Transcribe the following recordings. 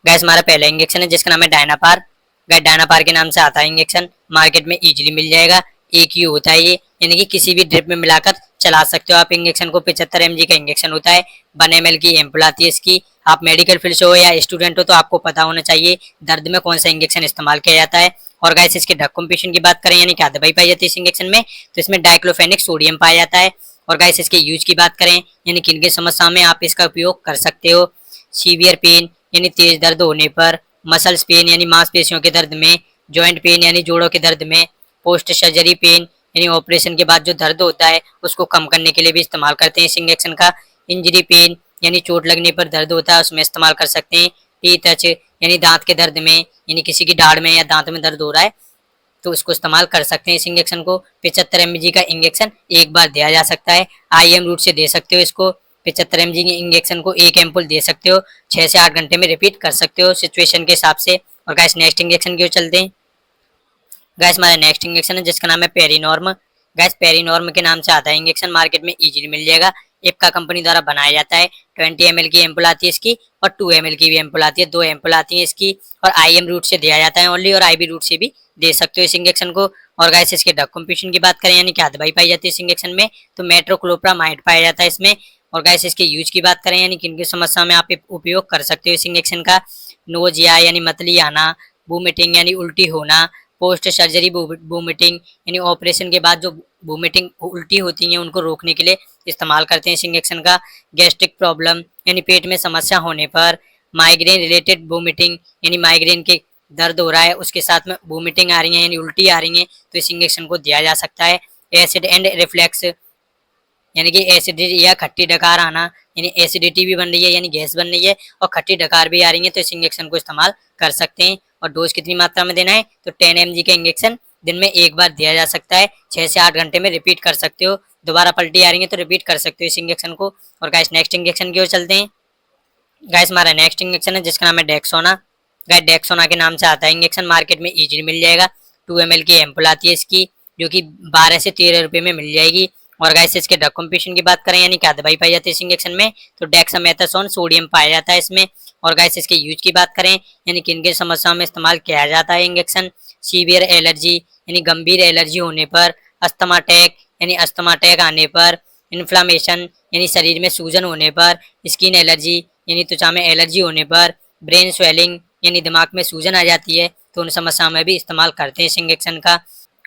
Gas हमारा पहला injection है जिसका नाम है डायनापार। गैस डायनापार के नाम से आता है इंजेक्शन, मार्केट में इजीली मिल जाएगा। एक ही होता है ये, यानी कि किसी भी ड्रिप में मिलाकर चला सकते हो आप इंजेक्शन को। 75 mg का इंजेक्शन होता है, 1 ml की एम्पुल आती है इसकी। आप मेडिकल फील्ड से हो या स्टूडेंट हो तो आपको पता होना चाहिए दर्द में कौन सा इंजेक्शन इस्तेमाल किया जाता है। और गैस इसके ड्रग कॉम्पोजिशन की बात करें यानी क्या दवाई पाई जाती है इस इंजेक्शन में, तो इसमें डाइक्लोफेनिक सोडियम पाया जाता है। और गैस इसके यूज की बात करें यानी किन किन समस्याओं में आप इसका उपयोग कर सकते हो। सीवियर पेन यानी तेज दर्द होने पर, मसल्स पेन यानी मांसपेशियों के दर्द में, जॉइंट पेन यानी जोड़ों के दर्द में, पोस्ट सर्जरी पेन यानी ऑपरेशन के बाद जो दर्द होता है उसको कम करने के लिए भी इस्तेमाल करते हैं इस इंजेक्शन का। इंजरी पेन यानी चोट लगने पर दर्द होता है उसमें इस्तेमाल कर सकते हैं। टी टच यानी दांत के दर्द में, यानी किसी की दाढ़ में या दांत में दर्द हो रहा है तो उसको इस्तेमाल कर सकते हैं इस इंजेक्शन को। 75 mg का इंजेक्शन एक बार दिया जा सकता है, IM रूट से दे सकते हो इसको। 75 mg के इंजेक्शन को एक एम्पुल दे सकते हो, 6 से 8 घंटे में रिपीट कर सकते हो सिचुएशन के हिसाब से। और गाइस नेक्स्ट इंजेक्शन की ओर चलते हैं। गैस हमारा नेक्स्ट इंजेक्शन है जिसका नाम है पेरीनॉर्म। गैस पेरीनॉर्म के नाम से आता है इंजेक्शन, मार्केट में इजीली मिल जाएगा। एप्का कंपनी द्वारा बनाया जाता है। 20 ml की एम्पुल आती है इसकी और 2 ml की भी एम्पुल आती है, 2 एम्पुल आती है इसकी। और IM रूट से दिया जाता है ओनली, और IB रूट से भी दे सकते हो इस इंजेक्शन को। और गैस इसके ड्रग कॉम्पोजिशन की बात करें यानी क्या दवाई पाई जाती है इस इंजेक्शन में, तो मेट्रोक्लोप्रामाइड पाया जाता है इसमें। और गैस इसके यूज की बात करें यानी किन किन समस्याओं में आप उपयोग कर सकते हो इस इंजेक्शन का। नोजिया यानी मतली आना, वोमिटिंग यानी उल्टी होना, पोस्ट सर्जरी वोमिटिंग यानी ऑपरेशन के बाद जो वोमिटिंग उल्टी होती है उनको रोकने के लिए इस्तेमाल करते हैं इस इंजेक्शन का। गैस्ट्रिक प्रॉब्लम यानी पेट में समस्या होने पर, माइग्रेन रिलेटेड वोमिटिंग यानी माइग्रेन के दर्द हो रहा है उसके साथ में वोमिटिंग आ रही है यानी उल्टी आ रही है तो इस इंजेक्शन को दिया जा सकता है। एसिड एंड रिफ्लेक्स यानी कि एसिडिटी या खट्टी डकार आना, यानी एसिडिटी भी बन रही है यानी गैस बन रही है और खट्टी डकार भी आ रही है तो इस इंजेक्शन को इस्तेमाल कर सकते हैं। और डोज कितनी मात्रा में देना है, तो 10 mg का इंजेक्शन दिन में एक बार दिया जा सकता है, 6 से 8 घंटे में रिपीट कर सकते हो। दोबारा पलटी आ रही है तो रिपीट कर सकते हो इस इंजेक्शन को। और गाइस नेक्स्ट इंजेक्शन की ओर चलते हैं। गाइस हमारा नेक्स्ट इंजेक्शन है जिसका नाम है डेक्सोना। गाइस डेक्सोना के नाम से आता है इंजेक्शन, मार्केट में इजीली मिल जाएगा। 2 ml की एम्पुल आती है इसकी जो कि 12 से 13 रुपये में मिल जाएगी। और गाइस इसके ड्रग कॉम्पोजिशन की बात करें यानी क्या दवाई पाई जाती है इस इंजेक्शन में, तो डेक्सामेथासोन सोडियम पाया जाता है इसमें। और गाइस इसके यूज की बात करें यानी किन किन समस्याओं में इस्तेमाल किया जाता है इंजेक्शन। सीवियर एलर्जी यानी गंभीर एलर्जी होने पर, अस्थमा अटैक यानी अस्थमा अटैक आने पर, इन्फ्लामेशन यानी शरीर में सूजन होने पर, स्किन एलर्जी यानी त्वचा में एलर्जी होने पर, ब्रेन स्वेलिंग यानी दिमाग में सूजन आ जाती है तो उन समस्याओं में भी इस्तेमाल करते हैं इस इंजेक्शन का।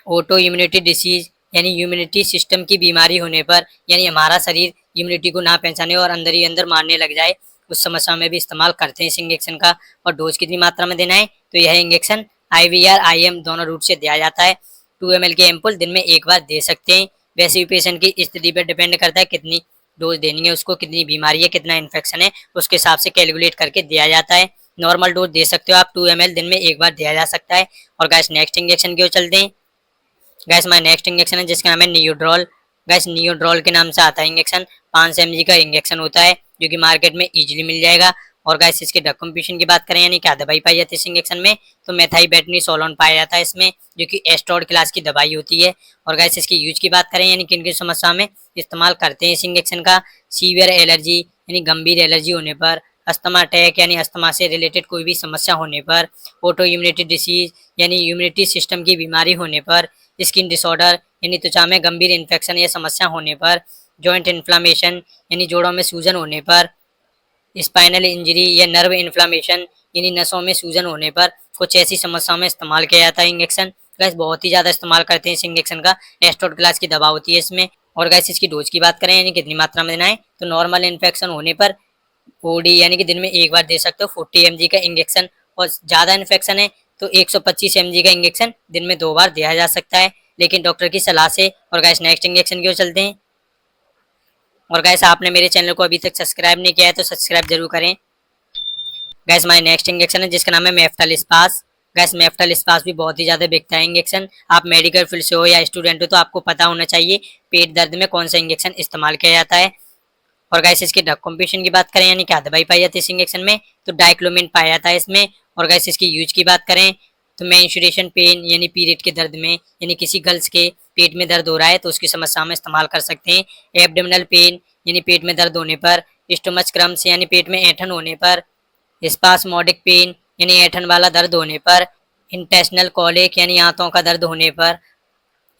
ऑटो इम्यूनिटी डिसीज यानी इम्यूनिटी सिस्टम की बीमारी होने पर, यानी हमारा शरीर इम्यूनिटी को ना पहचाने और अंदर ही अंदर मारने लग जाए उस समस्या में भी इस्तेमाल करते हैं इस इंजेक्शन का। और डोज कितनी मात्रा में देना है, तो यह इंजेक्शन IV और IM दोनों रूट से दिया जाता है। 2 ml की एम्पुल दिन में एक बार दे सकते हैं। वैसे भी पेशेंट की स्थिति पर डिपेंड करता है कितनी डोज देनी है उसको, कितनी बीमारी है, कितना इन्फेक्शन है, उसके हिसाब से कैलकुलेट करके दिया जाता है। नॉर्मल डोज दे सकते हो आप, 2 ml दिन में एक बार दिया जा सकता है। और गैस नेक्स्ट इंजेक्शन की ओर चलते हैं। गैस हमारा नेक्स्ट इंजेक्शन है जिसका नाम है नियोड्रॉल। गैस नियोड्रॉल के नाम से आता है इंजेक्शन, 500 mg का इंजेक्शन होता है जो कि मार्केट में इजीली मिल जाएगा। और गैस इसके ड्रग कॉम्पोजिशन की बात करें यानी क्या दवाई पाई जाती है इस इंजेक्शन में, तो मेथाइबेटनीसोलोन पाया जाता है इसमें जो कि एस्ट्रोड क्लास की दवाई होती है। और गैस इसकी यूज की बात करें यानी किन किन समस्या में इस्तेमाल करते हैं इस इंजेक्शन का। सीवियर एलर्जी यानी गंभीर एलर्जी होने पर, अस्थमा अटैक यानी अस्थमा से रिलेटेड कोई भी समस्या होने पर, ऑटो इम्यूनिटी डिसीज यानी इम्यूनिटी सिस्टम की बीमारी होने पर, स्किन डिसऑर्डर यानी त्वचा में गंभीर इन्फेक्शन या समस्या होने पर, जॉइंट इन्फ्लामेशन यानी जोड़ों में सूजन होने पर, स्पाइनल इंजरी या नर्व इन्फ्लामेशन यानी नसों में सूजन होने पर, कुछ ऐसी समस्याओं में इस्तेमाल किया जाता है इंजेक्शन। गैस बहुत ही ज़्यादा इस्तेमाल करते हैं इस इंजेक्शन का, एस्ट्रोड क्लास की दवा होती है इसमें। और गैस इसकी डोज की बात करें यानी कितनी मात्रा में देना है, तो नॉर्मल इन्फेक्शन होने पर OD यानी कि दिन में एक बार दे सकते हो 40 mg का इंजेक्शन। और ज़्यादा इन्फेक्शन है तो 125 mg का इंजेक्शन दिन में 2 बार दिया जा सकता है, लेकिन डॉक्टर की सलाह से। और गैस नेक्स्ट इंजेक्शन की ओर चलते हैं। और गैस आपने मेरे चैनल को अभी तक सब्सक्राइब नहीं किया है तो सब्सक्राइब जरूर करें। गैस हमारे नेक्स्ट इंजेक्शन है जिसका नाम है मेफ्टल स्पास। गैस मेफ्टल स्पास भी बहुत ही ज़्यादा बिकता है इंजेक्शन। आप मेडिकल फील्ड से हो या स्टूडेंट हो तो आपको पता होना चाहिए पेट दर्द में कौन सा इंजेक्शन इस्तेमाल किया जाता है। और गैस इसकी ड्रग कॉम्पोजिशन की बात करें यानी क्या दवाई पाई जाती है इस इंजेक्शन में, तो डाइक्लोमिन पाया जाता है इसमें। और गैस इसकी यूज की बात करें तो मेंस्ट्रुएशन पेन यानी पीरियड के दर्द में, यानी किसी गर्ल्स के पेट में दर्द हो रहा है तो उसकी समस्या में इस्तेमाल कर सकते हैं। एब्डोमिनल पेन यानी पेट में दर्द होने पर, स्टोमच क्रम्स यानी पेट में ऐंठन होने पर, स्पास्मोडिक पेन यानी ऐंठन वाला दर्द होने पर, इंटेस्टिनल कॉलिक यानी आंतों का दर्द होने पर,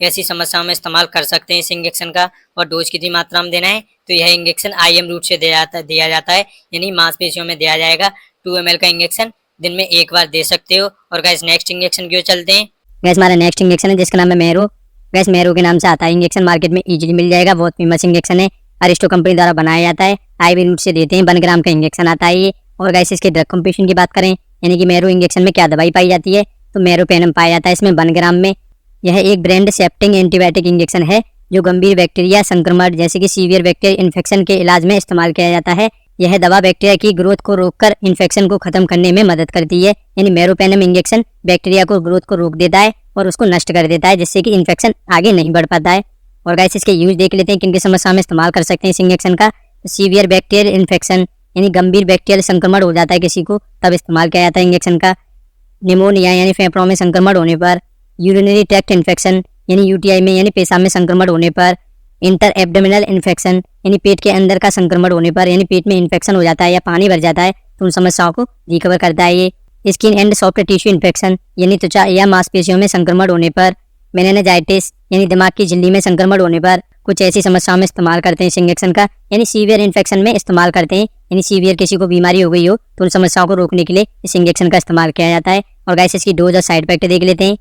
ऐसी समस्याओं में इस्तेमाल कर सकते हैं इस इंजेक्शन का। और डोज कितनी मात्रा में देना है, तो यह इंजेक्शन IM रूट से दिया जाता है यानी मांसपेशियों में दिया जाएगा। 2 ml का इंजेक्शन दिन में एक बार दे सकते हो। और गाइस नेक्स्ट इंजेक्शन की ओर चलते हैं। गैस हमारा नेक्स्ट इंजेक्शन है जिसका नाम है मेरो। गैस मेरो के नाम से आता है इंजेक्शन, मार्केट में इजीली मिल जाएगा। बहुत फेमस इंजेक्शन है, अरिस्टो कंपनी द्वारा बनाया जाता है। IV रूट से देते हैं, 1 ग्राम का इंजेक्शन आता है ये। और गैस इसके ड्रग कंपोजिशन की बात करें, यानी कि मेरो इंजेक्शन में क्या दवाई पाई जाती है, तो मेरोपेनम पाया जाता है इसमें 1 ग्राम में। यह एक ब्रांड सेप्टिंग एंटीबायोटिक इंजेक्शन है जो गंभीर बैक्टीरिया संक्रमण जैसे कि सीवियर बैक्टीरियल इन्फेक्शन के इलाज में इस्तेमाल किया जाता है। यह दवा बैक्टीरिया की ग्रोथ को रोककर इन्फेक्शन को खत्म करने में मदद करती है। यानी मेरोपेनम इंजेक्शन बैक्टीरिया को ग्रोथ को रोक देता है और उसको नष्ट कर देता है, जिससे कि इन्फेक्शन आगे नहीं बढ़ पाता है। और गाइस इसके यूज देख लेते हैं, किन किन समस्या में इस्तेमाल कर सकते हैं इस इंजेक्शन का। सीवियर बैक्टीरियल इन्फेक्शन यानी गंभीर बैक्टीरियल संक्रमण हो जाता है किसी को, तब इस्तेमाल किया जाता है इंजेक्शन का। निमोनिया यानी फेफड़ों में संक्रमण होने पर, यूरिनरी ट्रैक्ट इन्फेक्शन यानी UTI में यानी पेशाब में संक्रमण होने पर, इंटर एब्डोमिनल इन्फेक्शन यानी पेट के अंदर का संक्रमण होने पर, यानी पेट में इन्फेक्शन हो जाता है या पानी भर जाता है, तो उन समस्याओं को रिकवर करता है ये। Skin and soft tissue infection यानी त्वचा या मांसपेशियों में संक्रमण होने पर, मेनिनजाइटिस यानी दिमाग की झिल्ली में संक्रमण होने पर, कुछ ऐसी समस्याओं में इस्तेमाल करते हैं इस इंजेक्शन का। यानी सीवियर इन्फेक्शन में इस्तेमाल करते हैं, यानी सीवियर किसी को बीमारी हो गई हो तो उन समस्याओं को रोकने के लिए इस इंजेक्शन का इस्तेमाल किया जाता है। और गाइस इसकी डोज और साइड इफेक्ट देख लेते हैं।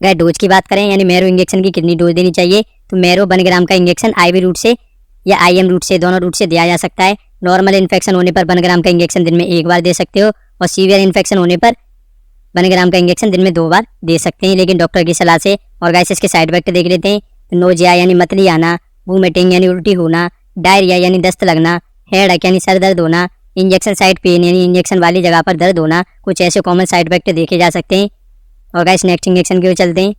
गाइस डोज की बात करें, यानी मेरो इंजेक्शन की कितनी डोज देनी चाहिए, तो मेरो 1 ग्राम का इंजेक्शन IV रूट से या IM रूट से, दोनों रूट से दिया जा सकता है। नॉर्मल इन्फेक्शन होने पर 1 ग्राम का इंजेक्शन दिन में एक बार दे सकते हो, और सीवियर इन्फेक्शन होने पर 1 ग्राम का इंजेक्शन दिन में 2 बार दे सकते हैं, लेकिन डॉक्टर की सलाह से। और गाइस इसके साइड इफेक्ट देख लेते हैं। नोजिया यानी मतली आना, वोमिटिंग यानी उल्टी होना, डायरिया यानी दस्त लगना, हेडेक यानी सर दर्द होना, इंजेक्शन साइट पेन यानी इंजेक्शन वाली जगह पर दर्द होना, कुछ ऐसे कॉमन साइड इफेक्ट देखे जा सकते हैं। और गाइस नेक्स्ट इंजेक्शन की ओर चलते हैं।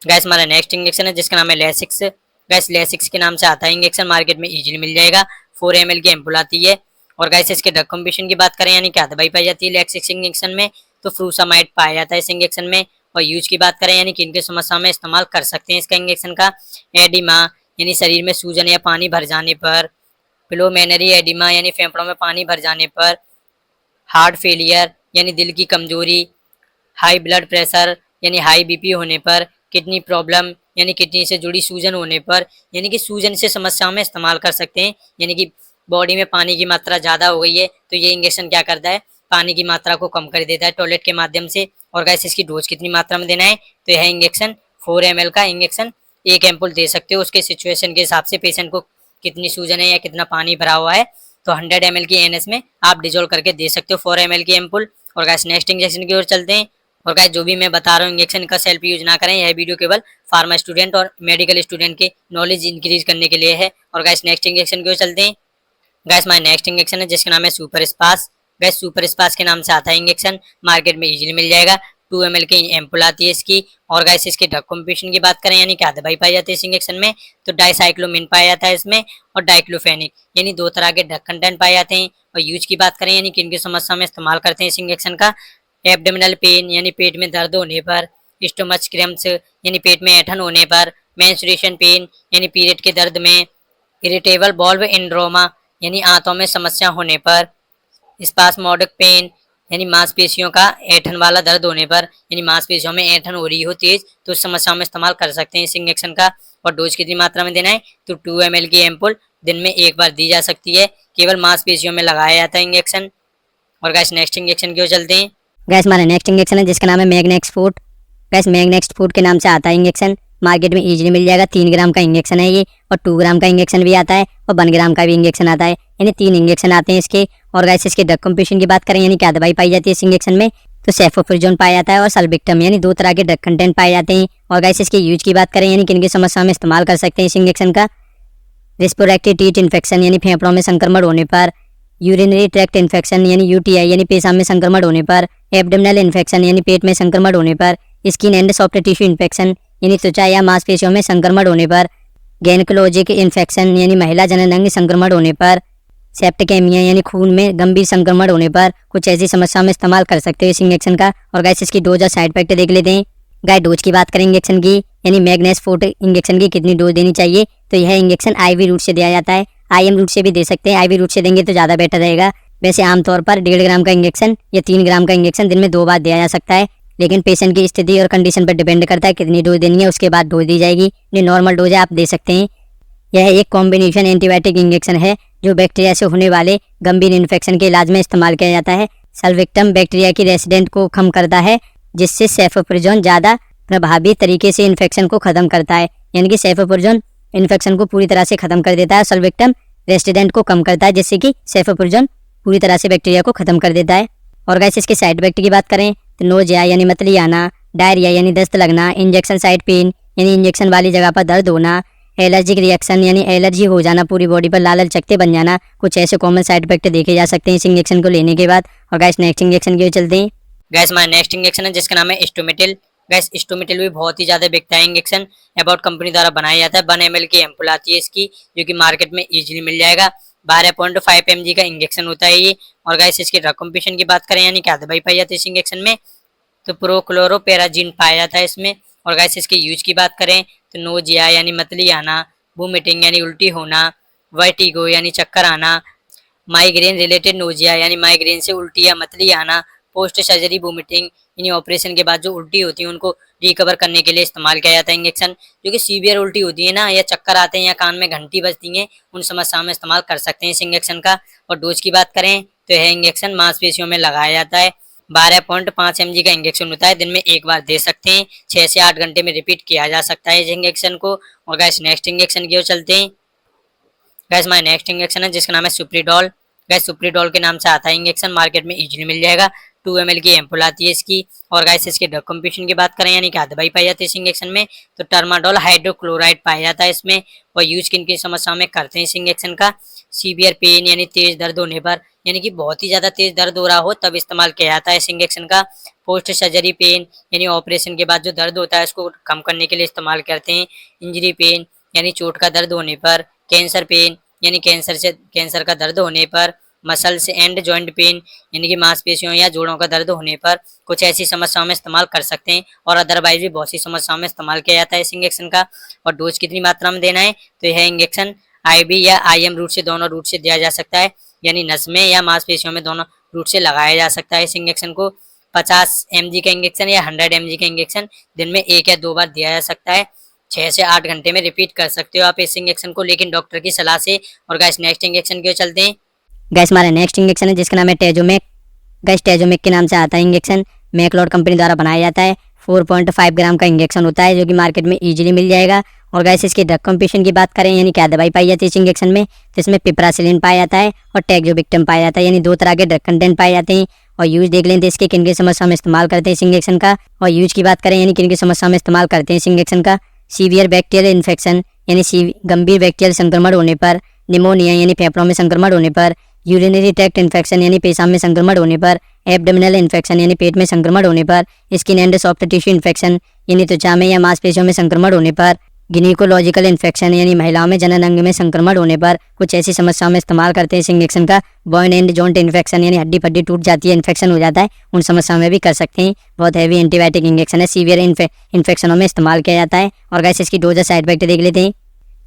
गाइस हमारा नेक्स्ट इंजेक्शन है जिसका नाम है लेसिक्स। गाइस लेसिक्स के नाम से आता है इंजेक्शन, मार्केट में इजीली मिल जाएगा। 4 ml की एम्पुल आती है। और गाइस इसके ड्रग कंपोजिशन की बात करें, यानी क्या दवाई पाई जाती है लेसिक्स इंजेक्शन में, तो फ्रूसामाइड पाया जाता है इस इंजेक्शन में। और यूज की बात करें, यानी किन किन समस्याओं में इस्तेमाल कर सकते हैं इसका इंजेक्शन का। एडिमा यानी शरीर में सूजन या पानी भर जाने पर, पिलोमेनरी एडिमा यानी फेफड़ों में पानी भर जाने पर, हार्ट फेलियर यानी दिल की कमजोरी, हाई ब्लड प्रेशर यानी हाई BP होने पर, किडनी प्रॉब्लम यानी किडनी से जुड़ी सूजन होने पर, यानी कि सूजन से समस्याओं में इस्तेमाल कर सकते हैं। यानी कि बॉडी में पानी की मात्रा ज़्यादा हो गई है तो ये इंजेक्शन क्या करता है, पानी की मात्रा को कम कर देता है टॉयलेट के माध्यम से। और गाइस इसकी डोज कितनी मात्रा में देना है, तो यह इंजेक्शन 4 ml का इंजेक्शन एक एम्पुल दे सकते हो। उसके सिचुएशन के हिसाब से पेशेंट को कितनी सूजन है या कितना पानी भरा हुआ है, तो 100 ml की NS में आप डिजोल्व करके दे सकते हो 4 ml की एम्पुल। और गाइस नेक्स्ट इंजेक्शन की ओर चलते हैं। और गाइस जो भी मैं बता रहा हूँ इंजेक्शन का सेल्फ यूज ना करें, यह वीडियो केवल फार्मा स्टूडेंट और मेडिकल स्टूडेंट के नॉलेज इंक्रीज करने के लिए है। और गाइस नेक्स्ट इंजेक्शन की ओर चलते हैं। गाइस माय नेक्स्ट इंजेक्शन है जिसका नाम है सुपर स्पास। गाइस सुपर स्पास के नाम से आता है इंजेक्शन, मार्केट में इजीली मिल जाएगा। 2 ml की एम्पुल आती है इसकी। और गाइस इसके ड्रग कंपोजिशन की बात करें, यानी क्या दवाई पाई जाती है इस इंजेक्शन में, तो डाइसाइक्लोमिन पाया जाता है इसमें और डाइक्लोफेनिक, यानी 2 तरह के ड्रग कंटेंट पाए जाते हैं। और यूज की बात करें, यानी किन की समस्या में इस्तेमाल करते हैं इस इंजेक्शन का। एब्डोमिनल पेन यानी पेट में दर्द होने पर, स्टोमच क्रैम्प्स यानी पेट में ऐंठन होने पर, मेंस्ट्रुएशन पेन यानी पीरियड के दर्द में, इरिटेबल बॉल्व इंड्रोमा यानी आंतों में समस्या होने पर, स्पास्मोडिक पेन यानी मांसपेशियों का ऐंठन वाला दर्द होने पर, यानी मांसपेशियों में ऐंठन हो रही हो तेज, तो उस समस्याओं में इस्तेमाल कर सकते हैं इस इंजेक्शन का। और डोज कितनी मात्रा में देना है, तो 2 ml की एम्पुल दिन में एक बार दी जा सकती है। केवल मांसपेशियों में लगाया जाता है इंजेक्शन। और गाइस नेक्स्ट इंजेक्शन की ओर चलते हैं। गैस हमारा नेक्स्ट इंजेक्शन है जिसका नाम है मैग्नेक्स फूड। गैस मैग्नेक्स फूड के नाम से आता है इंजेक्शन, मार्केट में इजीली मिल जाएगा। 3 ग्राम का इंजेक्शन है ये, और 2 ग्राम का इंजेक्शन भी आता है और 1 ग्राम का भी इंजेक्शन आता है, यानी 3 इंजेक्शन आते हैं इसके। और गैस इसके ड्रग कंपोजिशन की बात करें, यानी क्या दवाई पाई जाती है इस इंजेक्शन में, तो सेफोफ्रिजोन पाया जाता है और सल्बिक्टम, यानी 2 तरह के ड्रग कंटेंट पाए जाते हैं। और गैस इसके यूज की बात करें, यानी किन की समस्या में इस्तेमाल कर सकते हैं इस इंजेक्शन का। रेस्पिरेटरी ट्रैक्ट इन्फेक्शन यानी फेफड़ों में संक्रमण होने पर, यूरिनरी ट्रैक्ट इन्फेक्शन यानी UTI यानी पेशाब में संक्रमण होने पर, एब्डोमिनल इन्फेक्शन यानी पेट में संक्रमण होने पर, skin and soft tissue infection यानी त्वचा या मांसपेशियों में संक्रमण होने पर, गैनकोलॉजिक इन्फेक्शन यानी महिला जनन अंग संक्रमण होने पर, सेप्टिकेमिया यानी खून में गंभीर संक्रमण होने पर, कुछ ऐसी समस्याओं में इस्तेमाल कर सकते हैं इस इंजेक्शन का। और गाइस इसकी डोज और साइड इफेक्ट देख लेते हैं। गाइस डोज की बात करें इंजेक्शन की, यानी मैग्नेस फोर्ट इंजेक्शन की कितनी डोज देनी चाहिए, तो यह इंजेक्शन IV रूट से दिया जाता है। IM रूट से भी दे सकते हैं, IV रूट से देंगे तो ज़्यादा बेटर रहेगा। वैसे आमतौर पर 1.5 ग्राम का इंजेक्शन या 3 ग्राम का इंजेक्शन दिन में 2 बार दिया जा सकता है, लेकिन पेशेंट की स्थिति और कंडीशन पर डिपेंड करता है कितनी डोज देनी है, उसके बाद डोज दी जाएगी। जो नॉर्मल डोज है आप दे सकते हैं। यह एक कॉम्बिनेशन एंटीबायोटिक इंजेक्शन है जो बैक्टीरिया से होने वाले गंभीर इन्फेक्शन के इलाज में इस्तेमाल किया जाता है। सल्विक्टम बैक्टीरिया की रेसिडेंट को कम करता है, जिससे सेफोप्रिजोन ज़्यादा प्रभावी तरीके से इन्फेक्शन को खत्म करता है। यानी कि सेफोप्रिजोन इन्फेक्शन को पूरी तरह से खत्म कर देता है, सल्विक्टम रेसिडेंट को कम करता है, जिससे कि सेफोप्रिजोन पूरी तरह से बैक्टीरिया को खत्म कर देता है। और गाइस इसके साइड इफेक्ट की बात करें तो नोजिया यानी मतली आना, डायरिया यानी दस्त लगना, इंजेक्शन साइड पेन यानी इंजेक्शन वाली जगह पर दर्द होना, एलर्जिक रिएक्शन यानी एलर्जी हो जाना, पूरी बॉडी पर लाल लाल चकत्ते बन जाना, कुछ ऐसे कॉमन साइड इफेक्ट देखे जा सकते हैं इस इंजेक्शन को लेने के बाद। और गाइस नेक्स्ट इंजेक्शन की ओर चलते हैं। गैस हमारा नेक्स्ट इंजेक्शन है जिसका नाम है स्टोमेटिल। गैस स्टोमेटिल भी बहुत ही ज्यादा बिकता है इंजेक्शन, अबाउट कंपनी द्वारा बनाया जाता है। 1 ml की एम्पुल आती है इसकी, जो कि मार्केट में इजीली मिल जाएगा। 12.5 mg का इंजेक्शन होता है ये। और गैस इसकी ड्रग कॉम्पोजिशन की बात करें यानी क्या दवाई पाई जाती है इस इंजेक्शन में, तो प्रोक्लोरोपेराजिन पाया जाता है इसमें। और गैस इसके यूज की बात करें तो नोजिया यानी मतली आना, वोमिटिंग यानी उल्टी होना, वर्टिगो यानी चक्कर आना, माइग्रेन रिलेटेड नोजिया यानी माइग्रेन से उल्टी या मतली आना, पोस्ट सर्जरी वोमिटिंग यानी ऑपरेशन के बाद जो उल्टी होती है उनको रिकवर करने के लिए इस्तेमाल किया जाता है इंजेक्शन। जो कि सीवियर उल्टी होती है ना, या चक्कर आते हैं या कान में घंटी बजती है, उन समस्याओं में इस्तेमाल कर सकते हैं इस इंजेक्शन का। और डोज की बात करें तो यह इंजेक्शन मांसपेशियों में लगाया जाता है। 12.5 mg का इंजेक्शन होता है, दिन में एक बार दे सकते हैं। 6 से 8 घंटे में रिपीट किया जा सकता है इस इंजेक्शन को। और गैस नेक्स्ट इंजेक्शन की ओर चलते हैं। गैस हमारा नेक्स्ट इंजेक्शन है जिसका नाम है सुप्रीडॉल। गैस सुप्रीडॉल के नाम से आता है इंजेक्शन, मार्केट में इजीली मिल जाएगा। 2 ml की एम्पुल आती है इसकी। और गैस इसके ड्रग कॉम्पोजिशन की बात करें यानी क्या दवाई पाई जाती है इस इंजेक्शन में, तो टर्माडोल हाइड्रोक्लोराइड पाया जाता है इसमें। और यूज किन किन समस्याओं में करते हैं इस इंजेक्शन का, सीवियर पेन यानी तेज दर्द होने पर, यानी कि बहुत ही ज्यादा तेज दर्द हो रहा हो तब इस्तेमाल किया जाता है इस इंजेक्शन का। पोस्ट सर्जरी पेन यानी ऑपरेशन के बाद जो दर्द होता है उसको कम करने के लिए इस्तेमाल करते हैं। इंजरी पेन यानी चोट का दर्द होने पर, कैंसर पेन यानी कैंसर का दर्द होने पर, मसल्स एंड जॉइंट पेन यानी कि मांसपेशियों या जोड़ों का दर्द होने पर, कुछ ऐसी समस्याओं में इस्तेमाल कर सकते हैं। और अदरवाइज भी बहुत सी समस्याओं में इस्तेमाल किया जाता है इस इंजेक्शन का। और डोज कितनी मात्रा में देना है, तो यह इंजेक्शन IV या IM रूट से, दोनों रूट से दिया जा सकता है, यानी नस में या मांसपेशियों में, दोनों रूट से लगाया जा सकता है इस इंजेक्शन को। 50 mg का इंजेक्शन या 100 mg का इंजेक्शन दिन में 1 या 2 बार दिया जा सकता है। 6 से 8 घंटे में रिपीट कर सकते हो आप इस इंजेक्शन को, लेकिन डॉक्टर की सलाह से। और गाइस नेक्स्ट इंजेक्शन की ओर चलते हैं। गैस हमारा नेक्स्ट इंजेक्शन है जिसका नाम है टेजोमेक। गैस टेजोमेक के नाम से आता है इंजेक्शन, मैकलॉड कंपनी द्वारा बनाया जाता है। 4.5 ग्राम का इंजेक्शन होता है जो कि मार्केट में इजीली मिल जाएगा। और गैस इसकी ड्रग कॉम्पोजिशन की बात करें यानी क्या दवाई पाई जाती है इस इंजेक्शन में, तो इसमें पिपरासिलिन पाया जाता है और टेक्जोबिक्टम पाया जाता है, यानी 2 तरह के ड्रग कंटेंट पाए जाते हैं। और यूज देख लें तो इसके किन किन समस्या में इस्तेमाल करते हैं इस इंजेक्शन का। और यूज की बात करें यानी किन किन समस्या में इस्तेमाल करते हैं इस इंजेक्शन का, सीवियर बैक्टीरियल इन्फेक्शन यानी गंभीर बैक्टीरियल संक्रमण होने पर, निमोनिया यानी फेफड़ों में संक्रमण होने पर, यूरिनरी ट्रैक्ट इन्फेक्शन यानी पेशाब में संक्रमण होने पर, एब्डोमिनल इन्फेक्शन यानी पेट में संक्रमण होने पर, skin and soft tissue infection यानी त्वचा में या मांसपेशियों में संक्रमण होने पर, गिनेकोलॉजिकल इन्फेक्शन यानी महिलाओं में जनन अंग में संक्रमण होने पर, कुछ ऐसी समस्याओं में इस्तेमाल करते हैं इस इंजेक्शन का। बॉन एंड जॉइंट इन्फेक्शन यानी हड्डी पड्डी टूट जाती है, इन्फेक्शन हो जाता है, उन समस्याओं में भी कर सकते हैं। बहुत हैवी एंटीबायोटिक इंजेक्शन है, सीवियर इन्फेक्शनों में इस्तेमाल किया जाता है। और गैस इसकी डोज साइड इफेक्ट देख लेते हैं।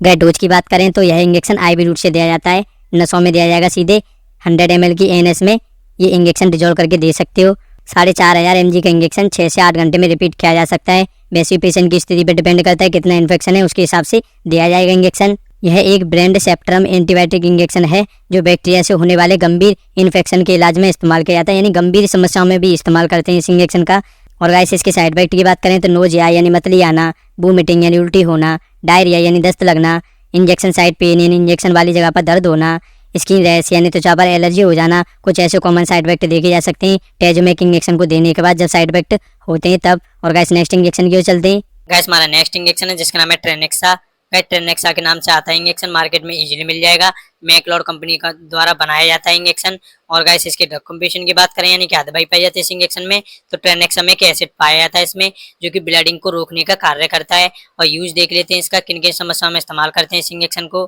गैस डोज की बात करें तो यह इंजेक्शन IV रूट से दिया जाता है, नसों में दिया जाएगा सीधे। 100 ml की ANS में ये इंजेक्शन डिजोल्व करके दे सकते हो। 4500 mg का इंजेक्शन 6 से 8 घंटे में रिपीट किया जा सकता है। वैसे पेशेंट की स्थिति पर डिपेंड करता है कितना इन्फेक्शन है, उसके हिसाब से दिया जाएगा इंजेक्शन। यह एक ब्रांड सेप्ट्रम एंटीबायोटिक इंजेक्शन है जो बैक्टीरिया से होने वाले गंभीर इन्फेक्शन के इलाज में इस्तेमाल किया जाता है, यानी गंभीर समस्याओं में भी इस्तेमाल करते हैं इस इंजेक्शन का। और गाइस इसके साइड इफेक्ट की बात करें तो नोजिया यानी मतली आना, वोमिटिंग यानी उल्टी होना, डायरिया यानी दस्त लगना, इंजेक्शन साइड पेन यानी इंजेक्शन वाली जगह पर दर्द होना, स्किन रैश यानी त्वचा पर एलर्जी हो जाना, कुछ ऐसे कॉमन साइड इफेक्ट देखे जा सकते हैं टेजोमेक इंजेक्शन को देने के बाद, जब साइड इफेक्ट होते हैं तब। और गाइस नेक्स्ट इंजेक्शन की ओर चलते हैं। गैस हमारा नेक्स्ट इंजेक्शन है जिसका नाम है ट्रेनेक्सा। गैस ट्रेनेक्सा के नाम से आता है इंजेक्शन, मार्केट में इजीली मिल जाएगा। मैकलॉड कंपनी का द्वारा बनाया जाता है इंजेक्शन। और गैस इसके ड्रग कॉम्पोजिशन की बात करें यानी क्या दवाई पाई जाती है इस इंजेक्शन में, तो ट्रेनेक्सामिक एसिड पाया जाता है इसमें, जो कि ब्लीडिंग को रोकने का कार्य करता है। और यूज देख लेते हैं इसका, किन किन समस्याओं में इस्तेमाल करते हैं इस इंजेक्शन को।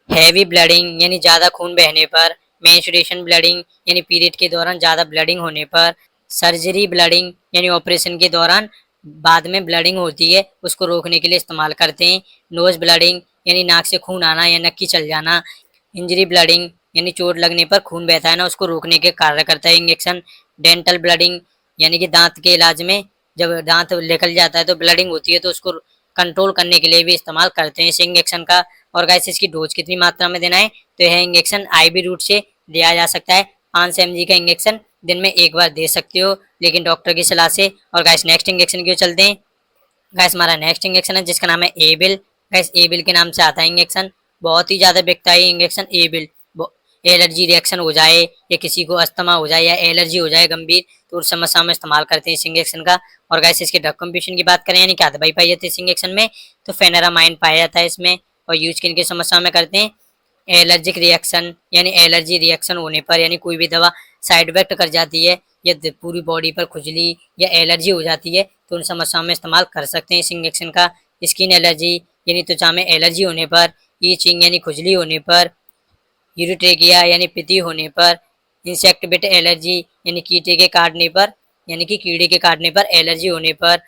हैवी ब्लीडिंग यानी ज़्यादा खून बहने पर, मेंस्ट्रुएशन ब्लीडिंग यानी पीरियड के दौरान ज़्यादा ब्लीडिंग होने पर, सर्जरी ब्लीडिंग यानी ऑपरेशन के दौरान बाद में ब्लीडिंग होती है उसको रोकने के लिए इस्तेमाल करते हैं। नोज ब्लीडिंग यानी नाक से खून आना या नक्की चल जाना, इंजरी ब्लीडिंग यानी चोट लगने पर खून बहता है ना, उसको रोकने के कार्य करता है इंजेक्शन। डेंटल ब्लडिंग यानी कि दांत के इलाज में जब दांत निकल जाता है तो ब्लडिंग होती है, तो उसको कंट्रोल करने के लिए भी इस्तेमाल करते हैं इस इंजेक्शन का। और गाइस इसकी डोज कितनी मात्रा में देना है, तो यह इंजेक्शन आईवी रूट से दिया जा सकता है। 500 mg का इंजेक्शन दिन में एक बार दे सकते हो, लेकिन डॉक्टर की सलाह से। और गाइस नेक्स्ट इंजेक्शन की ओर चलते हैं। गैस हमारा नेक्स्ट इंजेक्शन है जिसका नाम है एबिल। गैस एबिल के नाम से आता है इंजेक्शन, बहुत ही ज्यादा बिकता है इंजेक्शन एबिल। एलर्जी रिएक्शन हो जाए या किसी को अस्थमा हो जाए या एलर्जी हो जाए गंभीर, तो उस समस्या में इस्तेमाल करते हैं इस इंजेक्शन का। और गैस इसके ड्रग कंपटीशन की बात करें यानी क्या दवाई पाई जाती है इस इंजेक्शन में, तो फेनेरामाइन पाया जाता है इसमें। और यूज किन की समस्या में करते हैं, एलर्जिक रिएक्शन यानी एलर्जी रिएक्शन होने पर, यानी कोई भी दवा साइड इफेक्ट कर जाती है या पूरी बॉडी पर खुजली या एलर्जी हो जाती है, तो उन समस्याओं में इस्तेमाल कर सकते हैं इस इंजेक्शन का। स्किन एलर्जी यानी त्वचा में एलर्जी होने पर, ईचिंग यानी खुजली होने पर, यूरिट्रेकिया यानी पित्ती होने पर, इंसेक्ट बिट एलर्जी यानी कीटे के काटने पर, यानी कि कीड़े के काटने पर एलर्जी होने पर,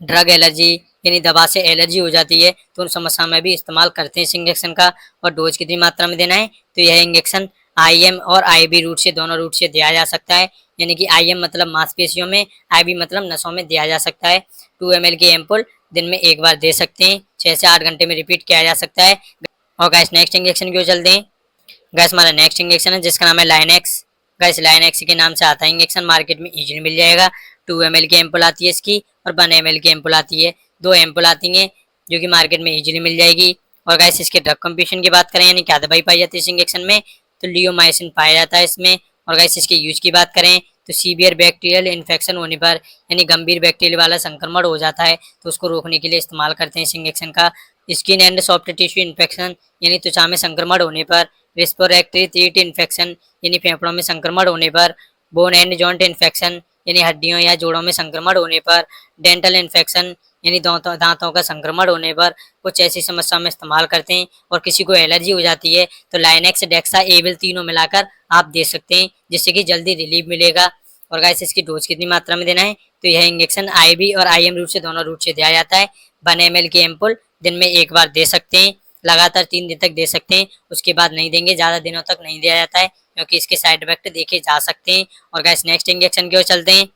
ड्रग एलर्जी यानी दवा से एलर्जी हो जाती है, तो उन समस्या में भी इस्तेमाल करते हैं इस इंजेक्शन का। और डोज कितनी मात्रा में देना है, तो यह इंजेक्शन आईएम और आईबी रूट से, दोनों रूट से दिया जा सकता है। यानी कि आईएम मतलब मांसपेशियों में, आईबी मतलब नसों में दिया जा सकता है। 2 ml की एम्पुल दिन में एक बार दे सकते हैं, 6 से 8 घंटे में रिपीट किया जा सकता है। और गैस नेक्स्ट इंजेक्शन की ओर चलते हैं। गैस हमारा नेक्स्ट इंजेक्शन है जिसका नाम है लाइनेक्स। गैस लाइनेक्स के नाम से आता है इंजेक्शन, मार्केट में इजीली मिल जाएगा। 2 ml की एम्पुल आती है इसकी और 1 ml की एम्पुल आती है, 2 एम्पुल आती हैं जो कि मार्केट में इजीली मिल जाएगी। और गैस इसके ड्रग कंपटीशन की बात करें यानी क्या दवाई पाई जाती है इस इंजेक्शन में, तो लियोमाइसिन पाया जाता है इसमें। और गैस इसके यूज की बात करें तो सीवियर बैक्टीरियल इन्फेक्शन होने पर, यानी गंभीर बैक्टीरिया वाला संक्रमण हो जाता है, तो उसको रोकने के लिए इस्तेमाल करते हैं इस इंजेक्शन का। Skin and soft tissue infection यानी त्वचा में संक्रमण होने पर, रेस्पिरेटरी ट्रैक्ट इन्फेक्शन यानी फेफड़ों में संक्रमण होने पर, बोन एंड जॉइंट इन्फेक्शन यानी हड्डियों या जोड़ों में संक्रमण होने पर, डेंटल इन्फेक्शन यानी दांतों का संक्रमण होने पर, कुछ ऐसी समस्या में इस्तेमाल करते हैं। और किसी को एलर्जी हो जाती है तो लाइनेक्स, डेक्सा, एविल तीनों मिलाकर आप दे सकते हैं, जिससे कि जल्दी रिलीफ मिलेगा। और गाइस इसकी डोज कितनी मात्रा में देना है, तो यह इंजेक्शन आईवी और आईएम रूट से, दोनों रूट से दिया जाता है। 1 ml की एम्पुल दिन में एक बार दे सकते हैं, लगातार 3 दिन तक दे सकते हैं, उसके बाद नहीं देंगे, ज़्यादा दिनों तक नहीं दिया जाता है क्योंकि इसके साइड इफेक्ट देखे जा सकते हैं। और गाइस नेक्स्ट इंजेक्शन की ओर चलते हैं।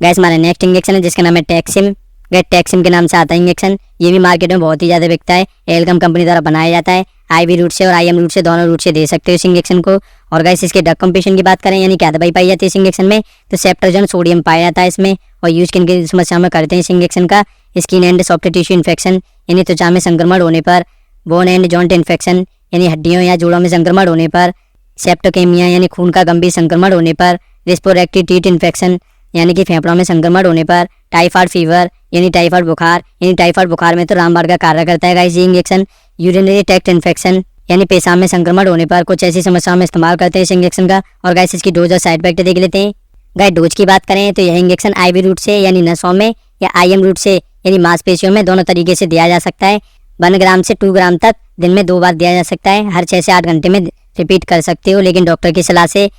गैस हमारा नेक्स्ट इंजेक्शन है जिसका नाम है टैक्सिम। गैस टैक्सिम के नाम से आता है इंजेक्शन, ये भी मार्केट में बहुत ही ज़्यादा बिकता है, एलकम कंपनी द्वारा बनाया जाता है। आईवी रूट से और आईएम रूट से, दोनों रूट से दे सकते हो इस इंजेक्शन को। और गैस इसके ड्रग कंपटीशन की बात करें यानी क्या दवाई पाई जाती है इस इंजेक्शन में, तो सेप्ट्रोजन सोडियम पाया जाता है इसमें। और यूज किन की समस्या में करते हैं इस इंजेक्शन का, skin and soft tissue infection यानी त्वचा में संक्रमण होने पर, बोन एंड जॉइंट इन्फेक्शन यानी हड्डियों या जोड़ों में संक्रमण होने पर, सेप्टोकेमिया यानी खून का गंभीर संक्रमण होने पर, रेस्पिरेटरी ट्रैक्ट इन्फेक्शन यानी कि फेफड़ों में संक्रमण होने पर, टाइफाइड फीवर यानी टाइफाइड बुखार, यानी टाइफाइड बुखार में तो रामबाण का कार्य करता है गाइस ये इंजेक्शन। यूरिनरी ट्रैक्ट इन्फेक्शन यानी पेशाब में संक्रमण होने पर, कुछ ऐसी समस्याओं में इस्तेमाल करते हैं इस इंजेक्शन का। और गाइस इसकी डोज और साइड इफेक्ट देख लेते हैं। गाइस डोज की बात करें तो यह इंजेक्शन आईवी रूट से यानी नसों में, या आईएम रूट से यानी मांसपेशियों में, दोनों तरीके से दिया जा सकता है। 1 ग्राम से 2 ग्राम तक दिन में 2 बार दिया जा सकता है, हर 6 से 8 घंटे में रिपीट कर सकते हो लेकिन डॉक्टर की सलाह से।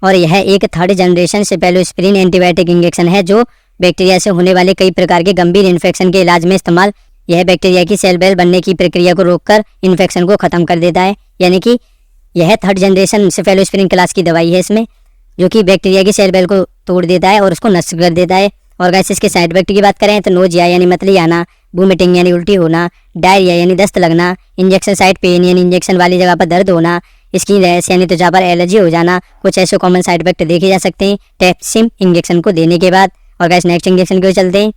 और यह एक 3rd जनरेशन सेफेलोस्पिरिन एंटीबायोटिक इंजेक्शन है जो बैक्टीरिया से होने वाले कई प्रकार के गंभीर इन्फेक्शन के इलाज में इस्तेमाल, यह बैक्टीरिया की सेल बेल बनने की प्रक्रिया को रोककर इन्फेक्शन को खत्म कर देता है। यानी कि यह 3rd जनरेशन सेफेलोस्पिरिन क्लास की दवाई है इसमें, जो कि बैक्टीरिया की सेल बेल को तोड़ देता है और उसको नष्ट कर देता है। और गैस इसके साइड इफेक्ट की बात करें तो नोजिया यानी मतली आना, वोमिटिंग यानी उल्टी होना, डायरिया यानी दस्त लगना, इंजेक्शन साइट पेन यानी इंजेक्शन वाली जगह पर दर्द होना, स्किन रैश यानी त्वचा पर एलर्जी हो जाना, कुछ ऐसे कॉमन साइड इफेक्ट देखे जा सकते हैं टैप्सिम इंजेक्शन को देने के बाद। और गैस नेक्स्ट इंजेक्शन की ओर चलते हैं।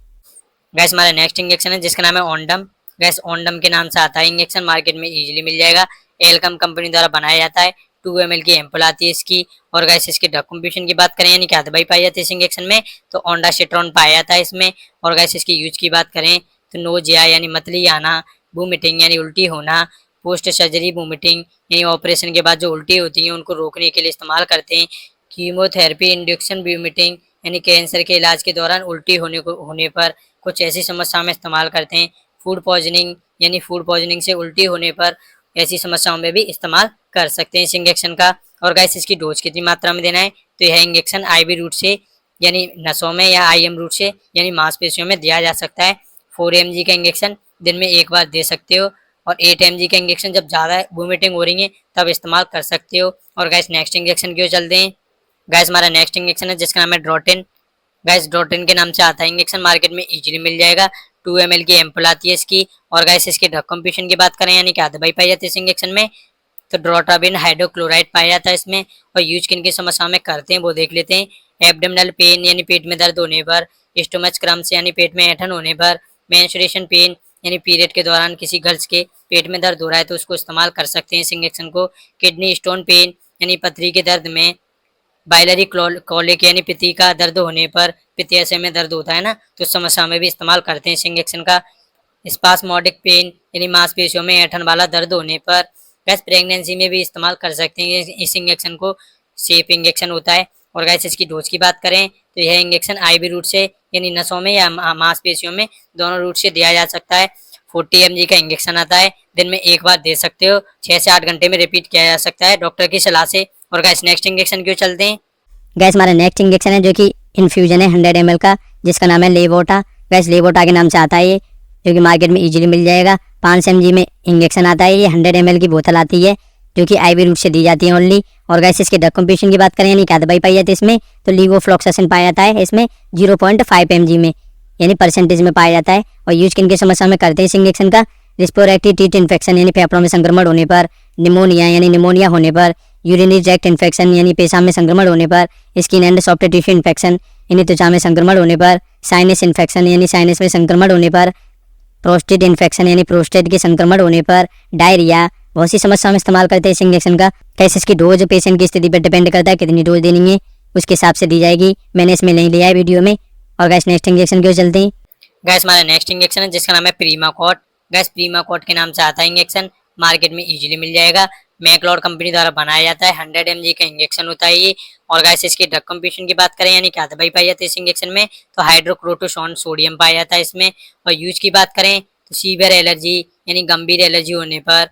गैस हमारा नेक्स्ट इंजेक्शन है जिसका नाम है ओंडम। गैस ओंडम के नाम से आता है इंजेक्शन, मार्केट में इजीली मिल जाएगा, एलकम कंपनी द्वारा बनाया जाता है। 2 ml की एम्पुल आती है इसकी। और गैस इसके ड्रग कंपटीशन की बात करें यानी क्या दवाई पाई जाती है इस इंजेक्शन में, तो ओंडासिट्रॉन पाया जाता है इसमें। और गैस इसकी यूज की बात करें तो नोजिया यानी मतली आना, वोमिटिंग यानी उल्टी होना, पोस्ट सर्जरी वोमिटिंग यानी ऑपरेशन के बाद जो उल्टी होती है उनको रोकने के लिए इस्तेमाल करते हैं। कीमोथेरेपी इंडक्शन वोमिटिंग यानी कैंसर के इलाज के दौरान उल्टी होने पर, कुछ ऐसी समस्याओं में इस्तेमाल करते हैं। फूड पॉइजनिंग यानी फूड पॉइजनिंग से उल्टी होने पर, ऐसी समस्याओं में भी इस्तेमाल कर सकते हैं इस इंजेक्शन का। और गैस इसकी डोज कितनी मात्रा में देना है, तो यह इंजेक्शन आईवी रूट से यानी नसों में, या आईएम रूट से यानी मांसपेशियों में दिया जा सकता है। 4 mg का इंजेक्शन दिन में एक बार दे सकते हो। और 8 mg का इंजेक्शन जब ज़्यादा वोमिटिंग हो रही है तब इस्तेमाल कर सकते हो। और गैस नेक्स्ट इंजेक्शन की ओर चलते हैं। गैस हमारा नेक्स्ट इंजेक्शन है जिसका नाम है ड्रोटिन। गैस ड्रोटिन के नाम से आता है इंजेक्शन, मार्केट में इजीली मिल जाएगा। 2 ml की एम्पुल आती है इसकी। और गैस इसकी ड्रग कंपटीशन की बात करें यानी क्या दवाई पाई जाती है इस इंजेक्शन में, तो ड्रोटाबिन हाइड्रोक्लोराइड पाया जाता है इसमें। और यूज किन की समस्या में करते हैं वो देख लेते हैं। एब्डोमिनल पेन यानी पेट में दर्द होने पर, स्टोमच क्रम्स यानी पेट में ऐंठन होने पर, मेंस्ट्रुएशन पेन यानी पीरियड के दौरान किसी गर्ल्स के पेट में दर्द हो रहा है तो उसको इस्तेमाल कर सकते हैं इस इंजेक्शन को। किडनी स्टोन पेन यानी पथरी के दर्द में, बाइलरी कॉलिक यानी पित्ती का दर्द होने पर, पित्ताशय में दर्द होता है ना, तो उस समस्या में भी इस्तेमाल करते हैं इस इंजेक्शन का। स्पास्मोडिक पेन यानी मांसपेशियों में ऐंठन वाला दर्द होने पर। गैस प्रेगनेंसी में भी इस्तेमाल कर सकते हैं इस इंजेक्शन को, सेफ इंजेक्शन होता है। और गैस इसकी डोज की बात करें तो यह इंजेक्शन आईवी रूट से यानी नसों में या मांसपेशियों में दोनों रूट से दिया जा सकता है। 40 mg का इंजेक्शन आता है, दिन में एक बार दे सकते हो, 6 से 8 घंटे में रिपीट किया जा सकता है डॉक्टर की सलाह से। और गैस नेक्स्ट इंजेक्शन क्यों चलते हैं। गैस हमारा नेक्स्ट इंजेक्शन है जो कि इन्फ्यूजन है 100 ml का, जिसका नाम है लेवोटा। गैस लेवोटा के नाम से आता है ये, जो कि मार्केट में इजीली मिल जाएगा। 5 mg में इंजेक्शन आता है, ये 100 ml की बोतल आती है जो कि आईवी रूट से दी जाती है ओनली। और गैस इसके ड्रग कंपटीशन की बात करें यानी क्या दवाई पाई जाती है इसमें, तो लीवोफ्लॉक्सासिन पाया जाता है इसमें 0.5 mg में यानी परसेंटेज में पाया जाता है। और यूज किन की समस्या में करते हैं इस इंजेक्शन का, रिस्पिरेटरी ट्रीट इन्फेक्शन यानी फेफड़ों में संक्रमण होने पर, निमोनिया यानी निमोनिया होने पर, यूरिनरी ट्रैक्ट इन्फेक्शन यानी पेशाब में संक्रमण होने पर, skin and soft tissue infection यानी त्वचा में संक्रमण होने पर, साइनस इन्फेक्शन यानी साइनस में संक्रमण होने पर, प्रोस्टेट इन्फेक्शन यानी प्रोस्टेट के संक्रमण होने पर, डायरिया, बहुत सी समस्याओं में इस्तेमाल करते हैं इस इंजेक्शन का। कैसे इसकी डोज पेशेंट की स्थिति पर डिपेंड करता है, कितनी डोज देनी है उसके हिसाब से दी जाएगी। मैंने इसमें नहीं लिया है वीडियो में। और गैस नेक्स्ट इंजेक्शन क्यों चलते हैं। गैस हमारा नेक्स्ट इंजेक्शन है जिसका नाम है प्रीमाकोट। गैस प्रीमाकोट के नाम से आता है इंजेक्शन, मार्केट में इजीली मिल जाएगा। मैकलॉड कंपनी द्वारा बनाया जाता है, 100 mg का इंजेक्शन होता है ये। और गैस इसकी ड्रग कंपटीशन की बात करें यानी क्या दवाई पाई जाती है इस इंजेक्शन में, तो हाइड्रोक्रोटोसोन सोडियम पाया जाता है इसमें। और यूज की बात करें तो सीवियर एलर्जी यानी गंभीर एलर्जी होने पर,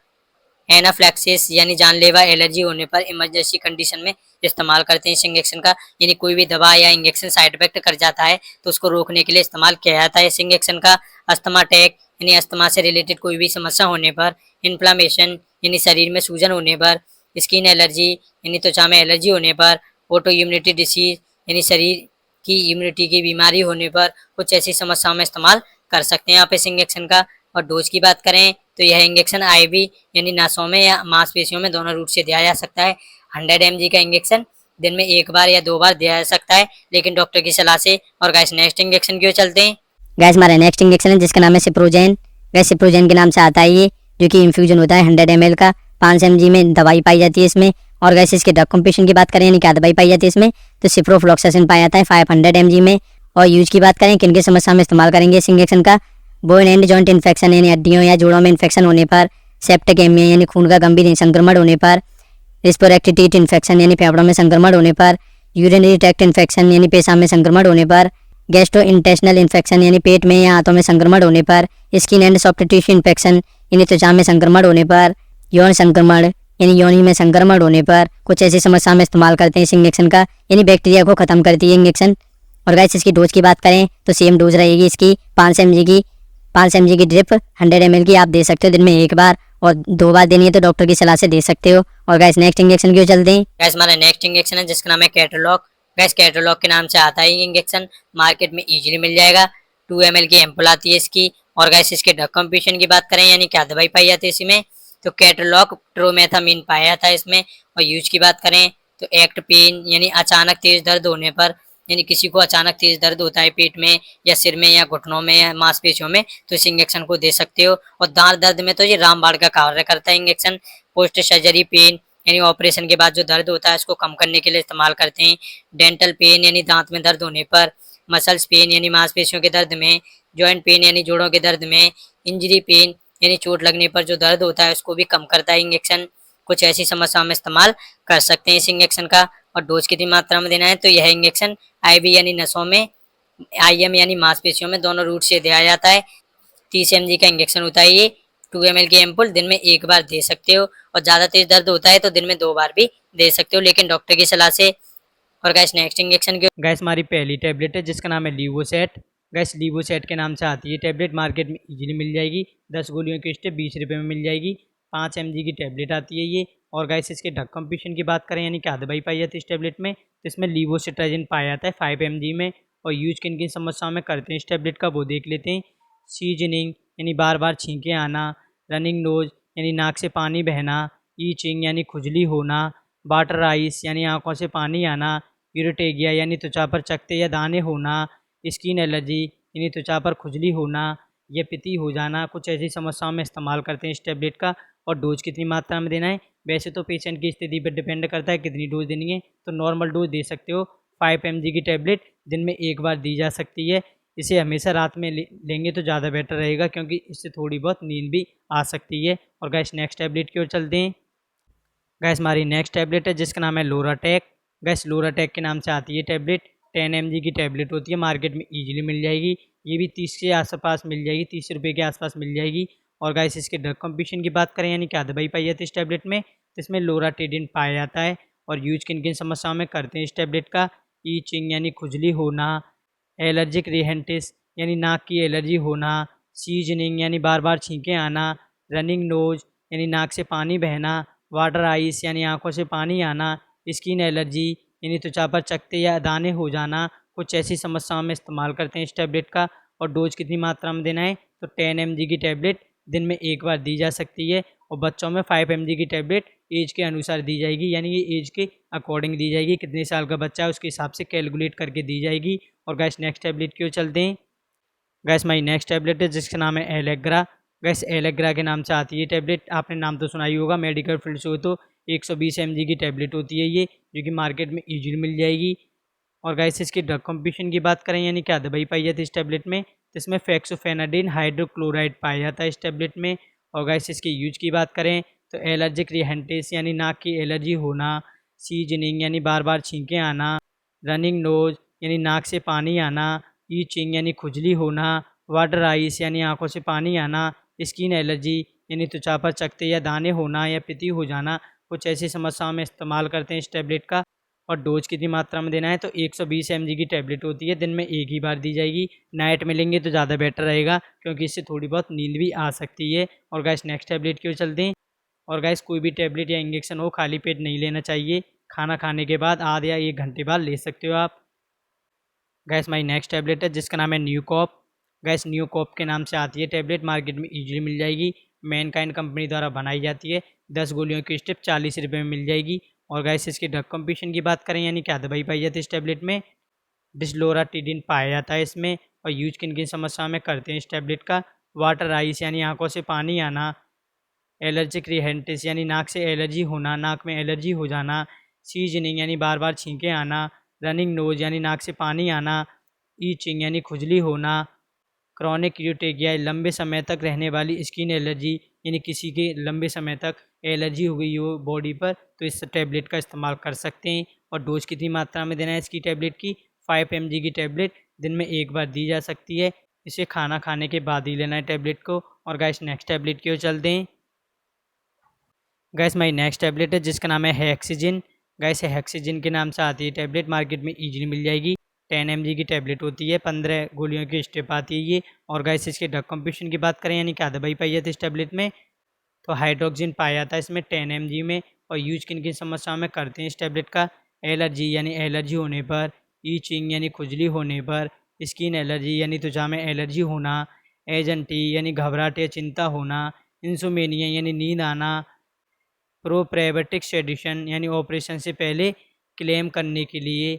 एनाफ्लैक्सिस यानी जानलेवा एलर्जी होने पर इमरजेंसी कंडीशन में इस्तेमाल करते हैं इस इंजेक्शन का। यानी कोई भी दवा या इंजेक्शन साइड इफेक्ट कर जाता है तो उसको रोकने के लिए इस्तेमाल किया जाता है इस इंजेक्शन का। अस्थमा अटैक यानी अस्थमा से रिलेटेड कोई भी समस्या होने पर, इन्फ्लामेशन यानी शरीर में सूजन होने पर, स्किन एलर्जी यानी त्वचा में एलर्जी होने पर, ऑटो इम्यूनिटी डिसीज यानी शरीर की इम्यूनिटी की बीमारी होने पर, कुछ ऐसी समस्याओं में इस्तेमाल कर सकते हैं आप इस इंजेक्शन का। और डोज की बात करें तो यह इंजेक्शन आईवी यानी नसों में या मांसपेशियों में दोनों रूट से दिया जा सकता है। 100 mg का इंजेक्शन दिन में एक बार या 2 बार दिया जा सकता है, लेकिन डॉक्टर की सलाह से। और गैस नेक्स्ट इंजेक्शन क्यों चलते हैं। गैस हमारा नेक्स्ट इंजेक्शन है जिसका नाम है सिप्रोजेन। गैस सिप्रोजेन के नाम से आता है ये, जो कि इन्फ्यूजन होता है 100 ml का। 5 mg में दवाई पाई जाती है इसमें। और गैस इसके ड्रग कंपटीशन की बात करें यानी क्या दवाई पाई जाती है इसमें, तो सिप्रोफ्लॉक्सासिन पाया जाता है 500 mg में। और यूज की बात करें किन की समस्या में इस्तेमाल करेंगे इस इंजेक्शन का, बोन एंड जॉइंट इन्फेक्शन यानी हड्डियों या जोड़ों में इन्फेक्शन होने पर, सेप्टिक एमिया यानी खून का गंभीर संक्रमण होने पर, रिस्पिरेटरी ट्रैक्ट इन्फेक्शन यानी फेफड़ों में संक्रमण होने पर, यूरिनरी ट्रैक्ट इन्फेक्शन यानी पेशाब में संक्रमण होने पर, गैस्ट्रोइंटेस्टिनल इन्फेक्शन यानी पेट में या हाथों में संक्रमण होने पर, skin and soft tissue infection यानी त्वचा में संक्रमण होने पर, यौन संक्रमण यानी योनि में संक्रमण होने पर, कुछ ऐसी समस्या में इस्तेमाल करते हैं इस इंजेक्शन का, यानी बैक्टीरिया को खत्म करती है इंजेक्शन। और गैस इसकी डोज की बात करें तो सेम डोज रहेगी इसकी 5 mg की ड्रिप 100 ml की आप दे सकते हो दिन में एक बार, और 2 बार देनी है तो डॉक्टर की सलाह से दे सकते हो। और गैस नेक्स्ट इंजेक्शन क्यों चलते हैं। गैस हमारा नेक्स्ट इंजेक्शन है जिसका नाम है कैटरलॉक। गैस कैटरलॉक के नाम से आता है ये इंजेक्शन, मार्केट में इजीली मिल जाएगा। 2 ml की एम्पुल आती है इसकी। और गैस इसके ड्रग कंपटीशन की बात करें यानी क्या दवाई पाई जाती है इसमें, तो कैटरलॉक ट्रोमेथामिन पाया जाता है इसमें। और यूज की बात करें तो एक्ट पेन यानी अचानक तेज दर्द होने पर, यानी किसी को अचानक तेज दर्द होता है पेट में या सिर में या घुटनों में या मांसपेशियों में, तो इस इंजेक्शन को दे सकते हो। और दांत दर्द में तो ये रामबाण का कार्य करता है इंजेक्शन। पोस्ट सर्जरी पेन यानी ऑपरेशन के बाद जो दर्द होता है उसको कम करने के लिए इस्तेमाल करते हैं। डेंटल पेन यानी दांत में दर्द होने पर, मसल्स पेन यानी मांसपेशियों के दर्द में, जॉइंट पेन यानी जोड़ों के दर्द में, इंजरी पेन यानी चोट लगने पर जो दर्द होता है उसको भी कम करता है इंजेक्शन। कुछ ऐसी समस्याओं में इस्तेमाल कर सकते हैं इस इंजेक्शन का। और डोज कितनी मात्रा में देना है, तो यह इंजेक्शन आईवी यानी नसों में, आईएम यानी मांसपेशियों में दोनों रूट से दिया जाता है। 30 mg का इंजेक्शन होता है ये। 2 ml की एम्पुल दिन में एक बार दे सकते हो, और ज़्यादा तेज दर्द होता है तो दिन में 2 बार भी दे सकते हो, लेकिन डॉक्टर की सलाह से। और गैस नेक्स्ट इंजेक्शन की गैस हमारी पहली टैबलेट है जिसका नाम है लीवोसेट। गैस लीवोसेट के नाम से आती है टैबलेट, मार्केट में इजीली मिल जाएगी। 10 गोलियों की स्टेप 20 रुपये में मिल जाएगी। 5 mg की टैबलेट आती है ये। और गैस इसके ड्रग कंपटीशन की बात करें यानी क्या दवाई पाई जाती है इस टैबलेट में, तो इसमें लीवोसिट्राजिन पाया जाता है 5 mg में। और यूज किन किन समस्याओं में करते हैं इस टैबलेट का वो देख लेते हैं। सीजनिंग यानी बार बार छींके आना, रनिंग नोज यानी नाक से पानी बहना, ईचिंग यानी खुजली होना, वाटर आइस यानी आंखों से पानी आना, यूरोटेगिया यानी त्वचा पर चकत्ते या दाने होना, स्किन एलर्जी यानी त्वचा पर खुजली होना या पिती हो जाना, कुछ ऐसी समस्याओं में इस्तेमाल करते हैं इस टैबलेट का। और डोज कितनी मात्रा में देना है, वैसे तो पेशेंट की स्थिति पर डिपेंड करता है कितनी डोज देनी है, तो नॉर्मल डोज दे सकते हो। 5 mg की टैबलेट दिन में एक बार दी जा सकती है। इसे हमेशा रात में लेंगे तो ज़्यादा बेटर रहेगा, क्योंकि इससे थोड़ी बहुत नींद भी आ सकती है। और गैस नेक्स्ट टैबलेट की ओर चलते हैं। गैस हमारी नेक्स्ट टैबलेट है जिसका नाम है लोराटेक। गैस लोराटेक के नाम से आती है टैबलेट, 10 mg की टैबलेट होती है, मार्केट में ईजिली मिल जाएगी। ये भी 30 के आसपास मिल जाएगी, 30 रुपये के आसपास मिल जाएगी। और गैस इसके ड्रग कंपटीशन की बात करें यानी क्या दवाई पाई जाती है इस टैबलेट में, तो इसमें लोराटिडिन पाया जाता है। और यूज किन किन समस्याओं में करते हैं इस टैबलेट का, ईचिंग यानी खुजली होना, एलर्जिक रिहेंटिस यानी नाक की एलर्जी होना, सीजनिंग यानी बार बार छींके आना, रनिंग नोज यानी नाक से पानी बहना, वाटर आइस यानी आंखों से पानी आना, स्किन एलर्जी यानी त्वचा पर चकत्ते या दाने हो जाना, कुछ ऐसी समस्याओं में इस्तेमाल करते हैं इस टैबलेट का। और डोज कितनी मात्रा में देना है, तो 10 mg की टैबलेट दिन में एक बार दी जा सकती है। और बच्चों में 5 mg की टैबलेट एज के अनुसार दी जाएगी, यानी ये एज के अकॉर्डिंग दी जाएगी, कितने साल का बच्चा है उसके हिसाब से कैलकुलेट करके दी जाएगी। और गैस नेक्स्ट टैबलेट की ओर चलते हैं। गैस माई नेक्स्ट टैबलेट है जिसका नाम है एलेग्रा। गैस एलेग्रा के नाम से आती है टैबलेट, आपने नाम तो सुना ही होगा, मेडिकल फील्ड से हो तो 120 mg की टैबलेट होती है ये, जो कि मार्केट में ईजिली मिल जाएगी। और गैस इसकी ड्रग कंपटीशन की बात करें यानी क्या दवाई पाई जाती है इस टैबलेट में, तो इसमें फेक्सोफेनाडिन हाइड्रोक्लोराइड पाया जाता है इस टैबलेट में। और गैस इसके यूज की बात करें तो एलर्जिक रिहेंटिस यानी नाक की एलर्जी होना, सीजनिंग यानी बार बार छींके आना, रनिंग नोज यानी नाक से पानी आना, ईचिंग यानी खुजली होना, वाटर आइस यानी आंखों से पानी आना, स्किन एलर्जी यानी त्वचा पर चकत्ते या दाने होना या पिती हो जाना, कुछ ऐसी समस्याओं में इस्तेमाल करते हैं इस टैबलेट का। और डोज कितनी मात्रा में देना है, तो 120 mg की टैबलेट होती है, दिन में एक ही बार दी जाएगी। नाइट में लेंगे तो ज़्यादा बेटर रहेगा, क्योंकि इससे थोड़ी बहुत नींद भी आ सकती है। और गैस नेक्स्ट टैबलेट की ओर चलते हैं। और गैस कोई भी टैबलेट या इंजेक्शन हो खाली पेट नहीं लेना चाहिए, खाना खाने के बाद आधे या 1 घंटे बाद ले सकते हो आप। गैस माई नेक्स्ट टैबलेट है जिसका नाम है न्यूकॉप। गैस न्यूकॉप के नाम से आती है टैबलेट, मार्केट में ईजिली मिल जाएगी, मैनकाइंड कंपनी द्वारा बनाई जाती है। 10 गोलियों की स्टेप 40 रुपये में मिल जाएगी। और गैस इसकी ड्रग कंपटीशन की बात करें यानी क्या दवाई पाई जाती है इस टैबलेट में, डिस्लोराटिडिन पाया जाता है इसमें। और यूज किन किन समस्याओं में करते हैं इस टैबलेट का, वाटर आइस यानी आंखों से पानी आना, एलर्जिक रिहेंटिस यानी नाक से एलर्जी होना, नाक में एलर्जी हो जाना, सीजनिंग यानी बार बार छींके आना, रनिंग नोज यानी नाक से पानी आना, ईचिंग यानी खुजली होना, क्रॉनिक यूरोटेगिया लंबे समय तक रहने वाली स्किन एलर्जी यानी किसी के लंबे समय तक एलर्जी हो गई हो बॉडी पर, तो इस टैबलेट का इस्तेमाल कर सकते हैं। और डोज कितनी मात्रा में देना है इसकी टैबलेट की, 5 mg की टैबलेट दिन में एक बार दी जा सकती है, इसे खाना खाने के बाद ही लेना है टैबलेट को। और गैस नेक्स्ट टैबलेट की ओर चलते हैं। गैस माई नेक्स्ट टैबलेट है जिसका नाम है हेक्सिजिन। गैस हेक्सिजिन के नाम से आती है टैबलेट, मार्केट में ईजिली मिल जाएगी, 10 mg की टैबलेट होती है, 15 गोलियों की स्टेप आती है ये। और गैस इसके ड्रग कंपटीशन की बात करें यानी क्या दवाई पाई जाती है इस टैबलेट में, तो हाइड्रोक्सिन पाया जाता है इसमें 10 mg में। और यूज किन किन समस्याओं में करते हैं इस टैबलेट का, एलर्जी यानी एलर्जी होने पर, ईचिंग यानी खुजली होने पर, स्किन एलर्जी यानी त्वचा में एलर्जी होना, एजेंटी यानी घबराहट या चिंता होना, इंसोमेनिया यानी नींद आना, प्रोप्राइवेटिक सेडिशन यानी ऑपरेशन से पहले क्लेम करने के लिए।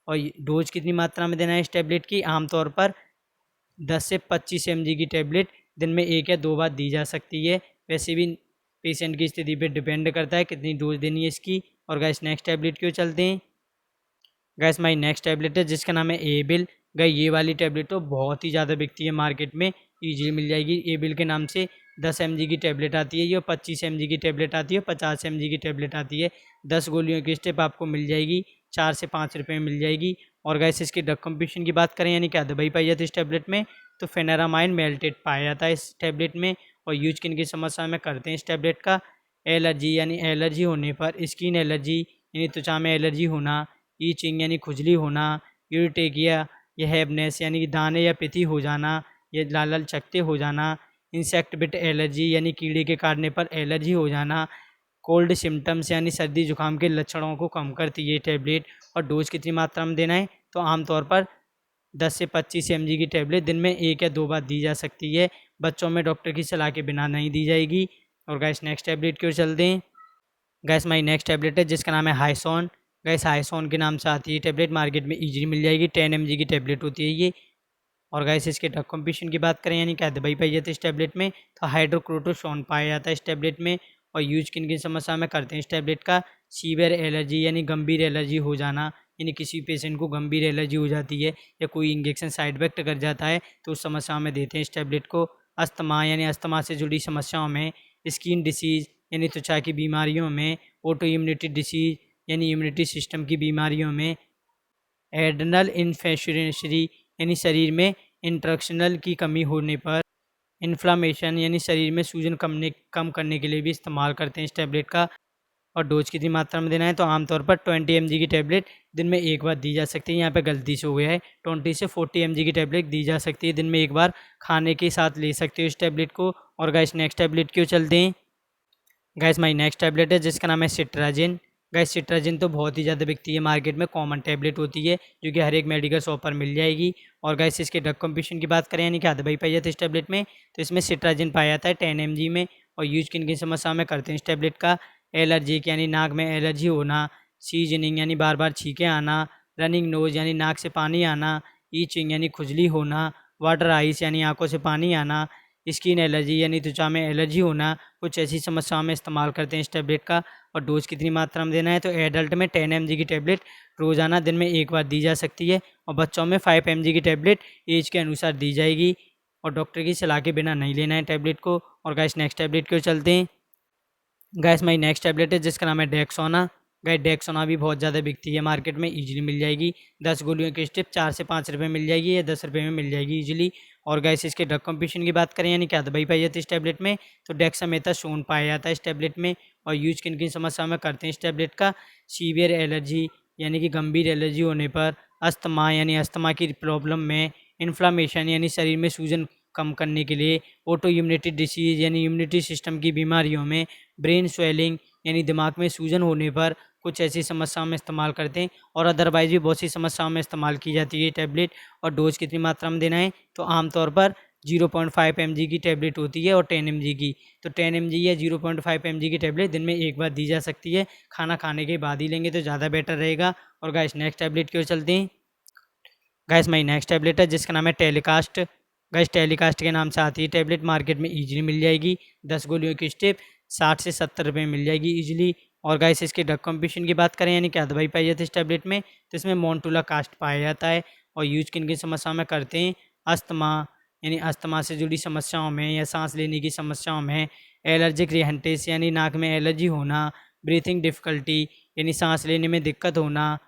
और डोज कितनी मात्रा में देना है इस टैबलेट की, आमतौर पर 10 से 25 mg की टैबलेट दिन में 1 या 2 बार दी जा सकती है, वैसे भी पेशेंट की स्थिति पर डिपेंड करता है कितनी डोज देनी है इसकी। और गैस नेक्स्ट टैबलेट की ओर चलते हैं। गैस माई नेक्स्ट टैबलेट है जिसका नाम है एबिल। गई ये वाली टैबलेट तो बहुत ही ज़्यादा बिकती है, मार्केट में ईजिली मिल जाएगी। एबिल के नाम से 10 mg की टैबलेट आती है ये, 25 mg की टैबलेट आती है, 50 mg की टैबलेट आती है। 10 गोलियों की स्टेप आपको मिल जाएगी, 4 से 5 रुपये में मिल जाएगी। और गैस इसकी ड्रग कंपटीशन की बात करें यानी क्या दवाई पाई जाती है इस टैबलेट में, तो फेनारामाइन मेल्टेड पाया जाता है इस टैबलेट में। और यूज किन की समस्या में करते हैं इस टैबलेट का, एलर्जी यानी एलर्जी होने पर, स्किन एलर्जी यानी त्वचा में एलर्जी होना, ईचिंग यानी खुजली होना, यूरोटेगिया ये हैवनेस यानी कि दाने या पिथी हो जाना, ये लाल लाल चकत्ते हो जाना, इंसेक्ट बिट एलर्जी यानी कीड़े के काटने पर एलर्जी हो जाना, कोल्ड सिम्टम्स यानी सर्दी जुकाम के लक्षणों को कम करती है ये टैबलेट। और डोज कितनी मात्रा में देना है, तो आमतौर पर 10 से 25 mg की टैबलेट दिन में 1 या 2 बार दी जा सकती है। बच्चों में डॉक्टर की सलाह के बिना नहीं दी जाएगी। और गैस नेक्स्ट टैबलेट की ओर चलते हैं। गैस हमारी नेक्स्ट टैबलेट है जिसका नाम है हाइसोन। गैस हाइसोन के नाम से आती है टैबलेट, मार्केट में ईजिली मिल जाएगी। 10 mg की टैबलेट होती है ये। और गैस इसके ड्रग कॉम्पिटिशन की बात करें यानी क्या दवाई पाई जाती है इस टैबलेट में, तो हाइड्रोक्रोटोसोन पाया जाता है इस टैबलेट में। और यूज किन किन समस्या में करते हैं इस टैबलेट का, सीवियर एलर्जी यानी गंभीर एलर्जी हो जाना, यानी किसी पेशेंट को गंभीर एलर्जी हो जाती है या कोई इंजेक्शन साइड इफेक्ट कर जाता है तो उस समस्या में देते हैं इस टैबलेट को। अस्थमा यानी अस्थमा से जुड़ी समस्याओं में, स्किन डिसीज़ यानी त्वचा की बीमारियों में, ऑटो इम्यूनिटी डिसीज़ यानी इम्यूनिटी सिस्टम की बीमारियों में, एड्रेनल इन्फेक्शनरी यानी शरीर में इंट्रक्शनल की कमी होने पर, इन्फ्लामेशन यानी शरीर में सूजन कम करने के लिए भी इस्तेमाल करते हैं इस टैबलेट का। और डोज कितनी मात्रा में देना है, तो आमतौर पर 20 mg की टैबलेट दिन में 1 बार दी जा सकती है। यहाँ पे गलती से हो गया है, 20 से 40 mg की टैबलेट दी जा सकती है दिन में 1 बार, खाने के साथ ले सकते हो इस टैबलेट को। और गैस नेक्स्ट टैबलेट क्यों चलते हैं। गैस हमारी नेक्स्ट टैबलेट है जिसका नाम है सिट्राजिन। गैस सिट्राजिन तो बहुत ही ज़्यादा बिकती है मार्केट में, कॉमन टैबलेट होती है जो कि हर एक मेडिकल शॉप पर मिल जाएगी। और गैस इसके ड्रग कॉम्पिटिशन की बात करें यानी क्या दवाई पाई जाती है इस टैबलेट में, तो इसमें सिट्राजिन पाया जाता है 10 mg में। और यूज किन किन समस्या में करते हैं इस टैबलेट का, एलर्जिक यानी नाक में एलर्जी होना, सीजनिंग यानी बार बार छींके आना, रनिंग नोज यानी नाक से पानी आना, ईचिंग यानी खुजली होना, वाटर आइस यानी आंखों से पानी आना, स्किन एलर्जी यानी त्वचा में एलर्जी होना, कुछ ऐसी समस्याओं में इस्तेमाल करते हैं इस टैबलेट का। और डोज कितनी मात्रा में देना है, तो एडल्ट में 10 mg की टैबलेट रोज़ाना दिन में 1 बार दी जा सकती है। और बच्चों में 5 mg की टैबलेट एज के अनुसार दी जाएगी और डॉक्टर की सलाह के बिना नहीं लेना है टैबलेट को। और गैस नेक्स्ट टैबलेट क्यों चलते हैं। गैस हमारी नेक्स्ट टैबलेट है जिसका नाम है डेक्सोना। गैस डेक्सोना भी बहुत ज़्यादा बिकती है मार्केट में, इजीली मिल जाएगी। 10 गोलियों की स्ट्रिप 4 से 5 रुपये मिल जाएगी या 10 रुपये में मिल जाएगी इजीली। और गैस इसके ड्रग कॉम्पिटिशन की बात करें यानी क्या दवाई पाई जाती है इस टैबलेट में, तो डेक्सामेथासोन पाया जाता है इस टैबलेट में। और यूज किन किन समस्या में करते हैं इस टैबलेट का, सीवियर एलर्जी यानी कि गंभीर एलर्जी होने पर, अस्थमा यानी अस्थमा की प्रॉब्लम में, इन्फ्लामेशन यानी शरीर में सूजन कम करने के लिए, ऑटो इम्यूनिटी डिसीज़ यानी इम्यूनिटी सिस्टम की बीमारियों में, ब्रेन स्वेलिंग यानी दिमाग में सूजन होने पर, कुछ ऐसी समस्याओं में इस्तेमाल करते हैं। और अदरवाइज भी बहुत सी समस्याओं में इस्तेमाल की जाती है ये टैबलेट। और डोज कितनी मात्रा में देना है, तो आमतौर पर 0.5 mg की टैबलेट होती है और 10 mg की, तो 10 mg या 0.5 mg की टैबलेट दिन में 1 बार दी जा सकती है। खाना खाने के बाद ही लेंगे तो ज़्यादा बेटर रहेगा। और गैस नेक्स्ट टैबलेट की ओर चलते हैं। गैस हमारी नेक्स्ट टैबलेट है जिसका नाम है टेलीकास्ट। गैस टेलीकास्ट के नाम से आती है टैबलेट, मार्केट में ईजिली मिल जाएगी। 10 गोलियों की स्ट्रिप 60 से 70 रुपये मिल जाएगी ईजिली। और गैस इसके ड्रग कॉम्पिटिशन की बात करें यानी क्या दवाई पाई जाती है इस टैबलेट में, तो इसमें मोन्टुला कास्ट पाया जाता है। और यूज किन किन समस्या में करते हैं, अस्थमा यानी अस्थमा से जुड़ी समस्याओं में या सांस लेने की समस्याओं में, एलर्जिक रिहंटिस यानी नाक में एलर्जी होना, ब्रीथिंग डिफ़िकल्टी यानी सांस लेने में दिक्कत होना,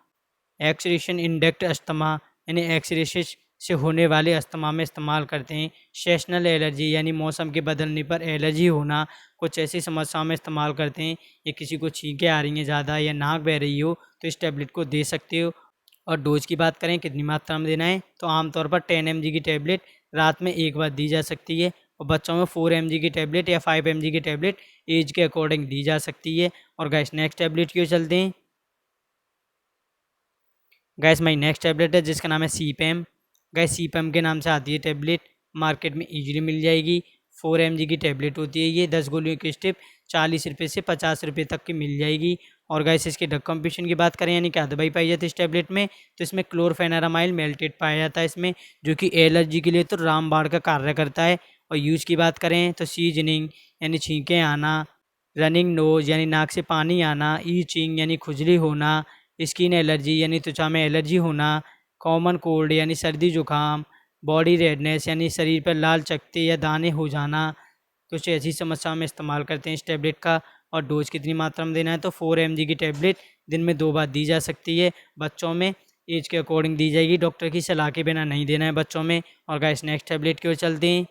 एक्सरेशन इंडक्ट अस्थमा यानी एक्सरेसिस से होने वाले अस्थमा में इस्तेमाल करते हैं। सेशनल एलर्जी यानी मौसम के बदलने पर एलर्जी होना, कुछ ऐसी समस्याओं में इस्तेमाल करते हैं। या किसी को छींकें आ रही हैं ज़्यादा या नाक बह रही हो तो इस टैबलेट को दे सकते हो। और डोज की बात करें कितनी मात्रा में देना है, तो आमतौर पर 10 mg की टैबलेट रात में 1 बार दी जा सकती है। और बच्चों में 4 mg की टैबलेट या 5 mg की टैबलेट एज के अकॉर्डिंग दी जा सकती है। और गैस नेक्स्ट टैबलेट क्यों चलते हैं। गैस हमारी नेक्स्ट टैबलेट है जिसका नाम है सीपैम। गैस सीपैम के नाम से आती है टैबलेट, मार्केट में ईजिली मिल जाएगी। 4 mg की टैबलेट होती है ये, 10 गोलियों की स्ट्रिप 40 रुपये से 50 रुपये तक की मिल जाएगी। और गैस इसके ड्रग कॉम्पिटिशन की बात करें यानी क्या दवाई पाई जाती है इस टैबलेट में, तो इसमें क्लोरफेनारामाइल मेल्टेड पाया जाता है इसमें, जो कि एलर्जी के लिए तो रामबाण का कार्य करता है। और यूज की बात करें तो सीजनिंग यानी छींकें आना, रनिंग नोज यानी नाक से पानी आना, ईचिंग यानी खुजली होना, स्किन एलर्जी यानी त्वचा में एलर्जी होना, कॉमन कोल्ड यानी सर्दी जुकाम, बॉडी रेडनेस यानी शरीर पर लाल चकत्ते या दाने हो जाना, कुछ ऐसी समस्याओं में इस्तेमाल करते हैं इस टैबलेट का। और डोज कितनी मात्रा में देना है, तो 4 mg की टैबलेट दिन में 2 बार दी जा सकती है। बच्चों में एज के अकॉर्डिंग दी जाएगी, डॉक्टर की सलाह के बिना नहीं देना है बच्चों में। और गैस नेक्स्ट टैबलेट की ओर चलते हैं।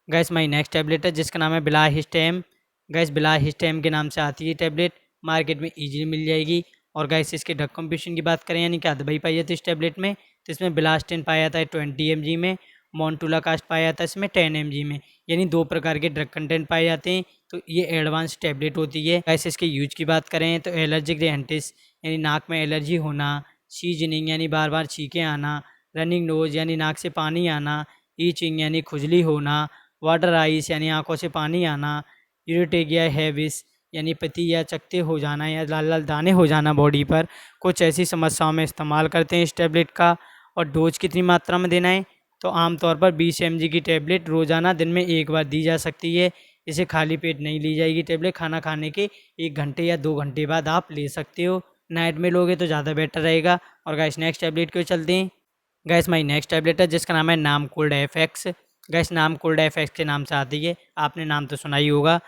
गैस हमारी नेक्स्ट टैबलेट है जिसका नाम है बिलाहिस्टेम। गैस बिलाहिस्टेम के नाम से आती है टैबलेट, मार्केट में ईजिली मिल जाएगी। और गाइस इसके ड्रग कंपोजिशन की बात करें यानी क्या दवाई पाई जाती है इस टैबलेट में, तो इसमें बिलास्टिन पाया जाता है 20 mg में, मोन्टुलाकास्ट पाया जाता है इसमें 10 mg में, यानी 2 प्रकार के ड्रग कंटेंट पाए जाते हैं। तो ये एडवांस टैबलेट होती है। गाइस इसके यूज की बात करें तो एलर्जिक रिएंटिस यानी नाक में एलर्जी होना, सीजनिंग यानी बार बार छींके आना, रनिंग नोज यानी नाक से पानी आना, ईचिंग यानी खुजली होना, वाटर आइस यानी आंखों से पानी आना, यूरेटेगिया हेविस यानी पति या चकते हो जाना या लाल लाल दाने हो जाना बॉडी पर, कुछ ऐसी समस्याओं में इस्तेमाल करते हैं इस टैबलेट का। और डोज कितनी मात्रा में देना है, तो आमतौर पर 20 mg की टैबलेट रोज़ाना दिन में एक बार दी जा सकती है। इसे खाली पेट नहीं ली जाएगी टैबलेट, खाना खाने के 1 घंटे या 2 घंटे बाद आप ले सकते हो। नाइट में लोगे तो ज़्यादा बेटर रहेगा। और गाइस नेक्स्ट टैबलेट को चलते हैं। गैस माई नेक्स्ट टैबलेट है जिसका नाम है नाम कोल्ड एफएक्स। गैस नाम कोल्ड एफएक्स के नाम से आती है, आपने नाम तो सुना ही होगा,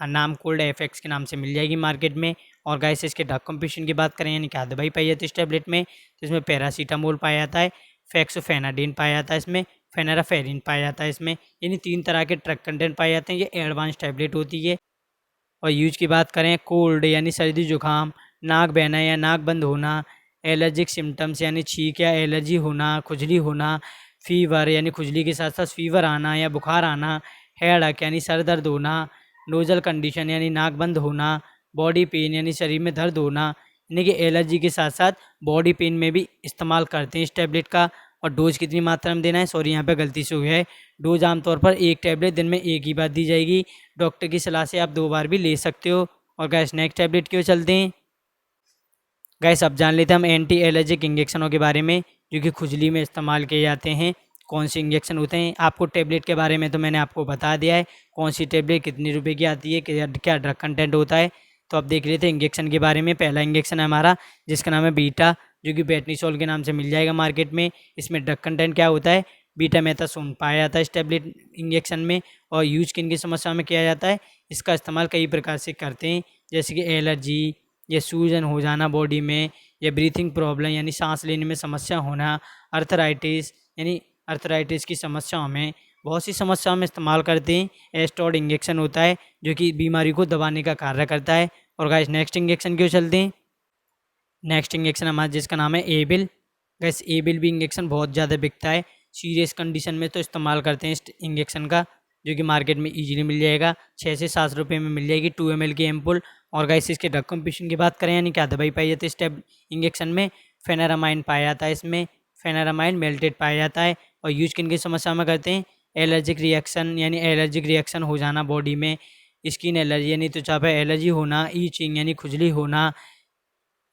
नाम कोल्ड एफएक्स के नाम से मिल जाएगी मार्केट में। और गैस इसके ड्रग कंपोजिशन की बात करें यानी क्या दवाई पाई जाती है इस टैबलेट में, तो इसमें पैरासीटामोल पाया जाता है, फेक्सोफेनाडिन पाया जाता है इसमें, फेनाराफेरिन पाया जाता है इसमें, यानी 3 तरह के ड्रग कंटेंट पाए जाते हैं। ये एडवांस टैबलेट होती है। और यूज की बात करें कोल्ड यानी सर्दी जुकाम, नाक बहना या नाक बंद होना, एलर्जिक सिम्टम्स यानी छींक या एलर्जी होना, खुजली होना, फीवर यानी खुजली के साथ साथ फीवर आना या बुखार आना, हेडेक यानी सर दर्द होना, नोजल कंडीशन यानी नाक बंद होना, बॉडी पेन यानी शरीर में दर्द होना, यानी कि एलर्जी के साथ साथ बॉडी पेन में भी इस्तेमाल करते हैं इस टैबलेट का। और डोज कितनी मात्रा में देना है, सॉरी यहाँ पे गलती से हुई है, डोज आमतौर पर 1 टैबलेट दिन में 1 ही बार दी जाएगी। डॉक्टर की सलाह से आप 2 बार भी ले सकते हो। और गैस नेक्स्ट टैबलेट क्यों चलते हैं। गैस अब जान लेते हैं हम एंटी एलर्जिक इंजेक्शनों के बारे में जो कि खुजली में इस्तेमाल किए जाते हैं। कौन से इंजेक्शन होते हैं, आपको टैबलेट के बारे में तो मैंने आपको बता दिया है, कौन सी टैबलेट कितनी रुपए की आती है, क्या ड्रग कंटेंट होता है। तो अब देख लेते हैं इंजेक्शन के बारे में। पहला इंजेक्शन है हमारा जिसका नाम है बीटा, जो कि बेटनीसोल के नाम से मिल जाएगा मार्केट में। इसमें ड्रग कंटेंट क्या होता है, बीटा मेथासोन पाया जाता है इस टैबलेट इंजेक्शन में। और यूज किन की समस्या में किया जाता है, इसका इस्तेमाल कई प्रकार से करते हैं, जैसे कि एलर्जी या सूजन हो जाना बॉडी में, या ब्रीथिंग प्रॉब्लम यानी सांस लेने में समस्या होना, अर्थराइटिस यानी अर्थराइटिस की समस्याओं में, बहुत सी समस्याओं में इस्तेमाल करते हैं। एस्टोड इंजेक्शन होता है जो कि बीमारी को दबाने का कार्य करता है। और गाइस नेक्स्ट इंजेक्शन क्यों चलते हैं। नेक्स्ट इंजेक्शन हमारा जिसका नाम है एबिल। गैस एबिल भी इंजेक्शन बहुत ज़्यादा बिकता है, सीरियस कंडीशन में तो इस्तेमाल करते हैं इस इंजेक्शन का, जो कि मार्केट में इजीली मिल जाएगा, 6 से 7 रुपये में मिल जाएगी 2 ml की एम्पुल। और गाइस इसके ड्रग कंपोजिशन की बात करें यानी क्या दवाई पाई जाती है इस टैब इंजेक्शन में, फेनारामाइन पाया जाता है इसमें, फेनारामाइन मेल्टेड पाया जाता है। और यूज किन की समस्या में करते हैं, एलर्जिक रिएक्शन यानी एलर्जिक रिएक्शन हो जाना बॉडी में, स्किन एलर्जी यानी त्वचा पर एलर्जी होना, ईचिंग यानी खुजली होना,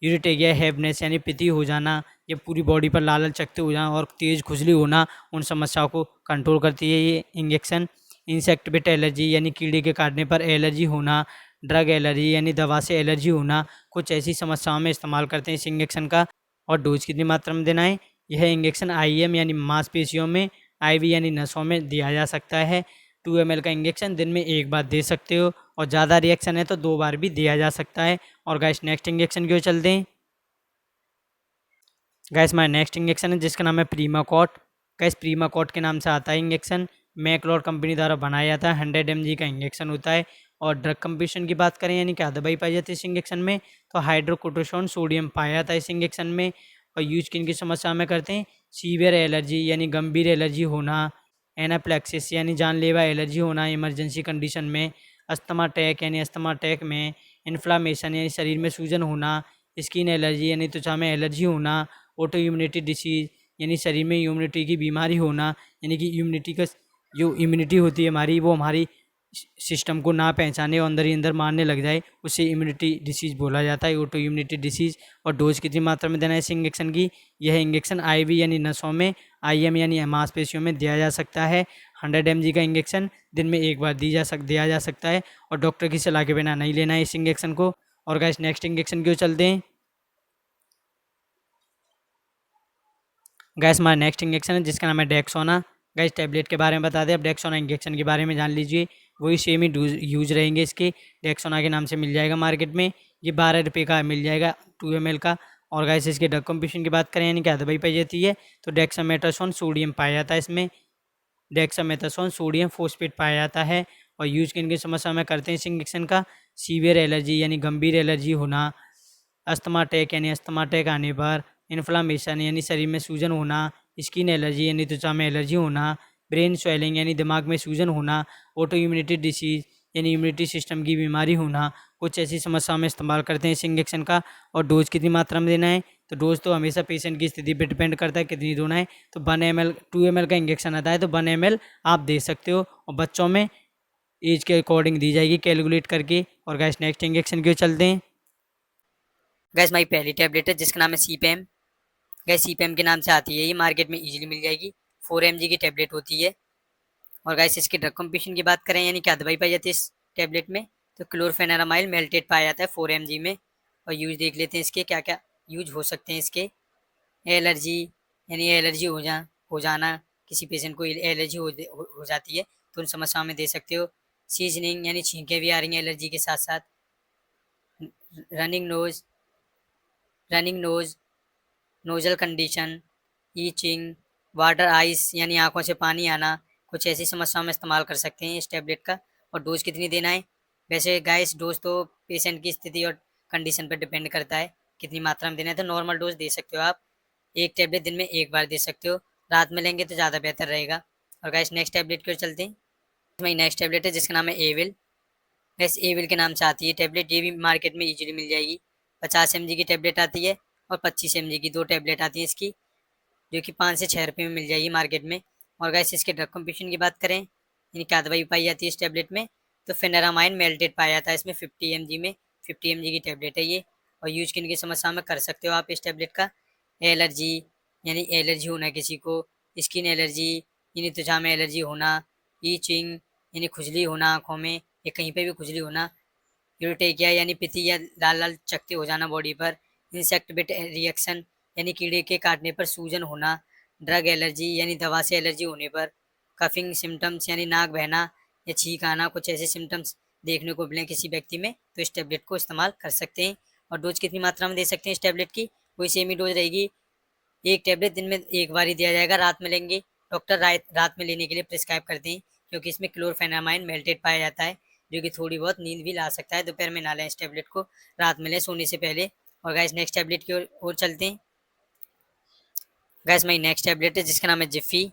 यूरेटेगिया हेवनेस यानी पित्ती हो जाना, ये पूरी बॉडी पर लाल लाल चकते हो जाना और तेज़ खुजली होना, उन समस्याओं को कंट्रोल करती है ये इंजेक्शन। इंसेक्ट बिट एलर्जी यानी कीड़े के काटने पर एलर्जी होना, ड्रग एलर्जी यानी दवा से एलर्जी होना, कुछ ऐसी समस्याओं में इस्तेमाल करते हैं इस इंजेक्शन का। और डोज कितनी मात्रा में देना है, यह इंजेक्शन आईएम यानी मांसपेशियों में, आईवी यानी नसों में दिया जा सकता है। 2 ml का इंजेक्शन दिन में 1 बार दे सकते हो, और ज़्यादा रिएक्शन है तो 2 बार भी दिया जा सकता है। और गाइस नेक्स्ट इंजेक्शन क्यों चलते हैं। गैस हमारा नेक्स्ट इंजेक्शन है जिसका नाम है प्रीमाकॉट। गैस प्रीमाकॉट के नाम से आता है इंजेक्शन, मैकलॉड कंपनी द्वारा बनाया जाता है, 100 mg का इंजेक्शन होता है। और ड्रग कंपोजिशन की बात करें यानी क्या दवाई पाई जाती है इस इंजेक्शन में, तो हाइड्रोकोर्टिसोन सोडियम पाया जाता है इस इंजेक्शन में। और यूज किन की समस्या में करते हैं, सीवियर एलर्जी यानी गंभीर एलर्जी होना, एनाप्लेक्सिस यानी जानलेवा एलर्जी होना इमरजेंसी कंडीशन में, अस्थमा अटैक यानी अस्थमा अटैक में, इन्फ्लामेशन यानी शरीर में सूजन होना, स्किन एलर्जी यानी त्वचा में एलर्जी होना, ऑटो इम्यूनिटी डिसीज़ यानी शरीर में इम्यूनिटी की बीमारी होना, यानी कि इम्यूनिटी का जो इम्यूनिटी होती है हमारी, वो हमारी सिस्टम को ना पहचाने और अंदर ही अंदर मारने लग जाए, उसे इम्यूनिटी डिसीज़ बोला जाता है, ऑटो इम्यूनिटी डिसीज़। और डोज कितनी मात्रा में देना है इस इंजेक्शन की, यह इंजेक्शन आईवी यानी नसों में, आईएम यानी मांसपेशियों में दिया जा सकता है। 100 mg का इंजेक्शन दिन में 1 बार दिया जा सकता है, और डॉक्टर की सलाह के बिना नहीं लेना है इस इंजेक्शन को। और गाइस नेक्स्ट इंजेक्शन क्यों चलते हैं। गैस हमारा नेक्स्ट इंजेक्शन है जिसका नाम है डेक्सोना। गैस टैबलेट के बारे में बता दें, अब डेक्सोना इंजेक्शन के बारे में जान लीजिए, वही सेम ही यूज रहेंगे इसके, डेक्सोना के नाम से मिल जाएगा मार्केट में, ये 12 रुपये का मिल जाएगा 2 ml का। और गैस इसके ड्रग कंपोजिशन की बात करें यानी क्या दवाई पाई जाती है, तो डेक्सामेथासोन सोडियम पाया जाता है इसमें, डेक्सामेथासोन सोडियम फोस्फेट पाया जाता है। और यूज किन की समस्या में करते हैं इस इंजेक्शन का, सीवियर एलर्जी यानी गंभीर एलर्जी होना, अस्थमा अटैक यानी अस्थमा अटैक आने पर, इन्फ्लामेशन यानी शरीर में सूजन होना, स्किन एलर्जी यानी त्वचा में एलर्जी होना, ब्रेन स्वेलिंग यानी दिमाग में सूजन होना, ऑटो इम्यूनिटी डिसीज यानी इम्यूनिटी सिस्टम की बीमारी होना, कुछ ऐसी समस्याओं में इस्तेमाल करते हैं इस इंजेक्शन का। और डोज कितनी मात्रा में देना है, तो डोज तो हमेशा पेशेंट की स्थिति पर डिपेंड करता है कितनी देना है। तो 1 ml 2 ml का इंजेक्शन आता है तो 1 ml आप दे सकते हो, और बच्चों में एज के अकॉर्डिंग दी जाएगी कैलकुलेट करके। और गैस नेक्स्ट इंजेक्शन क्यों चलते हैं। गैस हमारी पहली टैबलेट है जिसका नाम है सीपेम। गैस सीपेम के नाम से आती है, ये मार्केट में इजीली मिल जाएगी। 4 mg की टैबलेट होती है। और गैस इसकी ड्रग कंपटीशन की बात करें यानी क्या दवाई पाई जाती है इस टैबलेट में, तो क्लोरफेनारामाइल मेल्टेड पाया जाता है 4 mg में। और यूज देख लेते हैं इसके क्या क्या यूज हो सकते हैं इसके। एलर्जी यानी एलर्जी हो जाना, किसी पेशेंट को एलर्जी हो जाती है तो उन समस्याओं में दे सकते हो। सीजनिंग यानी छींकें भी आ रही हैं एलर्जी के साथ साथ। Running nose nozzle condition, itching, water ice यानी आंखों से पानी आना, कुछ ऐसी समस्याओं में इस्तेमाल कर सकते हैं इस टैबलेट का। और डोज कितनी देना है, वैसे गाइस डोज तो पेशेंट की स्थिति और कंडीशन पर डिपेंड करता है कितनी मात्रा में देना है। तो नॉर्मल डोज दे सकते हो आप, एक टैबलेट दिन में एक बार दे सकते हो, रात में लेंगे तो ज़्यादा बेहतर रहेगा। और गाइस नेक्स्ट टैबलेट की ओर चलते हैं। इसमें नेक्स्ट टैबलेट है जिसका नाम है एविल। गैस एविल के नाम से आती है टैबलेट, ये भी मार्केट में इजीली मिल जाएगी। 50 mg की टैबलेट आती है और 25 mg की 2 टैबलेट आती है इसकी, जो कि 5 से 6 रुपये में मिल जाएगी मार्केट में। और गैस इसके ड्रग कंपटीशन की बात करें यानी क्या दवाई पाई जाती है इस टैबलेट में, तो फेनारामाइन मेल्टेड पाया जाता है इसमें 50 mg में। 50 mg की टैबलेट है ये। और यूज किन की समस्या में कर सकते हो आप इस टैबलेट का, एलर्जी यानी एलर्जी होना किसी को, स्किन एलर्जी यानी त्वचा में एलर्जी होना, ईचिंग यानी खुजली होना आँखों में या कहीं पे भी खुजली होना, यूरोटेकिया यानी पिती या लाल लाल चकते हो जाना बॉडी पर, इंसेक्ट बिट रिएक्शन यानी कीड़े के काटने पर सूजन होना, ड्रग एलर्जी यानी दवा से एलर्जी होने पर, कफिंग सिम्टम्स यानी नाक बहना या छींक आना, कुछ ऐसे सिम्टम्स देखने को मिले किसी व्यक्ति में तो इस टैबलेट को इस्तेमाल कर सकते हैं। और डोज कितनी मात्रा में दे सकते हैं इस टैबलेट की, वही सेम ही डोज रहेगी। एक टैबलेट दिन में एक बार ही दिया जाएगा, रात में लेंगे। डॉक्टर रात में लेने के लिए प्रिस्क्राइब करते हैं क्योंकि इसमें क्लोरफेनामाइन मेल्टेड पाया जाता है, जो कि थोड़ी बहुत नींद भी ला सकता है। दोपहर में ना लें इस टैबलेट को, रात में लें सोने से पहले। और गाइस नेक्स्ट टैबलेट की ओर चलते हैं। गैस मेरी नेक्स्ट टैबलेट है जिसका नाम है जिफ़ी।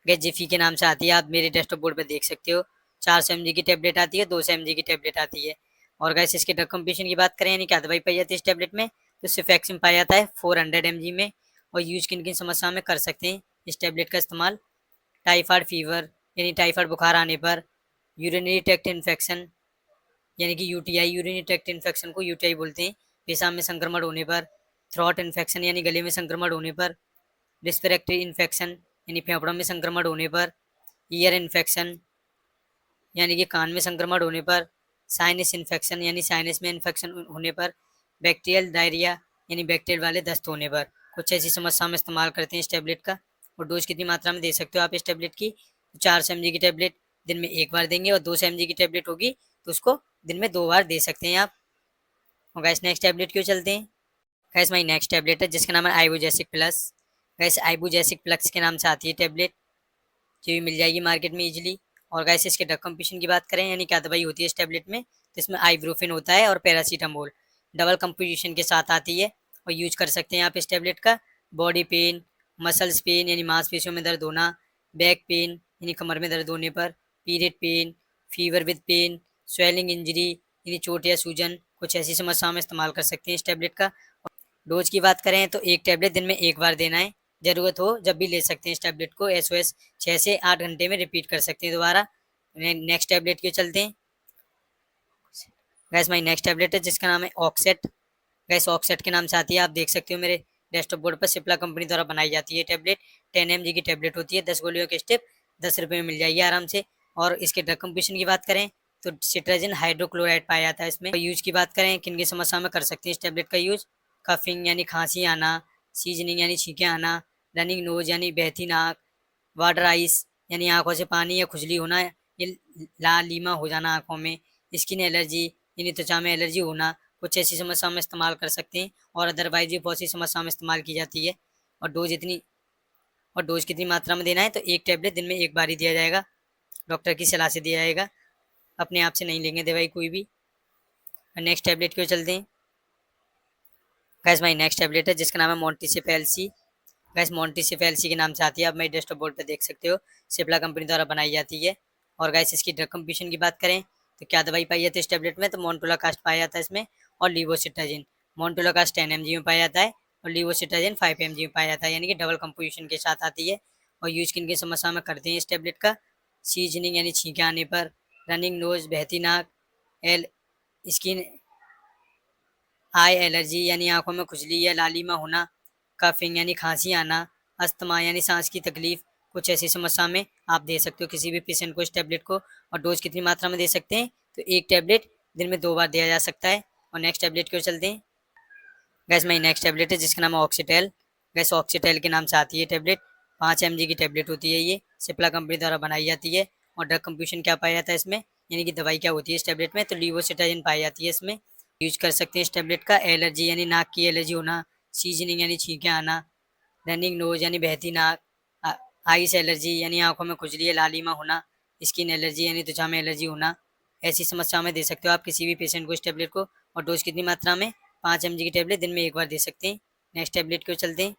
गैस जिफ़ी के नाम से आती है, आप मेरे डेस्कटॉप बोर्ड पर देख सकते हो। 400 mg की टैबलेट आती है, 200 mg की टैबलेट आती है। और गैस इसके ड्रग कंपटीशन की बात करें यानी क्या दवाई पाई जाती है इस टैबलेट में, तो सिफेक्सिन पाया जाता है 400 mg में। और यूज किन किन समस्याओं में कर सकते हैं इस टैबलेट का इस्तेमाल, टाइफाइड फीवर यानी टाइफाइड बुखार आने पर, यूरिनरी ट्रैक्ट इन्फेक्शन यानी कि यूटीआई, यूरिनरी ट्रैक्ट इन्फेक्शन को यूटीआई बोलते हैं, पेशाब में संक्रमण होने पर, थ्रोट इन्फेक्शन यानी गले में संक्रमण होने पर, रेस्पिरेटरी इन्फेक्शन यानी फेफड़ों में संक्रमण होने पर, ईयर इन्फेक्शन यानी कि कान में संक्रमण होने पर, साइनस इन्फेक्शन यानी साइनस में इन्फेक्शन होने पर, बैक्टीरियल डायरिया यानी बैक्टीरियल वाले दस्त होने पर, कुछ ऐसी समस्या में इस्तेमाल करते हैं इस टैबलेट का। और डोज कितनी मात्रा में दे सकते हो आप इस टैबलेट की, तो 400 mg की टैबलेट दिन में एक बार देंगे, और 200 mg की टैबलेट होगी तो उसको दिन में 2 बार दे सकते हैं आप। और गैस नेक्स्ट टैबलेट क्यों चलते हैं। गैस हमारी नेक्स्ट टैबलेट है जिसका नाम है Ibugesic plus. Gas Ibugesic plus के नाम से आती है टैबलेट, जो भी मिल जाएगी मार्केट में इजीली। और गैस इसके ड्रग कंपटीशन की बात करें यानी क्या दवाई होती है इस टैबलेट में, तो इसमें आइब्रोफिन होता है और पैरासीटामोल डबल कंपोजिशन के साथ आती है। और यूज कर सकते हैं आप इस टैबलेट का बॉडी पेन, मसल्स पेन यानी मांसपेशियों में दर्द होना, बैक पेन यानी कमर में दर्द होने पर, period pain, fever with pain, swelling injury यानी चोट या सूजन, कुछ ऐसी समस्याओं में इस्तेमाल कर सकते हैं इस टैबलेट का। डोज की बात करें तो एक टैबलेट दिन में एक बार देना है, ज़रूरत हो जब भी ले सकते हैं इस टैबलेट को। एसओएस 6 से 8 घंटे में रिपीट कर सकते हैं दोबारा। नेक्स्ट टैबलेट के चलते हैं। गैस माई नेक्स्ट टैबलेट है जिसका नाम है ऑक्सेट। गैस ऑक्सेट के नाम से आती है, आप देख सकते हो मेरे डेस्कटॉप बोर्ड पर, सिप्ला कंपनी द्वारा बनाई जाती है टैबलेट। 10 mg की टैबलेट होती है, 10 गोलियों के स्टेप 10 रुपये में मिल जाएगी आराम से। और इसके ड्रग कंपटीशन की बात करें तो सिट्राजिन हाइड्रोक्लोराइड पाया जाता है इसमें। यूज की बात करें किन की समस्या में कर सकते हैं इस टैबलेट का यूज, कफिंग यानी खांसी आना, सीजनिंग यानी छींकें आना, रनिंग नोज यानी बहती नाक, वाटर आइस यानी आंखों से पानी या खुजली होना, ये लाल लीमा हो जाना आंखों में, स्किन एलर्जी यानी त्वचा में एलर्जी होना, कुछ ऐसी समस्याओं में इस्तेमाल कर सकते हैं। और अदरवाइज भी बहुत सी समस्याओं में इस्तेमाल की जाती है। और डोज कितनी मात्रा में देना है, तो एक टैबलेट दिन में एक बार ही दिया जाएगा, डॉक्टर की सलाह से दिया जाएगा, अपने आप से नहीं लेंगे दवाई कोई भी। नेक्स्ट टैबलेट क्यों चलते हैं। गैस हमारी नेक्स्ट टैबलेट है जिसका नाम है मोन्टीसिपेल-सी। गैस मोन्टीसिपेल-सी के नाम से आती है, आप मेरे डेस्कटॉप बोर्ड पे देख सकते हो। सिप्ला कंपनी द्वारा बनाई जाती है। और गैस इसकी ड्रग कंपटीशन की बात करें तो क्या दवाई पाई जाती है इस टैबलेट में, तो मोन्टोलाकास्ट पाया जाता है इसमें और लीवोसिट्राजिन। मोन्टोलाकास्ट 10 mg में पाया जाता है और लीवोसिट्राजिन 5 mg में पाया जाता है, यानी कि डबल कंपोजिशन के साथ आती है। और यूज किन की समस्या में करते हैं इस टैबलेट का, सीजनिंग यानी छींके आने पर, रनिंग नोज बहती नाक, एल स्किन आई एलर्जी यानी आंखों में खुजली या लालिमा होना, कफिंग यानी खांसी आना, अस्थमा यानी सांस की तकलीफ, कुछ ऐसी समस्या में आप दे सकते हो किसी भी पेशेंट को इस टैबलेट को। और डोज कितनी मात्रा में दे सकते हैं, तो एक टैबलेट दिन में 2 बार दिया जा सकता है। और नेक्स्ट टैबलेट की ओर चलते हैं। गैस मेरी नेक्स्ट टैबलेट है जिसका नाम है ऑक्सीटेल। गैस ऑक्सीटेल के नाम से आती है टैबलेट, 5 mg की टैबलेट होती है ये, सिप्ला कंपनी द्वारा बनाई जाती है। और ड्रग कंपोजिशन क्या पाया जाता है इसमें, यानी कि दवाई क्या होती है इस टैबलेट में, तो लीवोसिट्राजिन पाई जाती है इसमें। यूज कर सकते हैं इस टैबलेट का एलर्जी यानी नाक की एलर्जी होना, सीजनिंग यानी छींके आना, रनिंग नोज यानी बहती नाक, आइस एलर्जी यानी आंखों में खुजली या लालिमा होना, स्किन एलर्जी यानी त्वचा में एलर्जी होना, ऐसी समस्याओं में दे सकते हो आप किसी भी पेशेंट को इस टैबलेट को। और डोज कितनी मात्रा में, 5 mg की टैबलेट दिन में 1 बार दे सकते हैं। नेक्स्ट टैबलेट की ओर चलते हैं।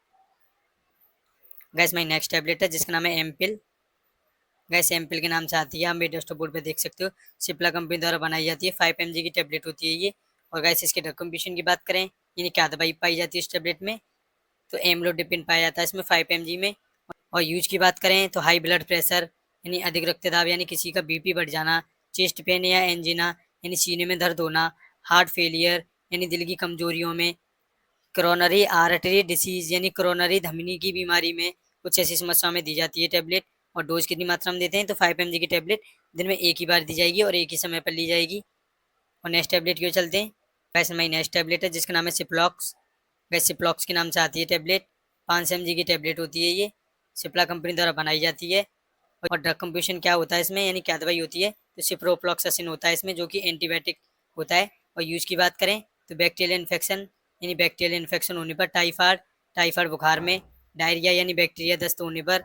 गैस मेरी नेक्स्ट टैबलेट है जिसका नाम है एम्पिल। गैस एम्पिल के नाम से आती है, आप मेरे डेस्कटॉप बोर्ड पे देख सकते हो। सिप्ला कंपनी द्वारा बनाई जाती है, 5 mg की टैबलेट होती है ये। और गैस इसके ड्रग कंपोजिशन की बात करें, यानी क्या दवाई पाई जाती है इस टैबलेट में, तो एम्लोडिपिन पाया जाता है इसमें 5 mg में। और यूज की बात करें तो हाई ब्लड प्रेशर यानी अधिक रक्तदाब यानी किसी का बीपी बढ़ जाना, चेस्ट पेन या एंजिना यानी सीने में दर्द होना, हार्ट फेलियर यानी दिल की कमजोरियों में, कोरोनरी आर्टरी डिसीज यानी कोरोनरी धमनी की बीमारी में, कुछ ऐसी समस्याओं में दी जाती है टैबलेट। और डोज कितनी मात्रा में देते हैं, तो 5 mg की टैबलेट दिन में एक ही बार दी जाएगी और एक ही समय पर ली जाएगी। और नेक्स्ट टैबलेट की ओर चलते हैं। वैसे हमारी नेक्स्ट टैबलेट है जिसका नाम है सिप्लॉक्स। वैसे सिप्लॉक्स के नाम से आती है टैबलेट, 5 mg की टैबलेट होती है ये, सिप्ला कंपनी द्वारा बनाई जाती है। और ड्रग कंपोजिशन क्या होता है इसमें, यानी क्या दवाई होती है, तो सिप्रोफ्लॉक्सासिन होता है इसमें, जो कि एंटीबायोटिक होता है। और यूज की बात करें तो बैक्टीरियल इन्फेक्शन यानी बैक्टीरियल इन्फेक्शन होने पर, टाइफाइड टाइफाइड बुखार में, डायरिया यानी बैक्टीरिया दस्त होने पर,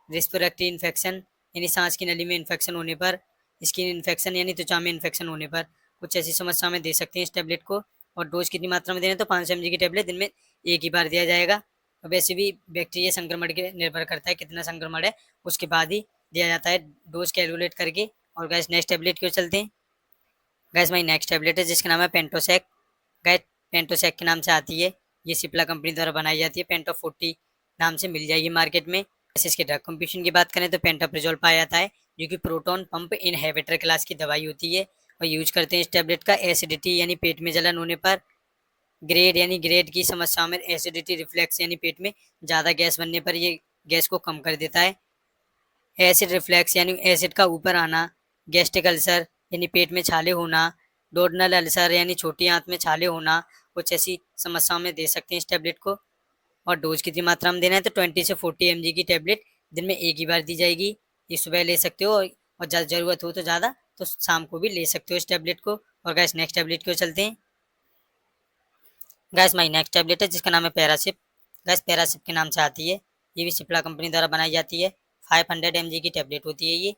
रेस्पिरेटरी इन्फेक्शन यानी सांस की नली में इन्फेक्शन होने पर, स्किन इन्फेक्शन यानी त्वचा में इन्फेक्शन होने पर, कुछ ऐसी समस्या में दे सकते हैं इस टैबलेट को। और डोज कितनी मात्रा में देना, तो 5 mg की टैबलेट दिन में एक ही बार दिया जाएगा। और वैसे भी बैक्टीरिया संक्रमण के निर्भर करता है कितना संक्रमण है, उसके बाद ही दिया जाता है डोज कैलकुलेट करके। और गैस नेक्स्ट टैबलेट की ओर चलते हैं। गैस भाई नेक्स्ट टैबलेट है जिसका नाम है पेंटोसेक। गैस पेंटोसेक के नाम से आती है, ये सिप्ला कंपनी द्वारा बनाई जाती है, पेंटो 40 नाम से मिल जाएगी मार्केट में। वैसे इसके ड्रग कंपोजिशन की बात करें तो पेंटाप्रिजोल पाया जाता है, जो कि प्रोटॉन पंप इनहिबिटर क्लास की दवाई होती है। और यूज करते हैं इस टैबलेट का एसिडिटी यानी पेट में जलन होने पर, ग्रेड यानी ग्रेड की समस्याओं में, एसिडिटी रिफ्लेक्स यानी पेट में ज़्यादा गैस बनने पर ये गैस को कम कर देता है, एसिड रिफ्लेक्स यानी एसिड का ऊपर आना, गैस्ट्रिक अल्सर यानी पेट में छाले होना, डोडनल अल्सर यानी छोटी आंत में छाले होना, कुछ ऐसी समस्याओं में दे सकते हैं इस टैबलेट को। और डोज कितनी मात्रा में देना है, तो 20 से 40 mg की टैबलेट दिन में एक ही बार दी जाएगी। ये सुबह ले सकते हो और ज़रूरत हो तो ज़्यादा तो शाम को भी ले सकते हो इस टैबलेट को। और गैस नेक्स्ट टैबलेट की ओर चलते हैं। गैस माई नेक्स्ट टैबलेट है जिसका नाम है पैरासिप। गैस पैरासिप के नाम से आती है, ये भी सिप्ला कंपनी द्वारा बनाई जाती है, 500 mg की टैबलेट होती है ये।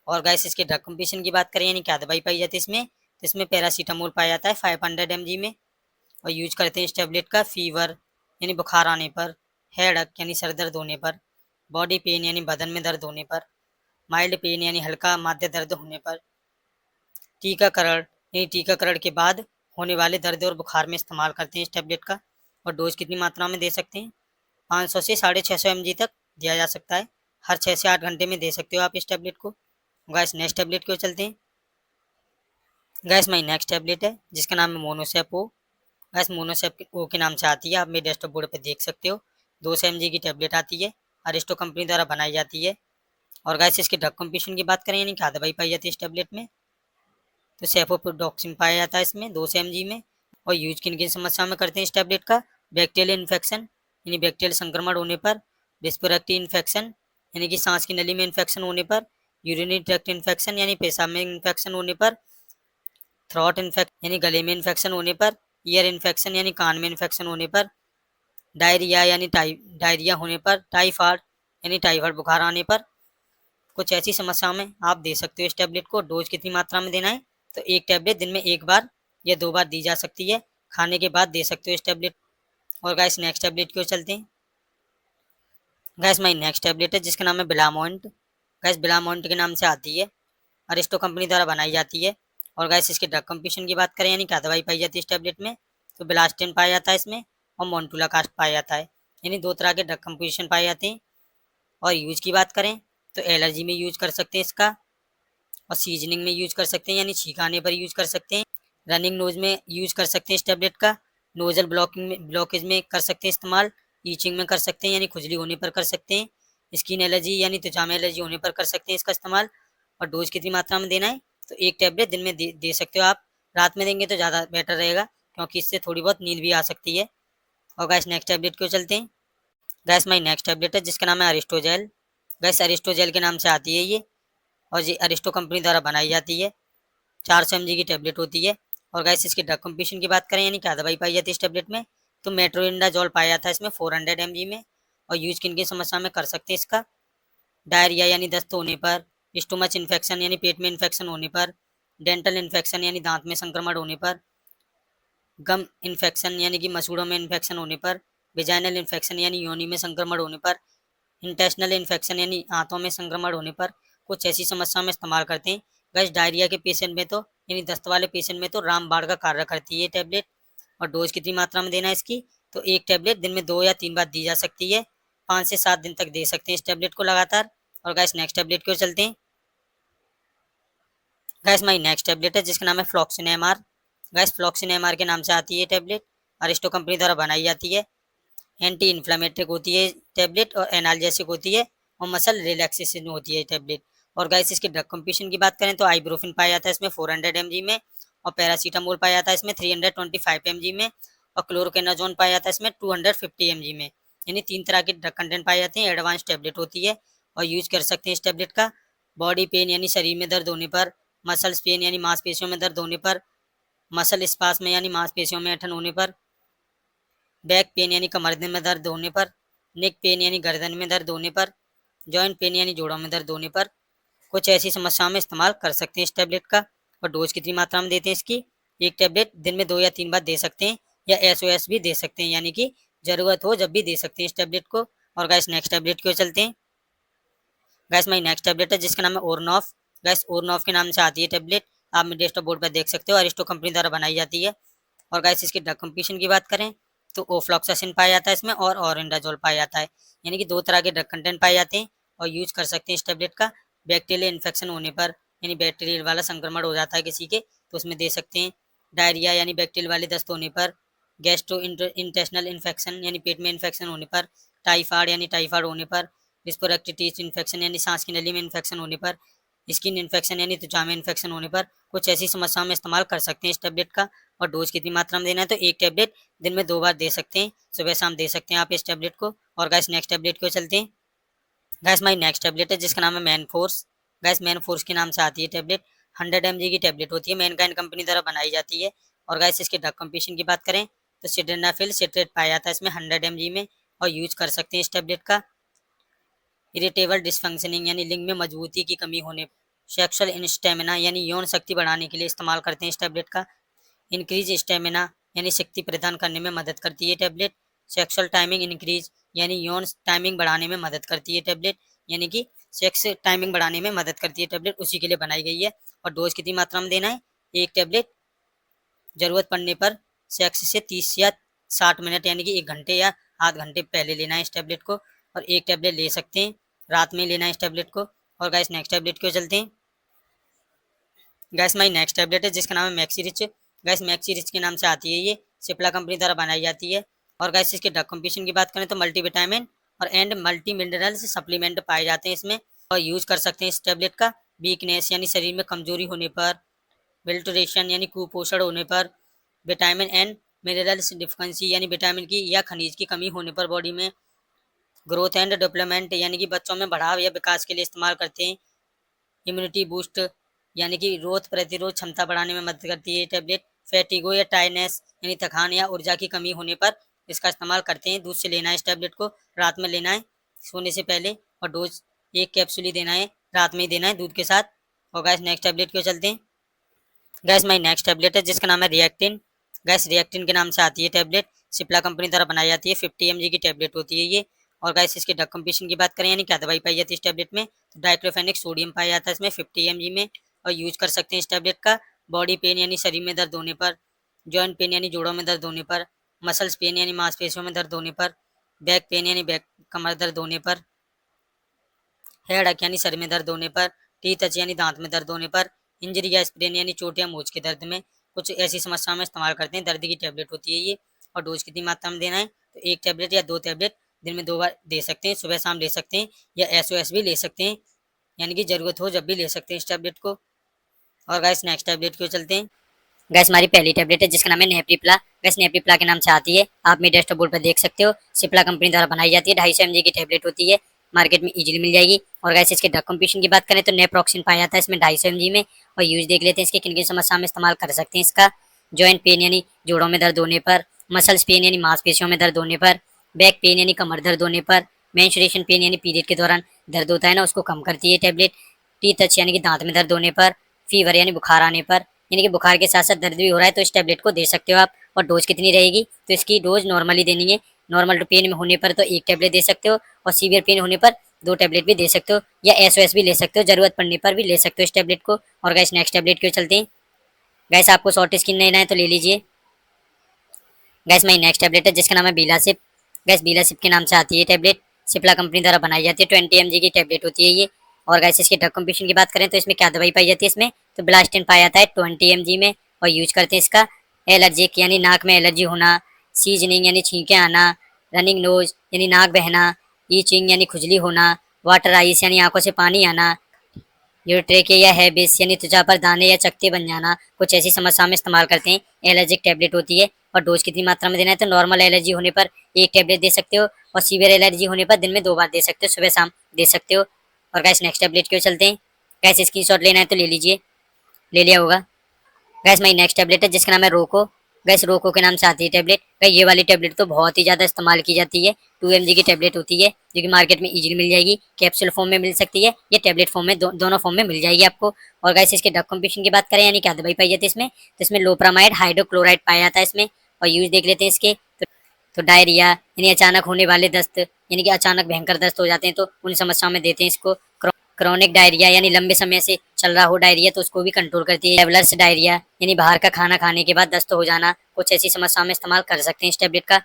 और गैस इसके ड्रग कंपोजिशन की बात करें, यानी क्या दवाई पाई जाती है इसमें, तो इसमें पैरासीटामोल पाया जाता है 500 mg में। और यूज करते हैं इस टैबलेट का फीवर यानी बुखार आने पर, हेडक यानी सर दर्द होने पर, बॉडी पेन यानी बदन में दर्द होने पर, माइल्ड पेन यानी हल्का माध्य दर्द होने पर, टीकाकरण यानी टीकाकरण के बाद होने वाले दर्द और बुखार में इस्तेमाल करते हैं इस टैबलेट का। और डोज कितनी मात्रा में दे सकते हैं, 500 से 650 mg तक दिया जा सकता है, हर 6 से 8 घंटे में दे सकते हो आप इस टैबलेट को। गैस नेक्स्ट टैबलेट की ओर चलते हैं। गैस माई नेक्स्ट टैबलेट है जिसका नाम है मोनोसेप ओ। गैस मोनोसेप ओ के नाम से आती है, आप मेरे डेस्कटॉप बोर्ड पे देख सकते हो, 200 mg की टैबलेट आती है, अरिस्टो कंपनी द्वारा बनाई जाती है। और गैस इसके ड्रग कंपोजिशन की बात करें, यानी क्या दवाई पाई जाती है इस टैबलेट में, तो सेफोप्रोडॉक्सिन पाया जाता है इसमें 200 mg में। और यूज किन किन समस्याओं में करते हैं इस टैबलेट का, बैक्टीरियल इन्फेक्शन यानी बैक्टीरियल संक्रमण होने पर, रेस्पिरेटरी इन्फेक्शन यानी कि सांस की नली में इन्फेक्शन होने पर, यूरिनरी ट्रैक्ट इन्फेक्शन यानी पेशाब में इन्फेक्शन होने पर, थ्रोट इन्फेक्शन यानी गले में इन्फेक्शन होने पर, ईयर इन्फेक्शन यानी कान में इन्फेक्शन होने पर, डायरिया यानी डायरिया होने पर, टाइफाइड यानी टाइफाइड बुखार आने पर, कुछ ऐसी समस्याओं में आप दे सकते हो इस टैबलेट को। डोज कितनी मात्रा में देना है, तो एक टैबलेट दिन में एक बार या 2 बार दी जा सकती है, खाने के बाद दे सकते हो इस टैबलेट। और गाइस नेक्स्ट टैबलेट की ओर चलते हैं। गाइस माई नेक्स्ट टैबलेट है जिसका नाम है बिलामोइंट। गाइस बिलामोइंट के नाम से आती है, अरिस्टो कंपनी द्वारा बनाई जाती है। और गाइस इसके ड्रग कंपटीशन की बात करें यानी क्या दवाई पाई जाती है इस टैबलेट में, तो बिलास्टिन पाया जाता है इसमें और मोन्टुला कास्ट पाया जाता है, यानी दो तरह के ड्रग कंपटीशन पाए जाते हैं। और यूज की बात करें तो एलर्जी में यूज कर सकते हैं इसका, और सीजनिंग में यूज कर सकते हैं यानी छींकाने पर यूज कर सकते हैं, रनिंग नोज में यूज कर सकते हैं इस टैबलेट का, नोजल ब्लॉकेज में कर सकते हैं इस्तेमाल, ईचिंग में कर सकते हैं यानी खुजली होने पर कर सकते हैं, स्किन एलर्जी यानी त्वचा में एलर्जी होने पर कर सकते हैं इसका इस्तेमाल। और डोज कितनी मात्रा में देना है, तो एक टैबलेट दिन में दे सकते हो आप, रात में देंगे तो ज़्यादा बेटर रहेगा क्योंकि इससे थोड़ी बहुत नींद भी आ सकती है। और गैस नेक्स्ट टैबलेट क्यों चलते हैं। गैस माई नेक्स्ट टैबलेट है जिसका नाम है अरिस्टोजेल। गैस अरिस्टोजेल के नाम से आती है ये, और ये अरिस्टो कंपनी द्वारा बनाई जाती है, 400 mg की टैबलेट होती है। और गैस इसकी ड्रग कंपटीशन की बात करें यानी क्या दवाई पाई जाती है इस टैबलेट में, तो मेट्रोइंडाजोल पाया जाता है इसमें 400 mg में। और यूज किन की समस्या में कर सकते हैं इसका, डायरिया यानी दस्त होने पर, स्टोमच इन्फेक्शन यानी पेट में इन्फेक्शन होने पर, डेंटल इन्फेक्शन यानी दांत में संक्रमण होने पर, गम इन्फेक्शन यानी कि मसूड़ों में इन्फेक्शन होने पर, विजाइनल इन्फेक्शन यानी योनि में संक्रमण होने पर, इंटेस्टिनल इन्फेक्शन यानी आंतों में संक्रमण होने पर कुछ ऐसी समस्याओं में इस्तेमाल करते हैं। गैस डायरिया के पेशेंट में तो यानी दस्त वाले पेशेंट में तो रामबाण का कार्य करती है ये टैबलेट। और डोज कितनी मात्रा में देना है इसकी, तो एक टैबलेट दिन में 2 या 3 बार दी जा सकती है, 5 से 7 दिन तक दे सकते हैं इस टैबलेट को लगातार। और गैस नेक्स्ट टैबलेट की ओर चलते हैं। गैस माई नेक्स्ट टैबलेट है जिसका नाम है फ्लॉक्सिन एमआर। गैस फ्लॉक्सिन एमआर के नाम से आती है टैबलेट, अरिस्टो कंपनी द्वारा बनाई जाती है, एंटी इन्फ्लामेटरी होती है टैबलेट और एनाल्जेसिक होती है और मसल रिलैक्सेशन होती है टैबलेट। और गाइस इसके ड्रग कंपटीशन की बात करें तो आइब्रोफिन पाया जाता है इसमें 400 mg में, और पैरासीटामोल पाया जाता है इसमें 325 mg में, और क्लोरोकेनाजोन पाया जाता है इसमें 250 mg में, यानी 3 तरह के ड्रग कंटेंट पाए जाते हैं। एडवांस टैबलेट होती है और यूज कर सकते हैं इस टैबलेट का बॉडी पेन यानी शरीर में दर्द होने पर, मसल्स पेन यानी मांसपेशियों में दर्द होने पर, मसल स्पास में यानी मांसपेशियों में ऐंठन होने पर, बैक पेन यानी कमर में दर्द होने पर, नेक पेन यानी गर्दन में दर्द होने पर, जॉइंट पेन यानी जोड़ों में दर्द होने पर कुछ ऐसी समस्याओं में इस्तेमाल कर सकते हैं इस टैबलेट का। और डोज कितनी मात्रा में देते हैं इसकी, एक टैबलेट दिन में 2 या 3 बार दे सकते हैं, या SOS भी दे सकते हैं यानी कि ज़रूरत हो जब भी दे सकते हैं इस टैबलेट को। और गैस नेक्स्ट टैबलेट की ओर चलते हैं। गैस माई नेक्स्ट टैबलेट है जिसका नाम है ओरनॉफ। गैस ओरनॉफ के नाम से आती है टैबलेट, आप मेरे डेस्कटॉप बोर्ड पर देख सकते हो, अरिस्टो कंपनी द्वारा बनाई जाती है। और गैस इसकी ड्रग कंपटीशन की बात करें तो ओफ्लॉक्सासिन पाया जाता है इसमें और ओरेंडाजोल पाया जाता है, यानी कि 2 तरह के ड्रग कंटेंट पाए जाते हैं। और यूज कर सकते हैं इस टैबलेट का बैक्टीरियल इन्फेक्शन होने पर, यानी बैक्टीरियल वाला संक्रमण हो जाता है किसी के तो उसमें दे सकते हैं, डायरिया यानी बैक्टीरियल वाले दस्त होने पर, गैस्ट्रो इंटेस्टिनल इन्फेक्शन यानी पेट में इन्फेक्शन होने पर, टाइफाइड यानी टाइफाइड होने पर, रिस्पिरेटरी इन्फेक्शन यानी सांस की नली में इन्फेक्शन होने पर, स्किन इन्फेक्शन यानी त्वचा में इन्फेक्शन होने पर कुछ ऐसी समस्याओं में इस्तेमाल कर सकते हैं इस टैबलेट का। और डोज कितनी मात्रा में देना है, तो एक टैबलेट दिन में 2 बार दे सकते हैं, सुबह शाम दे सकते हैं आप इस टैबलेट को। और गैस नेक्स्ट टैबलेट को चलते हैं। गैस माई नेक्स्ट टैबलेट है जिसका नाम है man force. Gas man force के नाम से आती है टैबलेट, 100 mg की टैबलेट होती है, मैनकाइंड कंपनी द्वारा बनाई जाती है। और गैस इसके ड्रग कंपटीशन की बात करें तो सिडेनाफिल सिट्रेट पाया जाता है इसमें 100 mg में, और यूज कर सकते हैं इस टैबलेट का इरिटेबल डिसफंक्शनिंग यानी लिंग में मजबूती की कमी होने, सेक्सुअल स्टेमिना यानी यौन शक्ति बढ़ाने के लिए इस्तेमाल करते हैं इस टैबलेट का, इंक्रीज स्टेमिना यानी शक्ति प्रदान करने में मदद करती है टैबलेट, सेक्सुअल टाइमिंग इंक्रीज यानी यौन टाइमिंग बढ़ाने में मदद करती है टैबलेट, यानी कि सेक्स टाइमिंग बढ़ाने में मदद करती है टैबलेट, उसी के लिए बनाई गई है। और डोज कितनी मात्रा में देना है, एक टैबलेट जरूरत पड़ने पर सेक्स से 30 या 60 मिनट यानी कि 1 घंटे या आध घंटे पहले लेना है इस टैबलेट को, और एक टैबलेट ले सकते हैं रात में लेना है इस टैबलेट को। और गैस नेक्स्ट टैबलेट क्यों चलते हैं। गैस माई नेक्स्ट टैबलेट है जिसका नाम है maxi rich. Gas maxi rich के नाम से आती है ये, सिप्ला कंपनी द्वारा बनाई जाती है। और गैस इसके ड्रग कंपटीशन की बात करें तो मल्टीविटामिन और एंड मल्टी मिनरल्स सप्लीमेंट पाए जाते हैं इसमें, और यूज कर सकते हैं इस टैबलेट का वीकनेस यानी शरीर में कमजोरी होने पर, विल्टरेशन यानी कुपोषण होने पर, विटामिन एंड मिनरल्स डिफिकेंसी यानी विटामिन की या खनिज की कमी होने पर बॉडी में, ग्रोथ एंड डेवलपमेंट यानी कि बच्चों में बढ़ाव या विकास के लिए इस्तेमाल करते हैं, इम्यूनिटी बूस्ट यानी कि रोग प्रतिरोध क्षमता बढ़ाने में मदद करती है टैबलेट, फैटिगो या टायनेस यानी थकान या ऊर्जा की कमी होने पर इसका इस्तेमाल करते हैं। दूध से लेना है इस टैबलेट को, रात में लेना है सोने से पहले, और डोज 1 कैप्सूल ही देना है, रात में ही देना है दूध के साथ। और गैस नेक्स्ट टैबलेट क्यों चलते हैं। गैस माई नेक्स्ट टैबलेट है जिसका नाम है रिएक्टिन। गैस रिएक्टिन के नाम से आती है टैबलेट, सिप्ला कंपनी द्वारा बनाई जाती है। 50 mg की टैबलेट होती है ये। और गाइस इसके ड्रग कंपटीशन की बात करें यानी क्या दवाई पाई जाती है इस टैबलेट में, तो डाइक्लोफेनेक सोडियम पाया जाता है इसमें 50 mg में। और यूज कर सकते हैं इस टैबलेट का बॉडी पेन यानी शरीर में दर्द होने पर, जॉइंट पेन यानी जोड़ों में दर्द होने पर, मसल्स पेन यानी मांसपेशियों में दर्द होने पर, बैक पेन यानी बैक कमर दर्द होने पर, हेड अक यानी सर में दर्द होने पर, टीथ टच यानी दांत में दर्द होने पर, इंजरी या स्प्रेन यानी चोट या मोच के दर्द में, कुछ ऐसी समस्याओं में इस्तेमाल करते हैं। दर्द की टैबलेट होती है ये। और डोज कितनी मात्रा में देना है, तो 1 टैबलेट या 2 टैबलेट दिन में 2 बार दे सकते हैं, सुबह शाम ले सकते हैं, या SOS भी ले सकते हैं, यानी कि ज़रूरत हो जब भी ले सकते हैं इस टैबलेट को। और गाइस नेक्स्ट टैबलेट की ओर चलते हैं। गैस हमारी पहली टैबलेट है जिसका नाम है नेप्रीप्ला। गैस नेप्रीप्ला के नाम से आती है, आप मेरे डेस्कटॉप बोर्ड पर देख सकते हो। सिप्ला कंपनी द्वारा बनाई जाती है, 250 mg की टैबलेट होती है, मार्केट में इजीली मिल जाएगी। और गैस इसके ड्रग कंपटीशन की बात करें तो नेप्रोक्सिन पाया जाता है इसमें 250 mg में। और यूज देख लेते हैं इसके किन किन समस्या में इस्तेमाल कर सकते हैं इसका। जॉइंट पेन यानी जोड़ों में दर्द होने पर, मसल्स पेन यानी मांसपेशियों में दर्द होने पर, बैक पेन यानी कमर दर्द होने पर, मेंस्ट्रुएशन पेन यानी पीरियड के दौरान दर्द होता है ना, उसको कम करती है टैबलेट। टीथ टच यानी कि दांत में दर्द होने पर, फीवर यानी बुखार आने पर, यानी कि बुखार के साथ साथ दर्द भी हो रहा है तो इस टैबलेट को दे सकते हो आप। और डोज कितनी रहेगी, तो इसकी डोज नॉर्मली देनी है। नॉर्मल पेन में होने पर तो 1 टैबलेट दे सकते हो, और सीवियर पेन होने पर 2 टैबलेट भी दे सकते हो, या SOS भी ले सकते हो, जरूरत पड़ने पर भी ले सकते हो इस टैबलेट को। और गैस नेक्स्ट टैबलेट की ओर चलते हैं। गैस आपको शॉर्ट स्किन लेना है तो ले लीजिए। गैस मेरी नेक्स्ट टैबलेट है जिसका नाम है बीलासिप। गैस बीलासिप के नाम से आती है टैबलेट, सिप्ला कंपनी द्वारा बनाई जाती है, 20 mg की टैबलेट होती है ये। और गैस इसके ड्रग कंपटीशन की बात करें तो इसमें क्या दवाई पाई जाती है, इसमें तो ब्लास्टिन पाया जाता है 20 mg में। और यूज करते हैं इसका एलर्जिक यानी नाक में एलर्जी होना, सीजनिंग यानी छींकें आना, रनिंग नोज यानी नाक बहना, ईचिंग यानी खुजली होना, वाटर आइस यानी आंखों से पानी आना, यूट्रेके या हैबिस यानी त्वचा पर दाने या चकत्ते बन जाना, कुछ ऐसी समस्या में इस्तेमाल करते हैं। एलर्जिक टैबलेट होती है। और डोज कितनी मात्रा में देना है, तो नॉर्मल एलर्जी होने पर 1 टैबलेट दे सकते हो, और सीवियर एलर्जी होने पर दिन में 2 बार दे सकते हो, सुबह शाम दे सकते हो। और गैस नेक्स्ट टैबलेट की ओर चलते हैं। गैस स्क्रीनशॉट लेना है तो ले लीजिए, ले लिया होगा। गैस मेरी नेक्स्ट टैबलेट है जिसका नाम है रोको। गैस रोको के नाम से आती है टैबलेट। गैस ये वाली टैबलेट तो बहुत ही ज़्यादा इस्तेमाल की जाती है, 2 mg की टैबलेट होती है, जो कि मार्केट में इजीली मिल जाएगी। कैप्सूल फॉर्म में मिल सकती है, ये टैबलेट फॉर्म में दोनों फॉर्म में मिल जाएगी आपको। और गैस इसके ड्रग कंपटीशन की बात करें यानी क्या दवाई पाई जाती है इसमें, तो इसमें लोप्रामाइड हाइड्रोक्लोराइड पाया जाता है इसमें। और यूज देख लेते हैं इसके, तो डायरिया यानी अचानक होने वाले दस्त, यानी कि अचानक भयंकर दस्त हो जाते हैं तो उन समस्याओं में देते हैं इसको। क्रॉनिक डायरिया यानी लंबे समय से चल रहा हो डायरिया तो उसको भी कंट्रोल करती है। ट्रैवलर्स डायरिया यानी बाहर का खाना खाने के बाद दस्त हो जाना, कुछ ऐसी समस्याओं में इस्तेमाल कर सकते हैं इस टैबलेट का।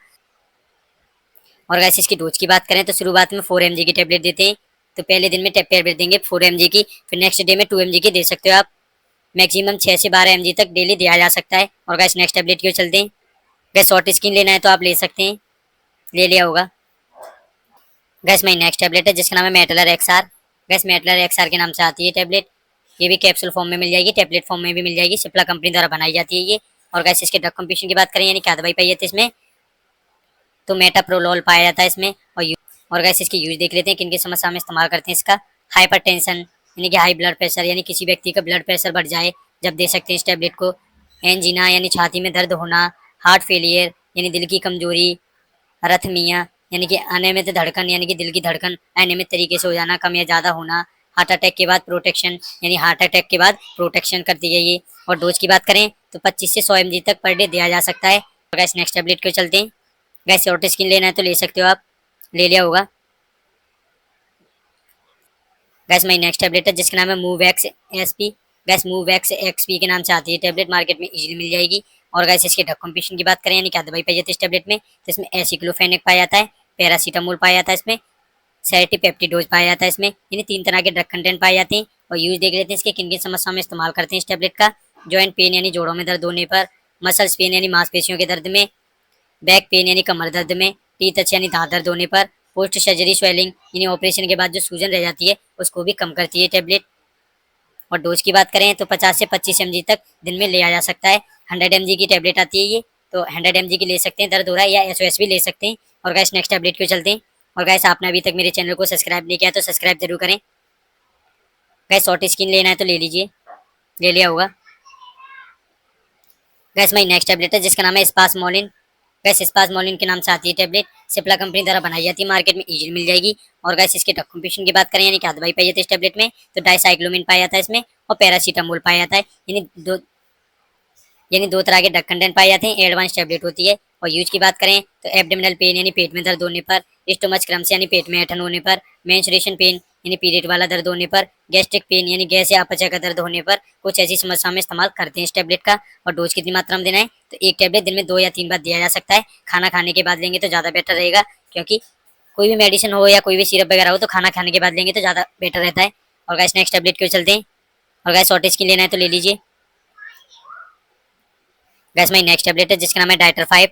और अगर इसकी डोज की बात करें तो शुरुआत में 4 mg की टैबलेट देते हैं, तो पहले दिन में टैबलेट देंगे 4 mg की, फिर नेक्स्ट डे में 2 mg की दे सकते हो आप। मैक्सिमम 6 से 12 mg तक डेली दिया जा सकता है। और गैस नेक्स्ट टैबलेट की ओर चलते हैं। गैस शॉर्ट स्किन लेना है तो आप ले सकते हैं, ले लिया होगा। गैस मेरी नेक्स्ट टैबलेट है जिसका नाम है मेटलर XR। गैस मेटलर XR के नाम से आती है टैबलेट, ये भी कैप्सूल फॉर्म में मिल जाएगी, टैबलेट फॉर्म में भी मिल जाएगी, सिप्ला कंपनी द्वारा बनाई जाती है ये। और गैस इसके ड्रग कंपटीशन की बात करें यानी क्या दवाई पाई जाती है इसमें, तो मेटाप्रोलोल पाया जाता है इसमें। और गैस इसकी यूज देख लेते हैं किन किन समस्या में इस्तेमाल करते हैं इसका। हाइपरटेंशन यानी कि हाई ब्लड प्रेशर, यानी किसी व्यक्ति का ब्लड प्रेशर बढ़ जाए जब दे सकते हैं इस टैबलेट को। एंजीना यानी छाती में दर्द होना, हार्ट फेलियर यानी दिल की कमजोरी, अरथमिया यानी कि अनियमित धड़कन, यानी कि दिल की धड़कन अनियमित तरीके से हो जाना, कम या ज़्यादा होना, हार्ट अटैक के बाद प्रोटेक्शन, यानी हार्ट अटैक के बाद प्रोटेक्शन करती है ये। और डोज की बात करें तो 25 से 100 mg तक पर डे दिया जा सकता है। और गैस नेक्स्ट टैबलेट को चलते हैं। गैस शॉर्ट स्किन लेना है तो ले सकते हो आप, ले लिया होगा। गैस मेरी नेक्स्ट टैबलेट है जिसका नाम है मूवैक्स SP। गैस मूवैक्स XP के नाम से आती है टैबलेट, मार्केट में इजीली मिल जाएगी। और गैस इसके ड्रग कंपटीशन की बात करें यानी क्या दवाई पाई जाती है इस टैबलेट में, तो इसमें एसिक्लोफेनेक पाया जाता है, पैरासीटामोल पाया जाता है इसमें, सेटिपेप्टिडोज पाया जाता है इसमें, यानी 3 तरह के ड्रग कंटेंट पाए जाते हैं। और यूज देख लेते हैं इसके किन किन समस्याओं में इस्तेमाल करते हैं इस टैबलेट का। जॉइंट पेन यानी जोड़ों में दर्द होने पर, मसल्स पेन यानी मांसपेशियों के दर्द में, बैक पेन यानी कमर दर्द में, टीथ टच यानी दांत दर्द होने पर, पोस्ट सर्जरी स्वेलिंग यानी ऑपरेशन के बाद जो सूजन रह जाती है उसको भी कम करती है टैबलेट। और डोज की बात करें तो 50 से 25 mg तक दिन में लिया जा सकता है। 100 mg की टैबलेट आती है ये, तो 100 mg की ले सकते हैं, दर्द हो रहा है, या SOS भी ले सकते हैं। और गैस नेक्स्ट टैबलेट क्यों चलते हैं। और गैस आपने अभी तक मेरे चैनल को सब्सक्राइब नहीं किया तो सब्सक्राइब जरूर करें। गैस शॉर्ट स्किन लेना है तो ले लीजिए, ले लिया होगा। गैस मेरी नेक्स्ट टैबलेट है जिसका नाम है स्पासमोलिन। गैस स्पासमोलिन के नाम से आती है टैबलेट, सिप्ला कंपनी द्वारा बनाई जाती है, मार्केट में इजीली मिल जाएगी। और गैस इसके ड्रग कंपटीशन की बात करें यानी क्या दवाई पाई जाती है इस टैबलेट में, तो डाइसाइक्लोमिन पाया जाता है इसमें, और पैरासीटामोल पाया जाता है, यानी दो तरह के ड्रग कंटेंट पाए जाते हैं। एडवांस टैबलेट होती है। और यूज की बात करें तो एब्डोमिनल पेन यानी पेट में दर्द होने पर, स्टोमच क्रम्स यानी पेट में ऐंठन होने पर, मेंस्ट्रुएशन पेन यानी पीरियड वाला दर्द होने पर, गैस्ट्रिक पेन यानी गैस या अपच का दर्द होने पर कुछ ऐसी समस्याओं में इस्तेमाल करते हैं इस टैबलेट का। और डोज कितनी मात्रा में देना है तो एक टैबलेट दिन में 2 या 3 बार दिया जा सकता है। खाना खाने के बाद लेंगे तो ज़्यादा बेटर रहेगा, क्योंकि कोई भी मेडिसिन हो या कोई भी सिरप वगैरह हो तो खाना खाने के बाद लेंगे तो ज़्यादा बेटर रहता है। और गाइस नेक्स्ट टैबलेट क्यों चलते हैं। और गाइस शॉर्ट स्किन लेना है तो ले लीजिए। गैस मेरी नेक्स्ट टैबलेट है जिसका नाम है डाइटर 5।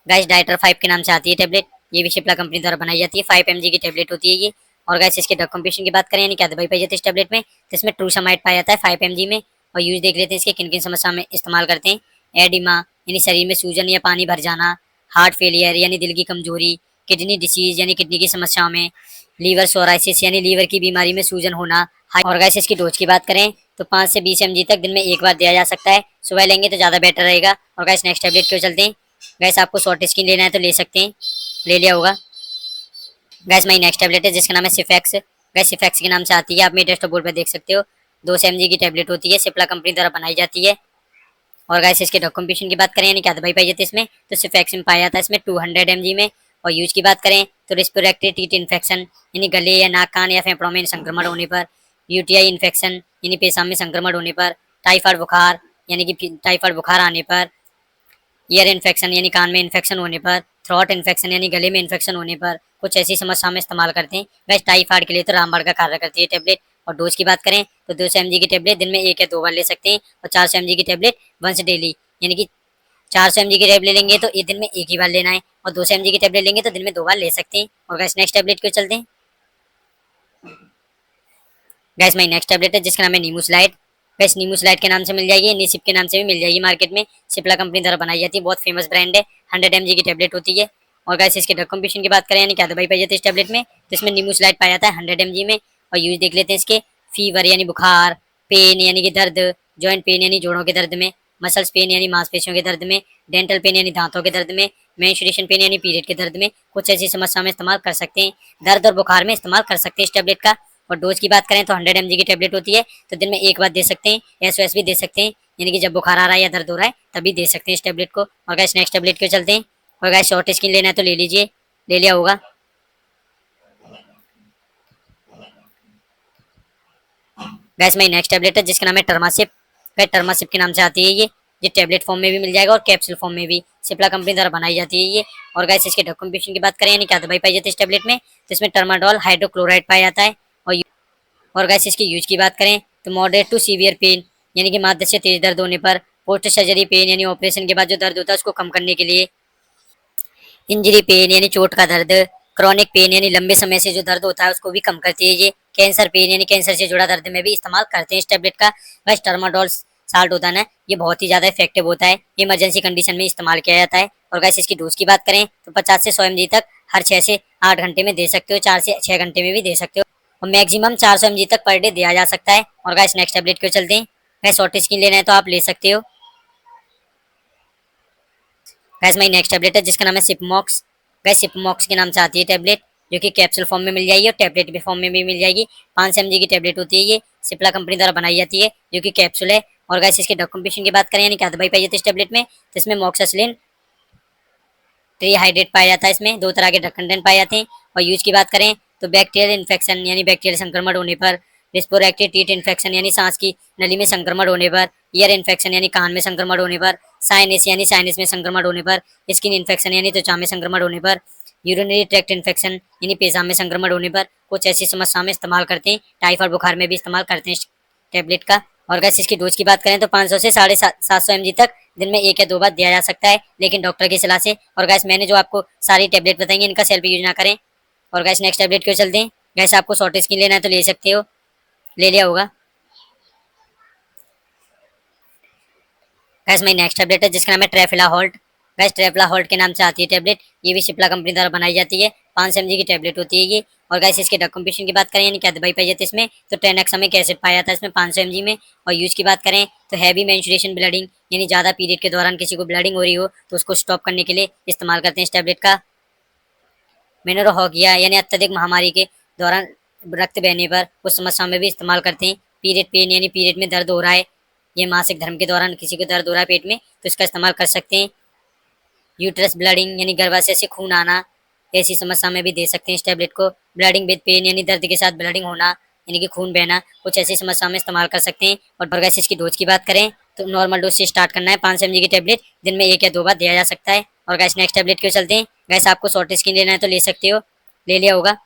गैस डाइटर 5 के नाम से आती है टैबलेट। ये भी शिप्ला कंपनी द्वारा बनाई जाती है। 5 mg की टैबलेट होती है ये। और गैस इसके ड्रग कॉम्पोजिशन की बात करें यानी क्या दवाई पाई जाती है इस टैबलेट में, तो इसमें ट्रूसामाइड पाया जाता है 5 mg में। और यूज देख लेते हैं इसके किन किन समस्या में इस्तेमाल करते हैं। एडिमा यानी शरीर में सूजन या पानी भर जाना, हार्ट फेलियर यानी दिल की कमजोरी, किडनी डिसीज यानी किडनी की समस्याओं में, लीवर सोराइसिस यानी लीवर की बीमारी में सूजन होना। और गैस इसकी डोज की बात करें तो 5 से 20 mg तक दिन में एक बार दिया जा सकता है। सुबह लेंगे तो ज़्यादा बेटर रहेगा। और गैस नेक्स्ट टैबलेट क्यों चलते हैं। गैस आपको शॉर्ट स्किन लेना है तो ले सकते हैं, ले लिया होगा। गैस मेरी नेक्स्ट टैबलेट है जिसका नाम है सिफेक्स। गैस सिफेक्स के नाम से आती है, आप मेरे टेस्ट बोर्ड पर देख सकते हो। 200 mg की टैबलेट होती है, सिप्ला कंपनी द्वारा बनाई जाती है। और गैस इसके ड्रग कॉम्पोजिशन की बात करें यानी क्या दवाई पाई जाती है इसमें, तो सिफेक्स में पाया जाता है इसमें 200 mg में। और यूज की बात करें तो रेस्पिरेटरी ट्रीट इन्फेक्शन यानी गले या नाक कान या फेफड़ों में संक्रमण होने पर, यूटीआई इन्फेक्शन यानी पेशाब में संक्रमण होने पर, टाइफाइड बुखार यानी कि टाइफाइड बुखार आने पर, ईयर इन्फेक्शन यानी कान में इन्फेक्शन होने पर, थ्रोट इन्फेक्शन यानी गले में इन्फेक्शन होने पर कुछ ऐसी समस्या में इस्तेमाल करते हैं। वैसे टाइफाइड के लिए तो रामबाण का कार्य करती है टैबलेट। और डोज की बात करें तो 200 mg की टैबलेट दिन में 1 या 2 बार ले सकते हैं। और 400 mg की टैबलेट वंस डेली यानी कि 400 mg की टैबलेट लेंगे तो एक दिन में एक ही बार लेना है। और 200 mg की टैबलेट लेंगे तो दिन में 2 बार ले सकते हैं। और गैस नेक्स्ट टैबलेट क्यों चलते हैं। गैस मेरी नेक्स्ट टैबलेट है जिसका नाम है नीमूस्लाइड। गैस नीमूस्लाइड के नाम से मिल जाएगी, निसिप के नाम से भी मिल जाएगी मार्केट में। सिप्ला कंपनी द्वारा बनाई जाती है, बहुत फेमस ब्रांड है। 100 mg की टैबलेट होती है। और गैस इसके ड्रग कॉम्पोजिशन की बात करें यानी क्या दवाई पाई जाती है इस टैबलेट में, तो इसमें नीमूस्लाइड पाया जाता है 100 mg में। और यूज देख लेते हैं इसके। फीवर यानी बुखार, पेन यानी कि दर्द, जॉइंट पेन यानी जोड़ों के दर्द में, मसल्स पेन यानी मांसपेशियों के दर्द में, डेंटल पेन यानी दांतों के दर्द में, मेंस्ट्रुएशन पेन यानी पीरियड के दर्द में कुछ ऐसी समस्या में इस्तेमाल कर सकते हैं। दर्द और बुखार में इस्तेमाल कर सकते हैं इस टैबलेट का। और डोज की बात करें तो 100 mg की टैबलेट होती है, तो दिन में एक बार दे सकते हैं। एसओएस भी दे सकते हैं, यानी कि जब बुखार आ रहा है या दर्द हो रहा है तभी दे सकते हैं इस टैबलेट को। और गैस नेक्स्ट टैबलेट क्यों चलते हैं। और गैस शॉर्ट स्किन लेना है तो ले लीजिए, ले लिया होगा। गैस मेरी नेक्स्ट टैबलेट है जिसका नाम है टर्मासिप। गैस टर्मासिप के नाम से आती है ये टैबलेट फॉर्म में भी मिल जाएगा और कैप्सूल फॉर्म में भी। सिप्ला कंपनी द्वारा बनाई जाती है ये। और गैस इसके ड्रग कॉम्पोजिशन की बात करें यानी क्या दवाई पाई जाती है इस टैबलेट में, तो इसमें टर्माडोल हाइड्रोक्लोराइड पाया जाता है। और गैस इसकी यूज की बात करें तो मॉडरेट टू सीवियर पेन यानी कि माध्य से तेज दर्द होने पर, पोस्ट सर्जरी पेन यानी ऑपरेशन के बाद जो दर्द होता है उसको कम करने के लिए, इंजरी पेन यानी चोट का दर्द, क्रॉनिक पेन यानी लंबे समय से जो दर्द होता है उसको भी कम करती है ये। कैंसर पेन यानी कैंसर से जुड़ा दर्द में भी इस्तेमाल करते हैं इस टैबलेट का। वैसे टर्माडोल साल्ट होता है ना, ये बहुत ही ज्यादा इफेक्टिव होता है, इमरजेंसी कंडीशन में इस्तेमाल किया जाता है। और वैसे इसकी डोज की बात करें तो 50 से 100 mg तक हर 6 से 8 घंटे में दे सकते हो, 4 से 6 घंटे में भी दे सकते हो। और मैक्सिमम 400 mg तक पर डे दिया जा सकता है। और गैस नेक्स्ट टैबलेट क्यों चलते हैं। गैस शॉर्ट स्किन लेना है तो आप ले सकते हो। गैस मेरी नेक्स्ट टैबलेट है जिसका नाम है सिपमॉक्स। गैस सिपमॉक्स के नाम से आती है टैबलेट, जो कि कैप्सूल फॉर्म में मिल जाएगी और टैबलेट के फॉर्म में भी मिल जाएगी। 500 mg की टैबलेट होती है ये, सिप्ला कंपनी द्वारा बनाई जाती है, जो कि कैप्सूल है। और गैस इसके ड्रग कॉम्पोजिशन की बात करें यानी क्या दवाई पाई जाती है इस टैबलेट में, तो इसमें मॉक्सिसिलिन ट्रीहाइड्रेट पाया जाता है। इसमें 2 तरह के ड्रग कंटेंट पाए जाते हैं। और यूज की बात करें तो बैक्टीरियल इन्फेक्शन यानी बैक्टीरियल संक्रमण होने पर, रेस्पिरेटरी ट्रीट इन्फेक्शन यानी सांस की नली में संक्रमण होने पर, ईयर इन्फेक्शन यानी कान में संक्रमण होने पर, साइनस यानी साइनस में संक्रमण होने पर, स्किन इन्फेक्शन यानी त्वचा में संक्रमण होने पर, यूरिनरी ट्रैक्ट इन्फेक्शन यानी पेशाब में संक्रमण होने पर कुछ ऐसी समस्या में इस्तेमाल करते हैं। टाइफाइड बुखार में भी इस्तेमाल करते हैं इस टैबलेट का। और गैस इसकी डोज की बात करें तो 500 से 750 mg तक दिन में 1 या 2 बार दिया जा सकता है, लेकिन डॉक्टर की सलाह से। और गैस मैंने जो आपको सारी टैबलेट बताई इनका सेल्फ यूज ना करें। और गैस नेक्स्ट टैबलेट क्यों चलते हैं। गैस आपको शॉर्ट स्किन लेना है तो ले सकते हो, ले लिया होगा। गैस मेरी नेक्स्ट टैबलेट है जिसका नाम है ट्रेफिला होल्ट। गैस ट्रेफिला होल्ट के नाम से आती है टैबलेट, ये भी सिप्ला कंपनी द्वारा बनाई जाती है। 500 mg की टैबलेट होती है ये। और गैस इसके ड्रग कॉम्पोजिशन की बात करें यानी क्या दवाई पाई जाती है इसमें, तो ट्रेनेक्सामिक एसिड पाया जाता है इसमें 500 mg में। और यूज की बात करें तो हैवी मेंस्ट्रुएशन ब्लीडिंग यानी ज़्यादा पीरियड के दौरान किसी को ब्लीडिंग हो रही हो तो उसको स्टॉप करने के लिए इस्तेमाल करते हैं इस टैबलेट का। मेनोरहोगिया यानी अत्यधिक महामारी के दौरान रक्त बहने पर उस समस्याओं में भी इस्तेमाल करते हैं। पीरियड पेन यानी पीरियड में दर्द हो रहा है, ये मासिक धर्म के दौरान किसी को दर्द हो रहा है पेट में तो इसका इस्तेमाल कर सकते हैं। यूट्रस ब्लडिंग यानी गर्भाशय से खून आना, ऐसी समस्या में भी दे सकते हैं इस टैबलेट को। ब्लडिंग विद पेन यानी दर्द के साथ ब्लडिंग होना यानी कि खून बहना, कुछ ऐसी समस्या में इस्तेमाल कर सकते हैं। और गाइस इसकी डोज की बात करें तो नॉर्मल डोज से स्टार्ट करना है। 500 mg की टैबलेट दिन में 1 या 2 बार दिया जा सकता है। और गाइस नेक्स्ट टैबलेट क्यों चलते हैं। गाइस आपको शॉर्ट स्किन लेना है तो ले सकते हो, ले लिया होगा।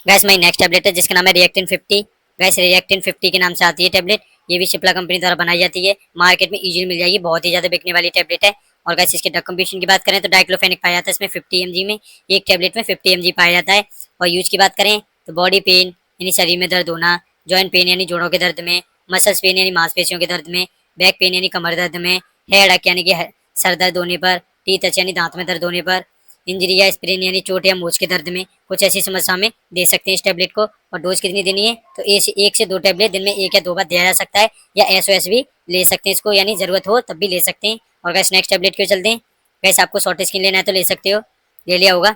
गैस माई नेक्स्ट टैबलेट है जिसका नाम है रिएक्टिन 50। गैस रिएक्टिन 50 के नाम से आती है टैबलेट। ये भी सिप्ला कंपनी द्वारा बनाई जाती है, मार्केट में इजीली मिल जाएगी, बहुत ही ज्यादा बिकने वाली टैबलेट है। और गैस इसके ड्रग कंपोजिशन की बात करें तो डाइक्लोफेनिक पाया जाता है इसमें 50 mg में, एक टैबलेट में 50 mg पाया जाता है। और यूज की बात करें तो बॉडी पेन यानी शरीर में दर्द होना, जॉइंट पेन यानी जोड़ों के दर्द में, मसल्स पेन यानी मांसपेशियों के दर्द में, बैक पेन यानी कमर दर्द में, हेड अक यानी कि सर दर्द होने पर, टीथ टच यानी दांत में दर्द होने पर, इंजरी या स्प्रेन यानी चोट या मोच के दर्द में, कुछ ऐसी समस्या में दे सकते हैं इस टैबलेट को। और डोज कितनी देनी है तो 1 से 2 टैबलेट दिन में 1 या 2 बार दिया जा सकता है, या एसओएस भी ले सकते हैं इसको, यानी जरूरत हो तब भी ले सकते हैं। और गैस नेक्स्ट टैबलेट क्यों चलते हैं। गैस आपको शॉर्ट स्किन लेना है तो ले सकते हो, ले लिया होगा।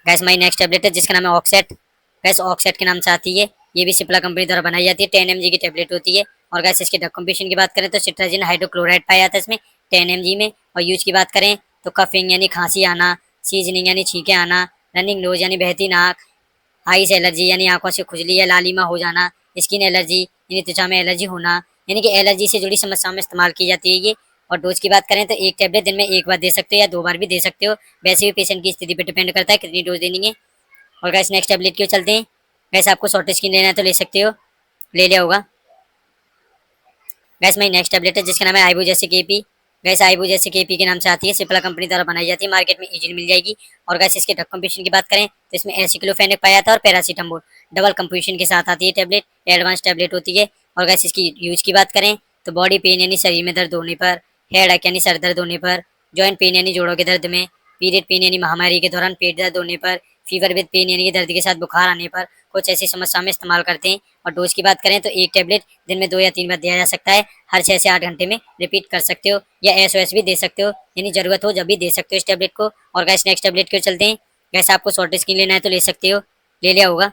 गैस माई नेक्स्ट टैबलेट है जिसका नाम है ऑक्सेट। गैस ऑक्सेट के नाम से आती है, ये भी सिप्ला कंपनी द्वारा बनाई जाती है, 10 mg की टैबलेट होती है। और गैस इसके ड्रग कंपोजिशन की बात करें तो सिट्राजिन हाइड्रोक्लोराइड पाया जाता है इसमें 10 mg में। और यूज की बात करें तो कफिंग यानी खांसी आना, सीजनिंग यानी छींके आना, रनिंग नोज यानी बहती नाक, आइस एलर्जी यानी आंखों से खुजली या लालिमा हो जाना, स्किन एलर्जी यानी त्वचा में एलर्जी होना, यानी कि एलर्जी से जुड़ी समस्याओं में इस्तेमाल की जाती है ये। और डोज की बात करें तो 1 टैबलेट दिन में 1 बार दे सकते हो या 2 बार भी दे सकते हो, वैसे भी पेशेंट की स्थिति पर डिपेंड करता है कितनी डोज देनी है। और गैस नेक्स्ट टैबलेट क्यों चलते हैं। गैस आपको शॉर्ट स्किन लेना है तो ले सकते हो, ले लिया होगा। गैस मेरी नेक्स्ट टैबलेट है जिसका नाम है Ibugesic AP. Gas Ibugesic AP के नाम से आती है, सिप्ला कंपनी द्वारा बनाई जाती है, मार्केट में इजीली मिल जाएगी। और गैस इसके ड्रग कंपोजिशन की बात करें तो इसमें एसिक्लोफेनेक पाया जाता है और पैरासीटामोल डबल कंपोजिशन के साथ आती है टैबलेट, एडवांस टैबलेट होती है। और गैस इसकी यूज की बात करें तो बॉडी पेन यानी शरीर में दर्द होने पर, हेड अक यानी सर दर्द होने पर, जॉइंट पेन यानी जोड़ों के दर्द में, पीरियड पेन यानी महामारी के दौरान पेट दर्द होने पर, फीवर विद पेन यानी कि दर्द के साथ बुखार आने पर, कुछ ऐसी समस्या में इस्तेमाल करते हैं। और डोज की बात करें तो 1 टैबलेट दिन में 2 या 3 बार दिया जा सकता है, हर 6 से 8 घंटे में रिपीट कर सकते हो, या एसओएस भी दे सकते हो, यानी जरूरत हो जब भी दे सकते हो इस टैबलेट को। और गैस नेक्स्ट टैबलेट क्यों चलते हैं। गैस आपको शॉर्ट स्किन लेना है तो ले सकते हो, ले लिया होगा।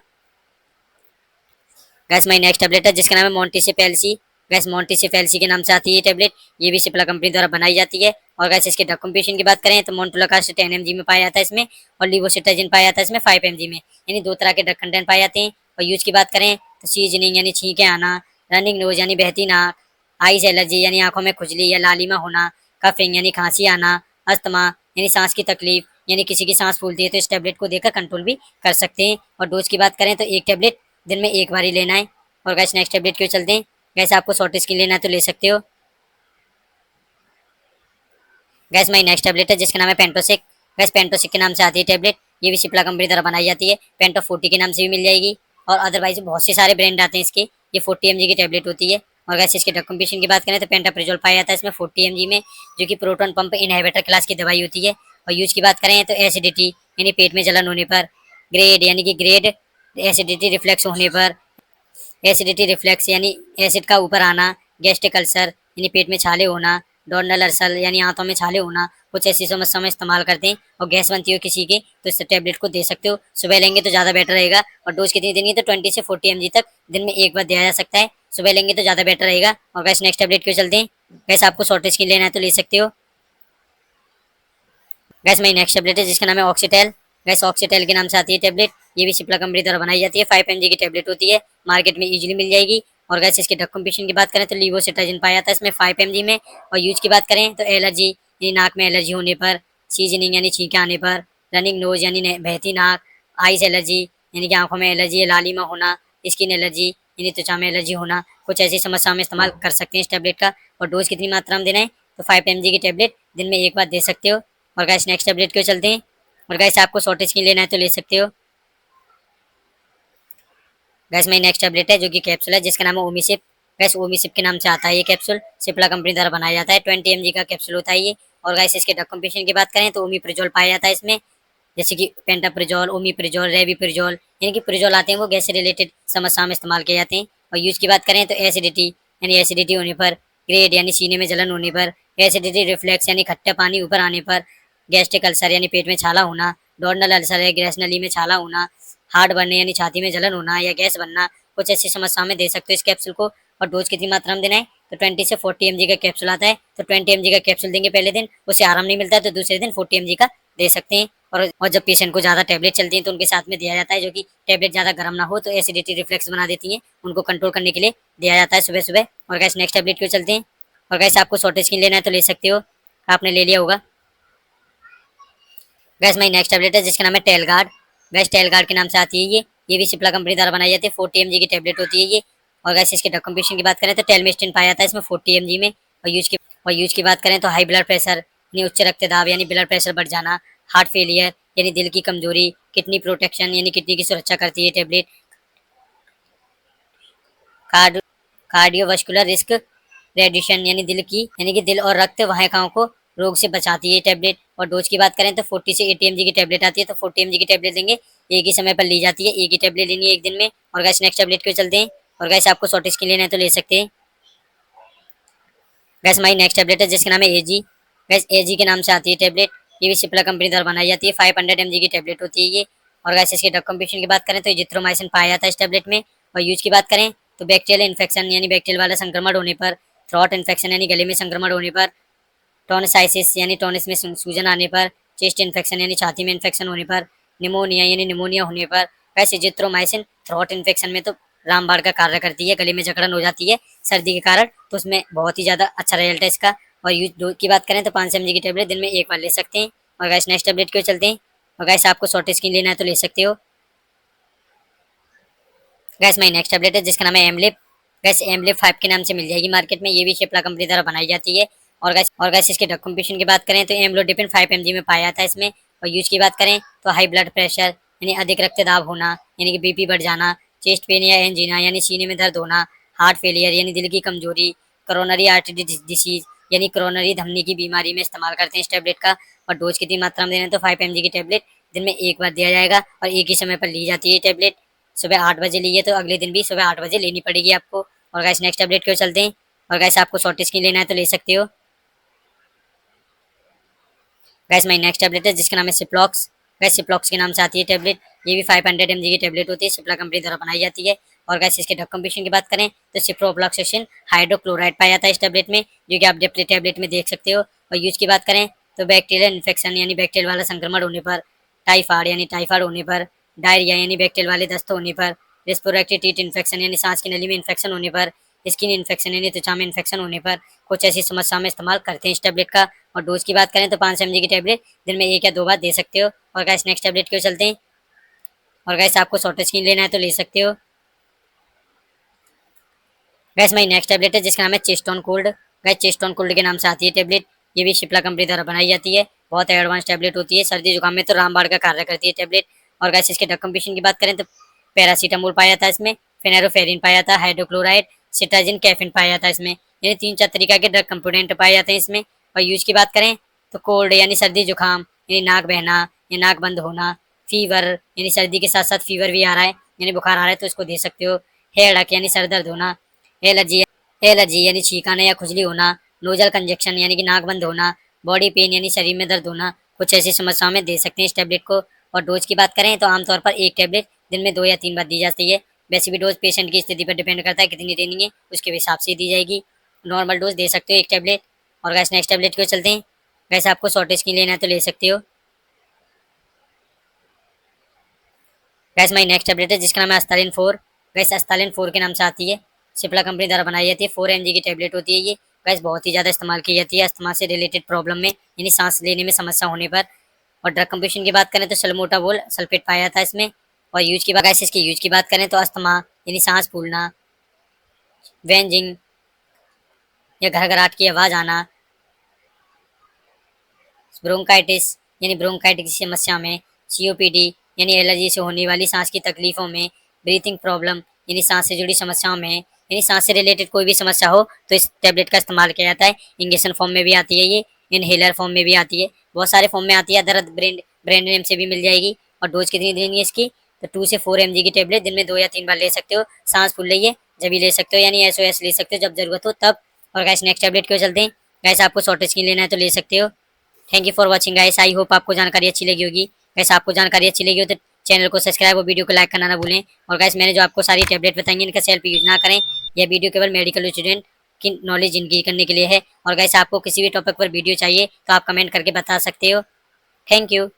गैस माई नेक्स्ट टैबलेट है जिसका नाम है मोन्टेसिपेल्सी। गैस मोन्टेसिपेल्सी के नाम से आती है ये टैबलेट, ये भी सिप्ला कंपनी द्वारा बनाई जाती है। और गैस इसके ड्रग कंपोजिशन की बात करें तो मोन्टुलाकास्ट 10 mg में पाया जाता है इसमें, और लिवोसिट्राजिन पाया जाता है इसमें 5 mg में, यानी 2 तरह के ड्रग कंटेंट पाए जाते हैं। और यूज की बात करें तो सीजनिंग यानी छींके आना, रनिंग नोज यानी बहती नाक, आइस एलर्जी यानी आंखों में खुजली या लालिमा होना, कफिंग यानी खांसी आना, अस्थमा यानी सांस की तकलीफ, यानी किसी की सांस फूलती है तो इस टैबलेट को देकर कंट्रोल भी कर सकते हैं। और डोज की बात करें तो 1 टैबलेट दिन में 1 बार ही लेना है। और गैस नेक्स्ट टैबलेट क्यों चलते हैं। गैस आपको शॉर्ट स्किन लेना है तो ले सकते हो। गैस माई नेक्स्ट टैबलेट है जिसका नाम है पेंटोसिक। गैस पेंटोसिक के नाम से आती है टैबलेट, ये भी सिप्ला कंपनी द्वारा बनाई जाती है, पेंटो 40 के नाम से भी मिल जाएगी। और अदरवाइज बहुत से सारे ब्रांड आते हैं इसके, ये 40 mg की टैबलेट होती है। और गैस इसके ड्रग कंपोजिशन की बात करें तो पेंटाप्रिजोल पाया जाता है इसमें 40 mg में, जो कि प्रोटॉन पंप इनहिबिटर क्लास की दवाई होती है। और यूज की बात करें तो एसिडिटी यानी पेट में जलन होने पर, ग्रेड यानी कि ग्रेड एसिडिटी रिफ्लेक्स होने पर, एसिडिटी रिफ्लेक्स यानी एसिड का ऊपर आना, गैस्ट्रिक अल्सर यानी पेट में छाले होना, डोर्नल अल्सर यानी आंतों में छाले होना, कुछ ऐसी समस्या में इस्तेमाल करते हैं। और गैस बनती हो किसी की तो इस टैबलेट को दे सकते हो, सुबह लेंगे तो ज़्यादा बेटर रहेगा। और डोज कितनी देनी है तो 20 से 40 mg तक दिन में 1 बार दिया जा सकता है, सुबह लेंगे तो ज़्यादा बेटर रहेगा। और गैस नेक्स्ट टैबलेट क्यों चलते हैं। गैस आपको शॉर्ट स्किन लेना है तो ले सकते हो। गैस मेरी नेक्स्ट टैबलेट है जिसका नाम है ऑक्सीटेल। गैस ऑक्सीटेल के नाम से आती है टैबलेट, ये भी सिप्ला कंपनी द्वारा बनाई जाती है, 5 mg की टैबलेट होती है, मार्केट में इजीली मिल जाएगी। और गैस इसके ड्रग कंपोजिशन की बात करें तो लिवोसिट्राजिन पाया जाता है इसमें 5 mg में। और यूज की बात करें तो एलर्जी यानी नाक में एलर्जी होने पर, सीजनिंग यानी छींके आने पर, रनिंग नोज यानी बहती नाक, आइस एलर्जी यानी कि आंखों में एलर्जी या लालिमा होना, स्किन एलर्जी यानी त्वचा में एलर्जी होना, कुछ ऐसी समस्या में इस्तेमाल कर सकते हैं इस टैबलेट का। और डोज कितनी मात्रा में देना है तो 5 mg की टैबलेट दिन में 1 बार दे सकते हो। और गैस नेक्स्ट टैबलेट क्यों चलते हैं। और गैस आपको शॉर्ट स्किन लेना है तो ले सकते हो। गैस मेरी नेक्स्ट टैबलेट है जो कि कैप्सूल है जिसका नाम है ओमिसिप। गैस ओमिसिप के नाम से आता है ये कैप्सूल, सिप्ला कंपनी द्वारा बनाया जाता है, 20 mg का कैप्सूल होता है ये। और गैस इसके ड्रग कंपोजिशन की बात करें तो ओमिप्रिजोल पाया जाता है इसमें, जैसे कि पेंटाप्रिजोल, ओमिप्रिजोल, रेविप्रिजोल, यानी कि प्रिजोल आते हैं वो गैस से रिलेटेड समस्या में इस्तेमाल किए जाते हैं। और यूज की बात करें तो एसिडिटी यानी एसिडिटी होने पर, ग्रेड यानी सीने में जलन होने पर, एसिडिटी रिफ्लेक्स यानी खट्टा पानी ऊपर आने पर, गैस्ट्रिक अल्सर यानी पेट में छाला होना, डोर्नल अल्सर है गैस नली में छाला होना, हार्ट बनने यानी छाती में जलन होना या गैस बनना, कुछ ऐसी समस्या में दे सकते हो इस कैप्सूल को। और डोज कितनी मात्रा में देना है तो 20 से 40 mg का कैप्सूल आता है, तो 20 mg का कैप्सूल देंगे पहले दिन, उससे आराम नहीं मिलता है तो दूसरे दिन 40 mg का दे सकते हैं। और जब पेशेंट को ज़्यादा टैबलेट चलती हैं तो उनके साथ में दिया जाता है, जो कि टैबलेट ज़्यादा गर्म ना हो तो एसिडिटी रिफ्लेक्स बना देती हैं, उनको कंट्रोल करने के लिए दिया जाता है सुबह सुबह। और गैस नेक्स्ट टैबलेट क्यों चलते हैं। और गैस आपको शॉर्ट स्किन लेना है तो ले सकते हो, आपने ले लिया होगा। गैस मेरी नेक्स्ट टैबलेट है जिसका नाम है टेलगार्ड। गैस टेलगार्ड के नाम से आती है ये भी सिप्ला कंपनी द्वारा बनाई जाती है। 40 mg की टैबलेट होती है ये। और गैस इसके ड्रग कंपोजिशन की बात करें तो टेलमिस्टिन पाया जाता है इसमें 40 mg में। और यूज की बात करें तो हाई ब्लड प्रेशर यानी उच्च रक्तदाब यानी ब्लड प्रेशर बढ़ जाना, हार्ट फेलियर यानी दिल की कमजोरी, किडनी प्रोटेक्शन यानी किडनी की सुरक्षा करती है टैबलेट, कार्डियोवास्कुलर रिस्क रेड्यूशन यानी कि दिल और रक्त वाहिकाओं को रोग से बचाती है टैबलेट। और डोज की बात करें तो 40 से 80 mg की टैबलेट आती है, तो 40 mg की टैबलेट देंगे, एक ही समय पर ली जाती है, एक ही टैबलेट लेनी है एक दिन में। और गैस नेक्स्ट टैबलेट क्यों चलते हैं। और गैस आपको शॉर्ट स्किन लेना है तो ले सकते हैं। गैस हमारी नेक्स्ट टैबलेट है जिसका नाम है एजी। गैस एजी के नाम से आती है टैबलेट, ये भी सिप्ला कंपनी द्वारा बनाई जाती है। 500 mg की टैबलेट होती है ये। और गैस इसके ड्रग कंपोजिशन की बात करें तो जिथ्रोमाइसिन पाया जाता है इस टैबलेट में। और यूज की बात करें तो बैक्टीरियल इन्फेक्शन यानी बैक्टीरियल वाला संक्रमण होने पर, थ्रोट इन्फेक्शन यानी गले में संक्रमण होने पर, टोनसाइसिस यानी टोनिस में सूजन आने पर, चेस्ट इन्फेक्शन यानी छाती में इन्फेक्शन होने पर, निमोनिया यानी निमोनिया होने पर। वैसे जिथ्रोमाइसिन थ्रोट इन्फेक्शन में तो रामबाण का कार्य करती है, गले में जकड़न हो जाती है सर्दी के कारण, तो उसमें बहुत ही ज़्यादा अच्छा रिजल्ट है इसका। और यूज डोज की बात करें तो 500 mg की टैबलेट दिन में एक बार ले सकते हैं। और गैस नेक्स्ट टैबलेट क्यों चलते हैं। और गैस आपको शॉर्ट स्किन लेना है तो ले सकते हो। गैस मेरी नेक्स्ट टैबलेट है जिसका नाम है एमलिप। गैस एमलिप 5 के नाम से मिल जाएगी मार्केट में, ये भी शिप्ला कंपनी द्वारा बनाई जाती है। और गैस इसके ड्रग कंपोजिशन की बात करें तो एमलोडिपिन 5 mg में पाया जाता है इसमें। और यूज की बात करें तो हाई ब्लड प्रेशर यानी अधिक रक्तदाब होना यानी कि बीपी बढ़ जाना, चेस्ट पेन या एंजीना यानी सीने में दर्द होना, हार्ट फेलियर यानी दिल की कमजोरी, कोरोनरी आर्टरी डिसीज यानी कोरोनरी धमनी की बीमारी में इस्तेमाल करते हैं इस टैबलेट का। और डोज कितनी मात्रा में देना है तो 5 mg की टैबलेट दिन में एक बार दिया जाएगा और एक ही समय पर ली जाती है टैबलेट। सुबह 8 बजे ली है तो अगले दिन भी सुबह 8 बजे लेनी पड़ेगी आपको। और गैस नेक्स्ट टैबलेट क्यों चलते हैं। और गैस आपको शॉर्ट स्किन लेना है तो ले सकते हो। गैस मेरी नेक्स्ट टैबलेट है जिसका नाम है सिप्लॉक्स। गैस सिप्लॉक्स के नाम से आती है टैबलेट, ये भी 500 mg की टैबलेट होती है, सिप्ला कंपनी द्वारा बनाई जाती है। और गैस इसके ड्रग कंपोजिशन की बात करें तो सिप्रोफ्लॉक्सेसिन हाइड्रोक्लोराइड पाया जाता है इस टैबलेट में, जो कि आप टैबलेट में देख सकते हो। और यूज की बात करें तो बैक्टीरियल इन्फेक्शन यानी बैक्टीरियल वाला संक्रमण होने पर, टाइफाइड होने पर, डायरिया यानी बैक्टीरियल वाले दस्त होने पर, रेस्पिरेटरी ट्रैक्ट इन्फेक्शन यानी सांस की नली में इन्फेक्शन होने पर, स्किन इन्फेक्शन यानी त्वचा में इन्फेक्शन होने पर, कुछ ऐसी समस्या में इस्तेमाल करते हैं इस टैबलेट का। और डोज की बात करें तो 500 mg की टैबलेट दिन में एक या दो बार दे सकते हो। और गैस नेक्स्ट टैबलेट क्यों चलते हैं। और गैस आपको शॉर्ट स्किन लेना है तो ले सकते हो। गैस मेरी नेक्स्ट टैबलेट है जिसका नाम है चेस्टोन कोल्ड। गैस चेस्टोन कोल्ड के नाम से आती है टैबलेट, ये भी शिप्ला कंपनी द्वारा बनाई जाती है, बहुत एडवांस टैबलेट होती है, सर्दी जुकाम में तो रामबाण का कार्य करती है टैबलेट। और गैस इसके ड्रग कंपोजिशन की बात करें तो पैरासीटामोल पाया जाता है इसमें, फेनेरोफेरिन पाया जाता है, हाइड्रोक्लोराइड, सिट्राजिन, कैफिन पाया जाता है इसमें, यानी 3-4 तरीका के ड्रग कंपोनेंट पाए जाते हैं इसमें। और यूज की बात करें तो कोल्ड यानी सर्दी जुकाम यानी नाक बहना या नाक बंद होना, फीवर यानी सर्दी के साथ साथ फीवर भी आ रहा है यानी बुखार आ रहा है तो उसको दे सकते हो, हेड़क यानी सर दर्द होना, एलर्जी यानी छींकाना या खुजली होना, नोजल कंजक्शन यानी कि नाक बंद होना, बॉडी पेन यानी शरीर में दर्द होना, कुछ ऐसी समस्याओं में दे सकते हैं इस टैबलेट को। और डोज की बात करें तो आमतौर पर एक टैबलेट दिन में 2 या 3 बार दी जाती है। वैसे भी डोज पेशेंट की स्थिति पर डिपेंड करता है कितनी देनी है, उसके हिसाब से दी जाएगी। नॉर्मल डोज दे सकते हो एक टैबलेट। और गैस नेक्स्ट टैबलेट क्यों चलते हैं। वैसे आपको शॉर्ट स्किन लेना है तो ले सकते हो। गैस मेरी नेक्स्ट टैबलेट है जिसका नाम है अस्तालिन 4। गैस अस्तालिन 4 के नाम से आती है, सिप्ला कंपनी द्वारा बनाई जाती है, 4 mg की टैबलेट होती है ये। गैस बहुत ही ज़्यादा इस्तेमाल की जाती है अस्थमा से रिलेटेड प्रॉब्लम में यानी सांस लेने में समस्या होने पर। और ड्रग कंपोजिशन की बात करें तो सल्बुटामोल सल्फेट पाया जाता है इसमें। और यूज की बात गैस इसकी यूज की बात करें तो अस्थमा यानी सांस फूलना, वेंजिंग या घरघराहट की आवाज़ आना, ब्रोंकाइटिस यानी ब्रोंकाइटिस की समस्या में, सीओपीडी यानी एलर्जी से होने वाली सांस की तकलीफों में, ब्रीथिंग प्रॉब्लम यानी सांस से जुड़ी समस्याओं में, यानी सांस से रिलेटेड कोई भी समस्या हो तो इस टैबलेट का इस्तेमाल किया जाता है। इंजेक्शन फॉर्म में भी आती है ये, इनहेलर फॉर्म में भी आती है, बहुत सारे फॉर्म में आती है, दर्द ब्रांड नेम से भी मिल जाएगी। और डोज कितनी देनी है इसकी तो 2 से 4 mg की टैबलेट दिन में 2 या 3 बार ले सकते हो। सांस फूल रही है जब भी ले सकते हो, यानी SOS ले सकते हो जब जरूरत हो तब। और गैस नेक्स्ट टैबलेट क्यों चलते हैं। गैस आपको शॉर्ट स्किन लेना है तो ले सकते हो। Thank you for watching guys, I hope आपको जानकारी अच्छी लगी होगी। गैस आपको जानकारी अच्छी लगी हो तो चैनल को सब्सक्राइब और वीडियो को लाइक करना ना भूलें। और गैस मैंने जो आपको सारी टैबलेट बताई इनका सेल्फ यूज ना करें, यह वीडियो केवल मेडिकल स्टूडेंट की नॉलेज इनकी करने के लिए है। और गाइस आपको किसी भी टॉपिक पर वीडियो चाहिए तो आप कमेंट करके बता सकते हो। Thank you.